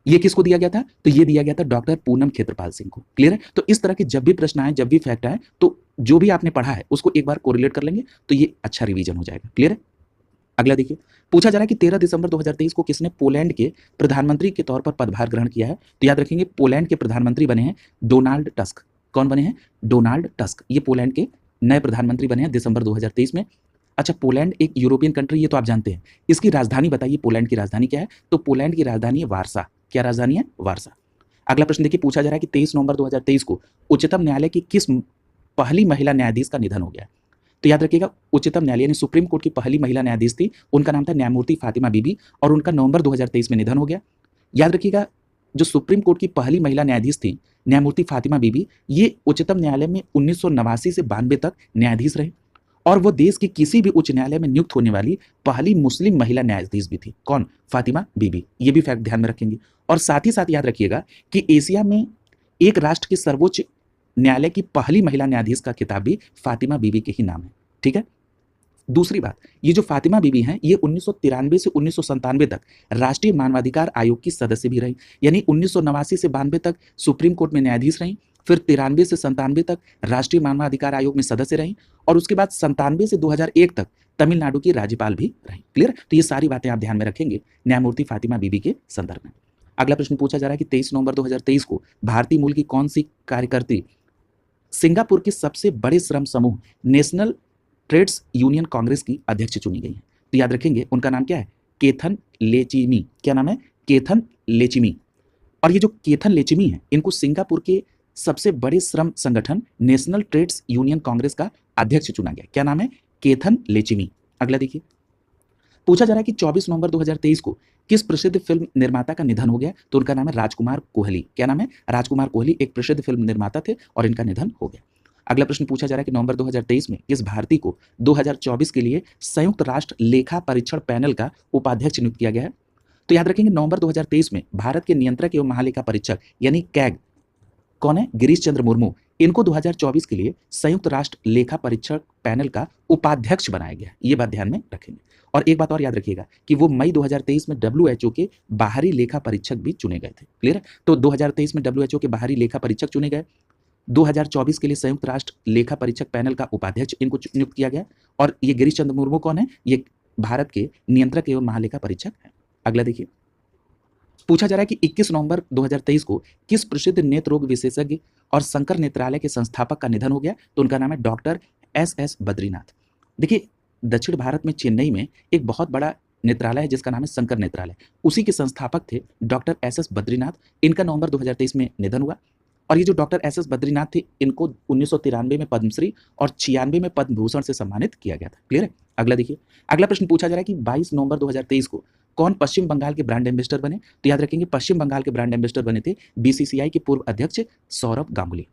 ये किसको दिया गया था? तो ये दिया गया था डॉक्टर पूनम खेत्रपाल सिंह को। क्लियर है? तो इस तरह के जब भी प्रश्न आए, जब भी फैक्ट आए, तो जो भी आपने पढ़ा है उसको एक बार कोरिलेट कर लेंगे तो ये अच्छा रिवीजन हो जाएगा। क्लियर है? अगला देखिए, पूछा जा रहा है कि 13 दिसंबर 2023 को किसने पोलैंड के प्रधानमंत्री के तौर पर पदभार ग्रहण किया है? तो याद रखेंगे, पोलैंड के प्रधानमंत्री बने हैं डोनाल्ड टस्क। कौन बने हैं? Donald tusk. ये पोलैंड के नए प्रधानमंत्री बने हैं दिसंबर 2023 में। अच्छा, पोलैंड एक यूरोपियन कंट्री, ये तो आप जानते हैं। इसकी राजधानी बताइए, पोलैंड की राजधानी क्या है? तो पोलैंड की राजधानी है वारसा। क्या राजधानी है? वारसा। अगला प्रश्न देखिए, पूछा जा रहा है कि 23 नवंबर 2023 को उच्चतम न्यायालय की किस पहली महिला न्यायाधीश का निधन हो गया? तो याद रखिएगा, उच्चतम न्यायालय यानी सुप्रीम कोर्ट की पहली महिला न्यायाधीश थी, उनका नाम था न्यायमूर्ति फातिमा बीबी और उनका नवंबर 2023 में निधन हो गया। याद रखिएगा, जो सुप्रीम कोर्ट की पहली महिला न्यायाधीश थी न्यायमूर्ति फातिमा बीबी, ये उच्चतम न्यायालय में 1989 से 92 तक न्यायाधीश रहे और वो देश के किसी भी उच्च न्यायालय में नियुक्त होने वाली पहली मुस्लिम महिला न्यायाधीश भी थी। कौन? फातिमा बीबी। ये भी फैक्ट ध्यान में रखेंगे। और साथ ही साथ याद रखिएगा कि एशिया में एक राष्ट्र के सर्वोच्च न्यायालय की पहली महिला न्यायाधीश का खिताब भी फातिमा बीबी के ही नाम है। ठीक है? दूसरी बात, ये जो फातिमा बीबी हैं, ये 1993 से 1997 तक राष्ट्रीय मानवाधिकार आयोग की सदस्य भी रहीं, यानी 1989 से 92 तक सुप्रीम कोर्ट में न्यायाधीश रहीं, फिर 93 से 97 तक राष्ट्रीय मानवाधिकार आयोग में सदस्य रहीं, और उसके बाद 97 से 2001 तक तमिलनाडु की राज्यपाल भी रहीं। क्लियर? तो ये सारी बातें आप ध्यान में रखेंगे न्यायमूर्ति फातिमा बीबी के संदर्भ में। अगला प्रश्न पूछा जा रहा है कि 23 नवंबर 2023 को भारतीय मूल की कौन सी कार्यकर्त्री सिंगापुर के सबसे बड़े श्रम समूह नेशनल ट्रेड्स यूनियन कांग्रेस की अध्यक्ष चुनी गई है? तो याद रखेंगे, उनका नाम क्या है? केथन लेचिमी। क्या नाम है? केथन लेचिमी। और ये जो केथन लेचिमी है, इनको सिंगापुर के सबसे बड़े श्रम संगठन नेशनल ट्रेड्स यूनियन कांग्रेस का अध्यक्ष चुना गया। क्या नाम है? केथन लेचिमी। अगला देखिए, पूछा जा रहा है कि 24 नवंबर 2023 को किस प्रसिद्ध फिल्म निर्माता का निधन हो गया? तो उनका नाम है राजकुमार कोहली। क्या नाम है? राजकुमार कोहली एक प्रसिद्ध फिल्म निर्माता थे और इनका निधन हो गया। अगला प्रश्न पूछा जा रहा है कि नवंबर 2023 में किस भारतीय को 2024 के लिए संयुक्त राष्ट्र लेखा परीक्षण पैनल का उपाध्यक्ष नियुक्त किया गया है? तो याद रखेंगे, नवंबर 2023 में भारत के नियंत्रक एवं महालेखा परीक्षक यानी कैग कौन है? गिरीश चंद्र मुर्मू। इनको 2024 के लिए संयुक्त राष्ट्र लेखा परीक्षक पैनल का उपाध्यक्ष बनाया गया। ये बात ध्यान में रखेंगे। और एक बात और याद रखिएगा कि वो मई 2023 में WHO के बाहरी लेखा परीक्षक भी चुने गए थे। क्लियर? तो 2023 में WHO के बाहरी लेखा परीक्षक चुने गए, 2024 के लिए संयुक्त राष्ट्र लेखा परीक्षक पैनल का उपाध्यक्ष इनको नियुक्त किया गया। और ये गिरीश चंद्र मुर्मू कौन है? ये भारत के नियंत्रक एवं महालेखा परीक्षक हैं। अगला देखिए, पूछा जा रहा है कि 21 नवंबर 2023 को किस प्रसिद्ध नेत्र रोग विशेषज्ञ और शंकर नेत्रालय के संस्थापक का निधन हो गया? तो उनका नाम है डॉक्टर SS बद्रीनाथ। देखिए, दक्षिण भारत में चेन्नई में एक बहुत बड़ा नेत्रालय है जिसका नाम है शंकर नेत्रालय। उसी के संस्थापक थे डॉक्टर SS बद्रीनाथ। इनका नवंबर 2023 में निधन हुआ। और ये जो डॉक्टर SS बद्रीनाथ थे, इनको 1993 में पद्मश्री और 96 में पद्म भूषण से सम्मानित किया गया था। क्लियर है? अगला देखिए, अगला प्रश्न पूछा जा रहा है कि 22 नवंबर 2023 को कौन पश्चिम बंगाल के ब्रांड एम्बेसडर बने? तो याद रखेंगे, पश्चिम बंगाल के ब्रांड एम्बेसडर बने थे BCCI के पूर्व अध्यक्ष सौरभ गांगुली।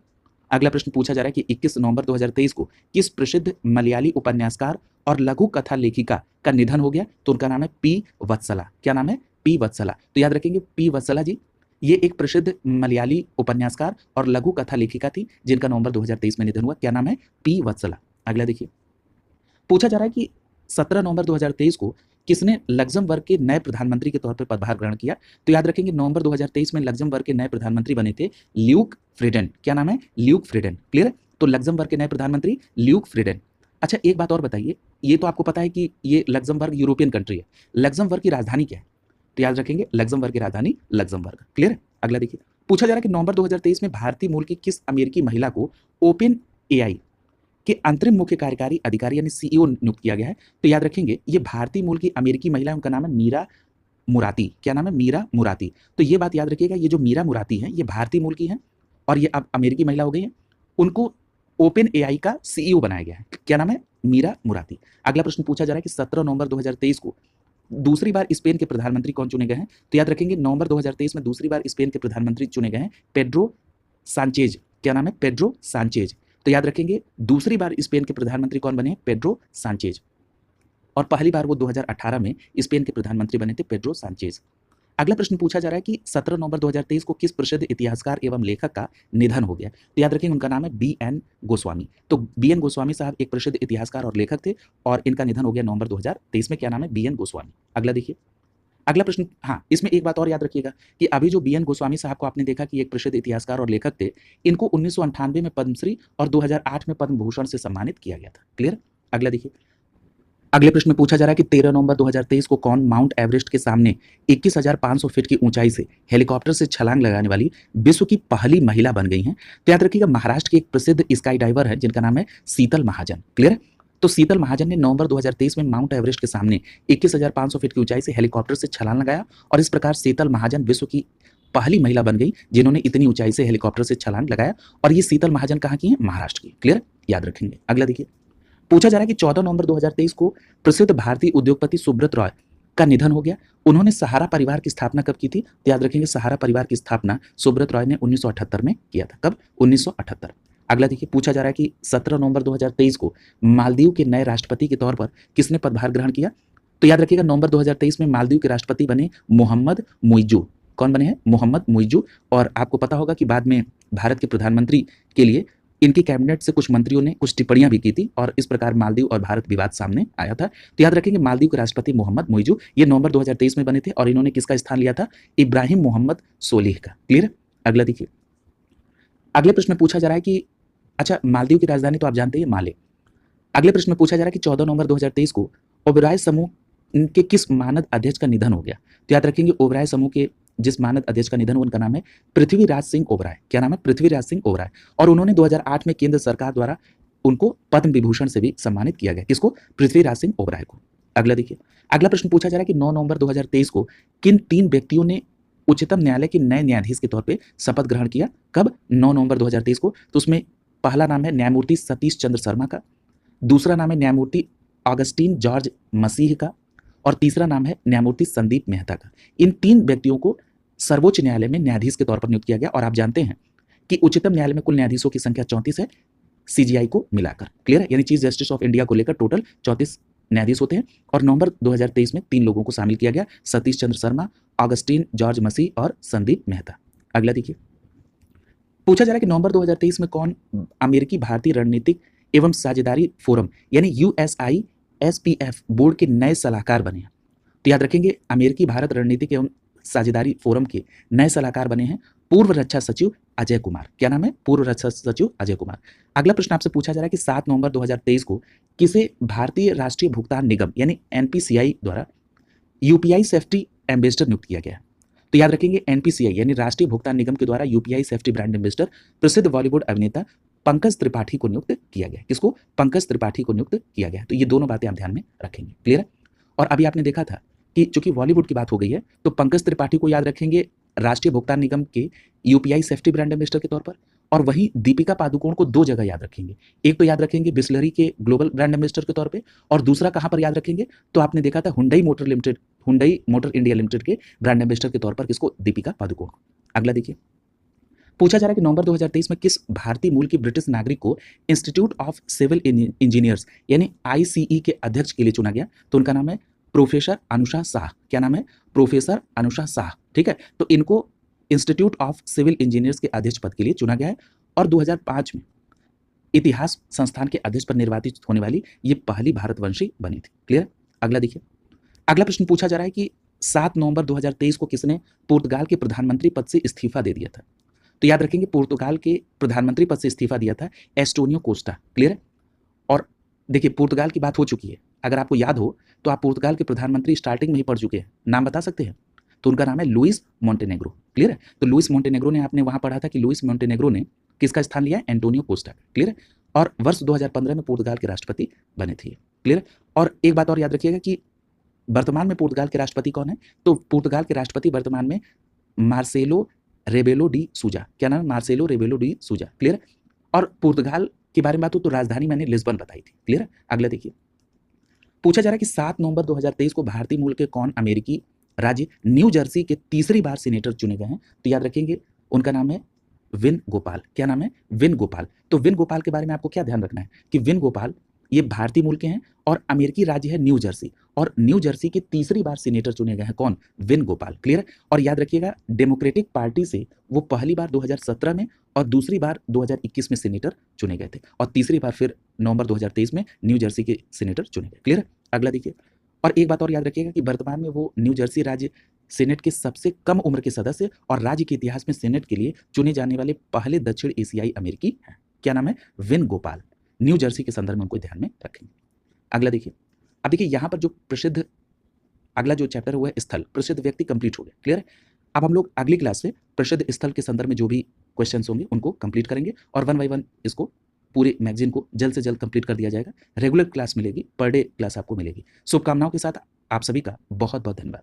अगला प्रश्न पूछा जा रहा है कि 21 नवंबर 2023 को किस प्रसिद्ध मलयाली उपन्यासकार और लघु कथा लेखिका का निधन हो गया? तो उनका नाम है P वत्सला। क्या नाम है? P वत्सला। तो याद रखेंगे, P वत्सला जी ये एक प्रसिद्ध मलयाली उपन्यासकार और लघु कथा लेखिका थी जिनका नवंबर 2023 में निधन हुआ। क्या नाम है? P वत्सला। अगला देखिए, पूछा जा रहा है कि 17 नवंबर 2023 को किसने लग्जमबर्ग के नए प्रधानमंत्री के तौर पर पदभार ग्रहण किया? तो याद रखेंगे, नवंबर 2023 में लग्जमबर्ग के नए प्रधानमंत्री बने थे ल्यूक फ्रीडेन। क्या नाम है? Luke Frieden. क्लियर? तो लग्जमबर्ग के नए प्रधानमंत्री ल्यूक फ्रीडेन। अच्छा, एक बात और बताइए, ये तो आपको पता है कि ये लग्जमबर्ग यूरोपियन कंट्री है, लग्जमबर्ग की राजधानी क्या है? तो याद रखेंगे, लग्जमबर्ग की राजधानी लग्जमबर्ग। क्लियर है? अगला देखिए, पूछा जा रहा है कि नवंबर 2023 में भारतीय मूल की किस अमेरिकी महिला को ओपन AI के अंतरिम मुख्य कार्यकारी अधिकारी यानी CEO नियुक्त किया गया है? तो याद रखेंगे, ये भारतीय मूल की अमेरिकी महिला है, उनका नाम है मीरा मुराती। क्या नाम है? मीरा मुराती। तो ये बात याद रखिएगा, ये जो मीरा मुराती है, ये भारतीय मूल की है और ये अब अमेरिकी महिला हो गई है। उनको ओपन AI का CEO बनाया गया है। क्या नाम है? मीरा मुराती। अगला प्रश्न पूछा जा रहा है कि 17 नवंबर 2023 को दूसरी बार स्पेन के प्रधानमंत्री कौन चुने गए हैं? तो याद रखेंगे, नवंबर 2023 में दूसरी बार स्पेन के प्रधानमंत्री चुने गए हैं पेड्रो सांचेज। क्या नाम है? Pedro Sanchez. तो याद रखेंगे, दूसरी बार स्पेन के प्रधानमंत्री कौन बने? Pedro Sanchez. और पहली बार वो 2018 में स्पेन के प्रधानमंत्री बने थे पेड्रो सांचेज। अगला प्रश्न पूछा जा रहा है कि 17 नवंबर 2023 को किस प्रसिद्ध इतिहासकार एवं लेखक का निधन हो गया? तो याद रखेंगे, उनका नाम है BN गोस्वामी। तो BN गोस्वामी साहब एक प्रसिद्ध इतिहासकार और लेखक थे और इनका निधन हो गया नवंबर 2023 में। क्या नाम है? BN गोस्वामी। अगला देखिए, अगला प्रश्न, हाँ, इसमें एक बात और याद रखिएगा कि अभी जो BN गोस्वामी साहब को आपने देखा कि एक प्रसिद्ध इतिहासकार और लेखक थे, इनको 1998 में पद्मश्री और 2008 में पद्म भूषण से सम्मानित किया गया था। क्लियर? अगला देखिए, अगले प्रश्न में पूछा जा रहा है कि 13 नवंबर 2023 को कौन माउंट एवरेस्ट के सामने 21,500 फीट की ऊंचाई से हेलीकॉप्टर से छलांग लगाने वाली विश्व की पहली महिला बन गई हैं? तो याद रखिएगा, महाराष्ट्र की एक प्रसिद्ध स्काई डाइवर है जिनका नाम है शीतल महाजन। क्लियर? तो शीतल महाजन ने नवंबर 2023 में माउंट एवरेस्ट के सामने 21,500 फीट की ऊंचाई से हेलीकॉप्टर से छलांग लगाया और इस प्रकार शीतल महाजन विश्व की पहली महिला बन गई जिन्होंने इतनी ऊंचाई से हेलीकॉप्टर से छलांग लगाया। और ये शीतल महाजन कहाँ की है? महाराष्ट्र की। क्लियर? याद रखेंगे। अगला देखिए, पूछा जा रहा है कि 14 नवंबर 2023 को प्रसिद्ध भारतीय उद्योगपति सुब्रत रॉय का निधन हो गया। उन्होंने सहारा परिवार की स्थापना कब की थी? तो याद रखेंगे, सहारा परिवार की स्थापना सुब्रत रॉय ने 1978 में किया था। कब? 1978। अगला देखिए, पूछा जा रहा है कि 17 नवंबर 2023 को मालदीव के नए राष्ट्रपति के तौर पर किसने पदभार ग्रहण किया? तो याद रखिएगा, नवंबर 2023 में मालदीव के राष्ट्रपति बने मोहम्मद मुइज्जू। कौन बने हैं? मोहम्मद मुइज्जू। और आपको पता होगा कि बाद में भारत के प्रधानमंत्री के लिए इनकी कैबिनेट से कुछ मंत्रियों ने कुछ टिप्पणियां भी की थी और इस प्रकार मालदीव और भारत विवाद सामने आया था। तो याद रखेंगे मालदीव के राष्ट्रपति मोहम्मद मोइजू ये नवंबर 2023 में बने थे और इन्होंने किसका स्थान लिया था? इब्राहिम मोहम्मद सोलिह का। क्लियर? अगला देखिए, अगले प्रश्न में पूछा जा रहा है कि अच्छा, मालदीव की राजधानी तो आप जानते हैं माले। अगले प्रश्न में पूछा जा रहा है कि 14 नवंबर 2023 को ओबेरॉय समूह के किस मानद अध्यक्ष का निधन हो गया? तो याद रखेंगे ओबेरॉय समूह के जिस मानद अध्यक्ष का निधन हुआ उनका नाम है पृथ्वीराज सिंह ओबेरॉय। क्या नाम है? पृथ्वीराज सिंह ओबेरॉय। और उन्होंने 2008 में केंद्र सरकार द्वारा उनको पद्म विभूषण से भी सम्मानित किया गया। किसको? पृथ्वीराज सिंह ओबेरॉय को। अगला देखिए, अगला प्रश्न पूछा जा रहा है कि 9 नवंबर 2023 को किन 3 व्यक्तियों ने उच्चतम न्यायालय के नए न्यायाधीश के तौर पे शपथ ग्रहण किया? कब? 9 नवंबर 2023 को। तो उसमें पहला नाम है न्यायमूर्ति सतीश चंद्र शर्मा का, दूसरा नाम है न्यायमूर्ति ऑगस्टीन जॉर्ज मसीह का और तीसरा नाम है न्यायमूर्ति संदीप मेहता का। इन 3 व्यक्तियों को सर्वोच्च न्यायालय में न्यायाधीश के तौर पर नियुक्त किया गया। और आप जानते हैं कि उच्चतम न्यायालय में कुल न्यायाधीशों की संख्या 34 है सीजीआई को मिलाकर। क्लियर है? यानी चीफ जस्टिस ऑफ इंडिया को लेकर टोटल 34 न्यायाधीश होते हैं और नवंबर 2023 में 3 लोगों को शामिल किया गया, सतीश चंद्र शर्मा, ऑगस्टीन जॉर्ज मसीह और संदीप मेहता। अगला देखिए, पूछा जा रहा है कि नवंबर 2023 में कौन अमेरिकी भारतीय रणनीतिक एवं साझेदारी फोरम यानी USISPF बोर्ड के नए सलाहकार बने हैं? तो याद रखेंगे अमेरिकी भारत रणनीतिक एवं साझेदारी फोरम के नए सलाहकार बने हैं पूर्व रक्षा सचिव अजय कुमार। क्या नाम है? पूर्व रक्षा सचिव अजय कुमार। अगला प्रश्न आपसे पूछा जा रहा है कि 7 नवंबर 2023 को किसे भारतीय राष्ट्रीय भुगतान निगम यानी NPCI द्वारा UPI सेफ्टी एम्बेसडर नियुक्त किया गया है? तो याद रखेंगे NPCI यानी राष्ट्रीय भुगतान निगम के द्वारा UPI सेफ्टी ब्रांड एम्बेसडर प्रसिद्ध बॉलीवुड अभिनेता पंकज त्रिपाठी को नियुक्त किया गया। किसको? पंकज त्रिपाठी को नियुक्त किया गया। तो ये दोनों बातें आप ध्यान में रखेंगे। क्लियर है? और अभी आपने देखा था कि चूंकि बॉलीवुड की बात हो गई है तो पंकज त्रिपाठी को याद रखेंगे राष्ट्रीय भुगतान निगम के UPI सेफ्टी ब्रांड एम्बेसडर के तौर पर, और वहीं दीपिका पादुकोण को 2 जगह याद रखेंगे। एक तो याद रखेंगे बिस्लरी के ग्लोबल ब्रांड एम्बेसडर के तौर पे और दूसरा कहां पर याद रखेंगे? तो आपने देखा था हुंडई मोटर इंडिया लिमिटेड के ब्रांड एम्बेसडर के तौर पर। किसको? दीपिका पादुकोण। अगला देखिए, पूछा जा रहा है कि नवंबर 2023 में किस भारतीय मूल की ब्रिटिश नागरिक को इंस्टीट्यूट ऑफ सिविल इंजीनियर्स यानी ICE के अध्यक्ष के लिए चुना गया? तो उनका नाम है प्रोफेसर अनुषा शाह। क्या नाम है? प्रोफेसर अनुषा शाह। ठीक है, तो इनको इंस्टीट्यूट ऑफ सिविल इंजीनियर्स के अध्यक्ष पद के लिए चुना गया है और 2005 में इतिहास संस्थान के अध्यक्ष पर निर्वाचित होने वाली ये पहली भारतवंशी बनी थी। क्लियर? अगला देखिए, अगला प्रश्न पूछा जा रहा है कि 7 नवंबर 2023 को किसने पुर्तगाल के प्रधानमंत्री पद से इस्तीफा दे दिया था? तो याद रखेंगे पुर्तगाल के प्रधानमंत्री पद से इस्तीफा दिया था एस्टोनियो कोस्टा। क्लियर है? और देखिए पुर्तगाल की बात हो चुकी है, अगर आपको याद हो तो आप पुर्तगाल के प्रधानमंत्री स्टार्टिंग में ही पढ़ चुके हैं, नाम बता सकते हैं? तो उनका नाम है लुइस मोंटेनेग्रो। क्लियर है? तो लुइस मोंटेनेग्रो ने, आपने वहां पढ़ा था कि लुइस मोंटेनेग्रो ने किसका स्थान लिया? Antonio Costa. क्लियर है? और वर्ष 2015 में पुर्तगाल के राष्ट्रपति बने थे। क्लियर? और एक बात और याद रखिएगा कि वर्तमान में पुर्तगाल के राष्ट्रपति कौन है? तो पुर्तगाल के राष्ट्रपति वर्तमान में मार्सेलो रेबेलो डी सूजा। क्या नाम है? मार्सेलो रेबेलो डी सूजा। क्लियर? और पुर्तगाल के बारे में बात हो तो राजधानी मैंने लिस्बन बताई थी। क्लियर है? अगला देखिए, पूछा जा रहा है कि 7 नवंबर 2023 को भारतीय मूल के कौन अमेरिकी राज्य न्यू जर्सी के तीसरी बार सीनेटर चुने गए हैं? तो याद रखेंगे उनका नाम है विन गोपाल। क्या नाम है? विन गोपाल। तो विन गोपाल के बारे में आपको क्या ध्यान रखना है कि विन गोपाल ये भारतीय मूल के हैं और अमेरिकी राज्य है न्यू जर्सी, और न्यू जर्सी के तीसरी बार सीनेटर चुने गए हैं कौन? विन गोपाल। क्लियर? और याद रखिएगा डेमोक्रेटिक पार्टी से वो पहली बार 2017 में और दूसरी बार 2021 में सीनेटर चुने गए थे और तीसरी बार फिर नवंबर 2023 में न्यू जर्सी के सीनेटर चुने गए। क्लियर? अगला देखिए, और एक बात और याद रखिएगा कि वर्तमान में वो न्यू जर्सी राज्य सेनेट के सबसे कम उम्र के सदस्य और राज्य के इतिहास में सेनेट के लिए चुने जाने वाले पहले दक्षिण एशियाई अमेरिकी हैं। क्या नाम है? विन गोपाल। न्यू जर्सी के संदर्भ में उनको ध्यान में रखेंगे। अगला देखिए, अब देखिए यहाँ पर जो प्रसिद्ध अगला जो चैप्टर हुआ है स्थल, प्रसिद्ध व्यक्ति कंप्लीट हो गया। क्लियर है? अब हम लोग अगली क्लास से प्रसिद्ध स्थल के संदर्भ में जो भी क्वेश्चंस होंगे उनको कंप्लीट करेंगे और 1 बाय 1 इसको पूरे मैगजीन को जल्द से जल्द कंप्लीट कर दिया जाएगा। रेगुलर क्लास मिलेगी, पर डे क्लास आपको मिलेगी। शुभकामनाओं के साथ आप सभी का बहुत बहुत धन्यवाद।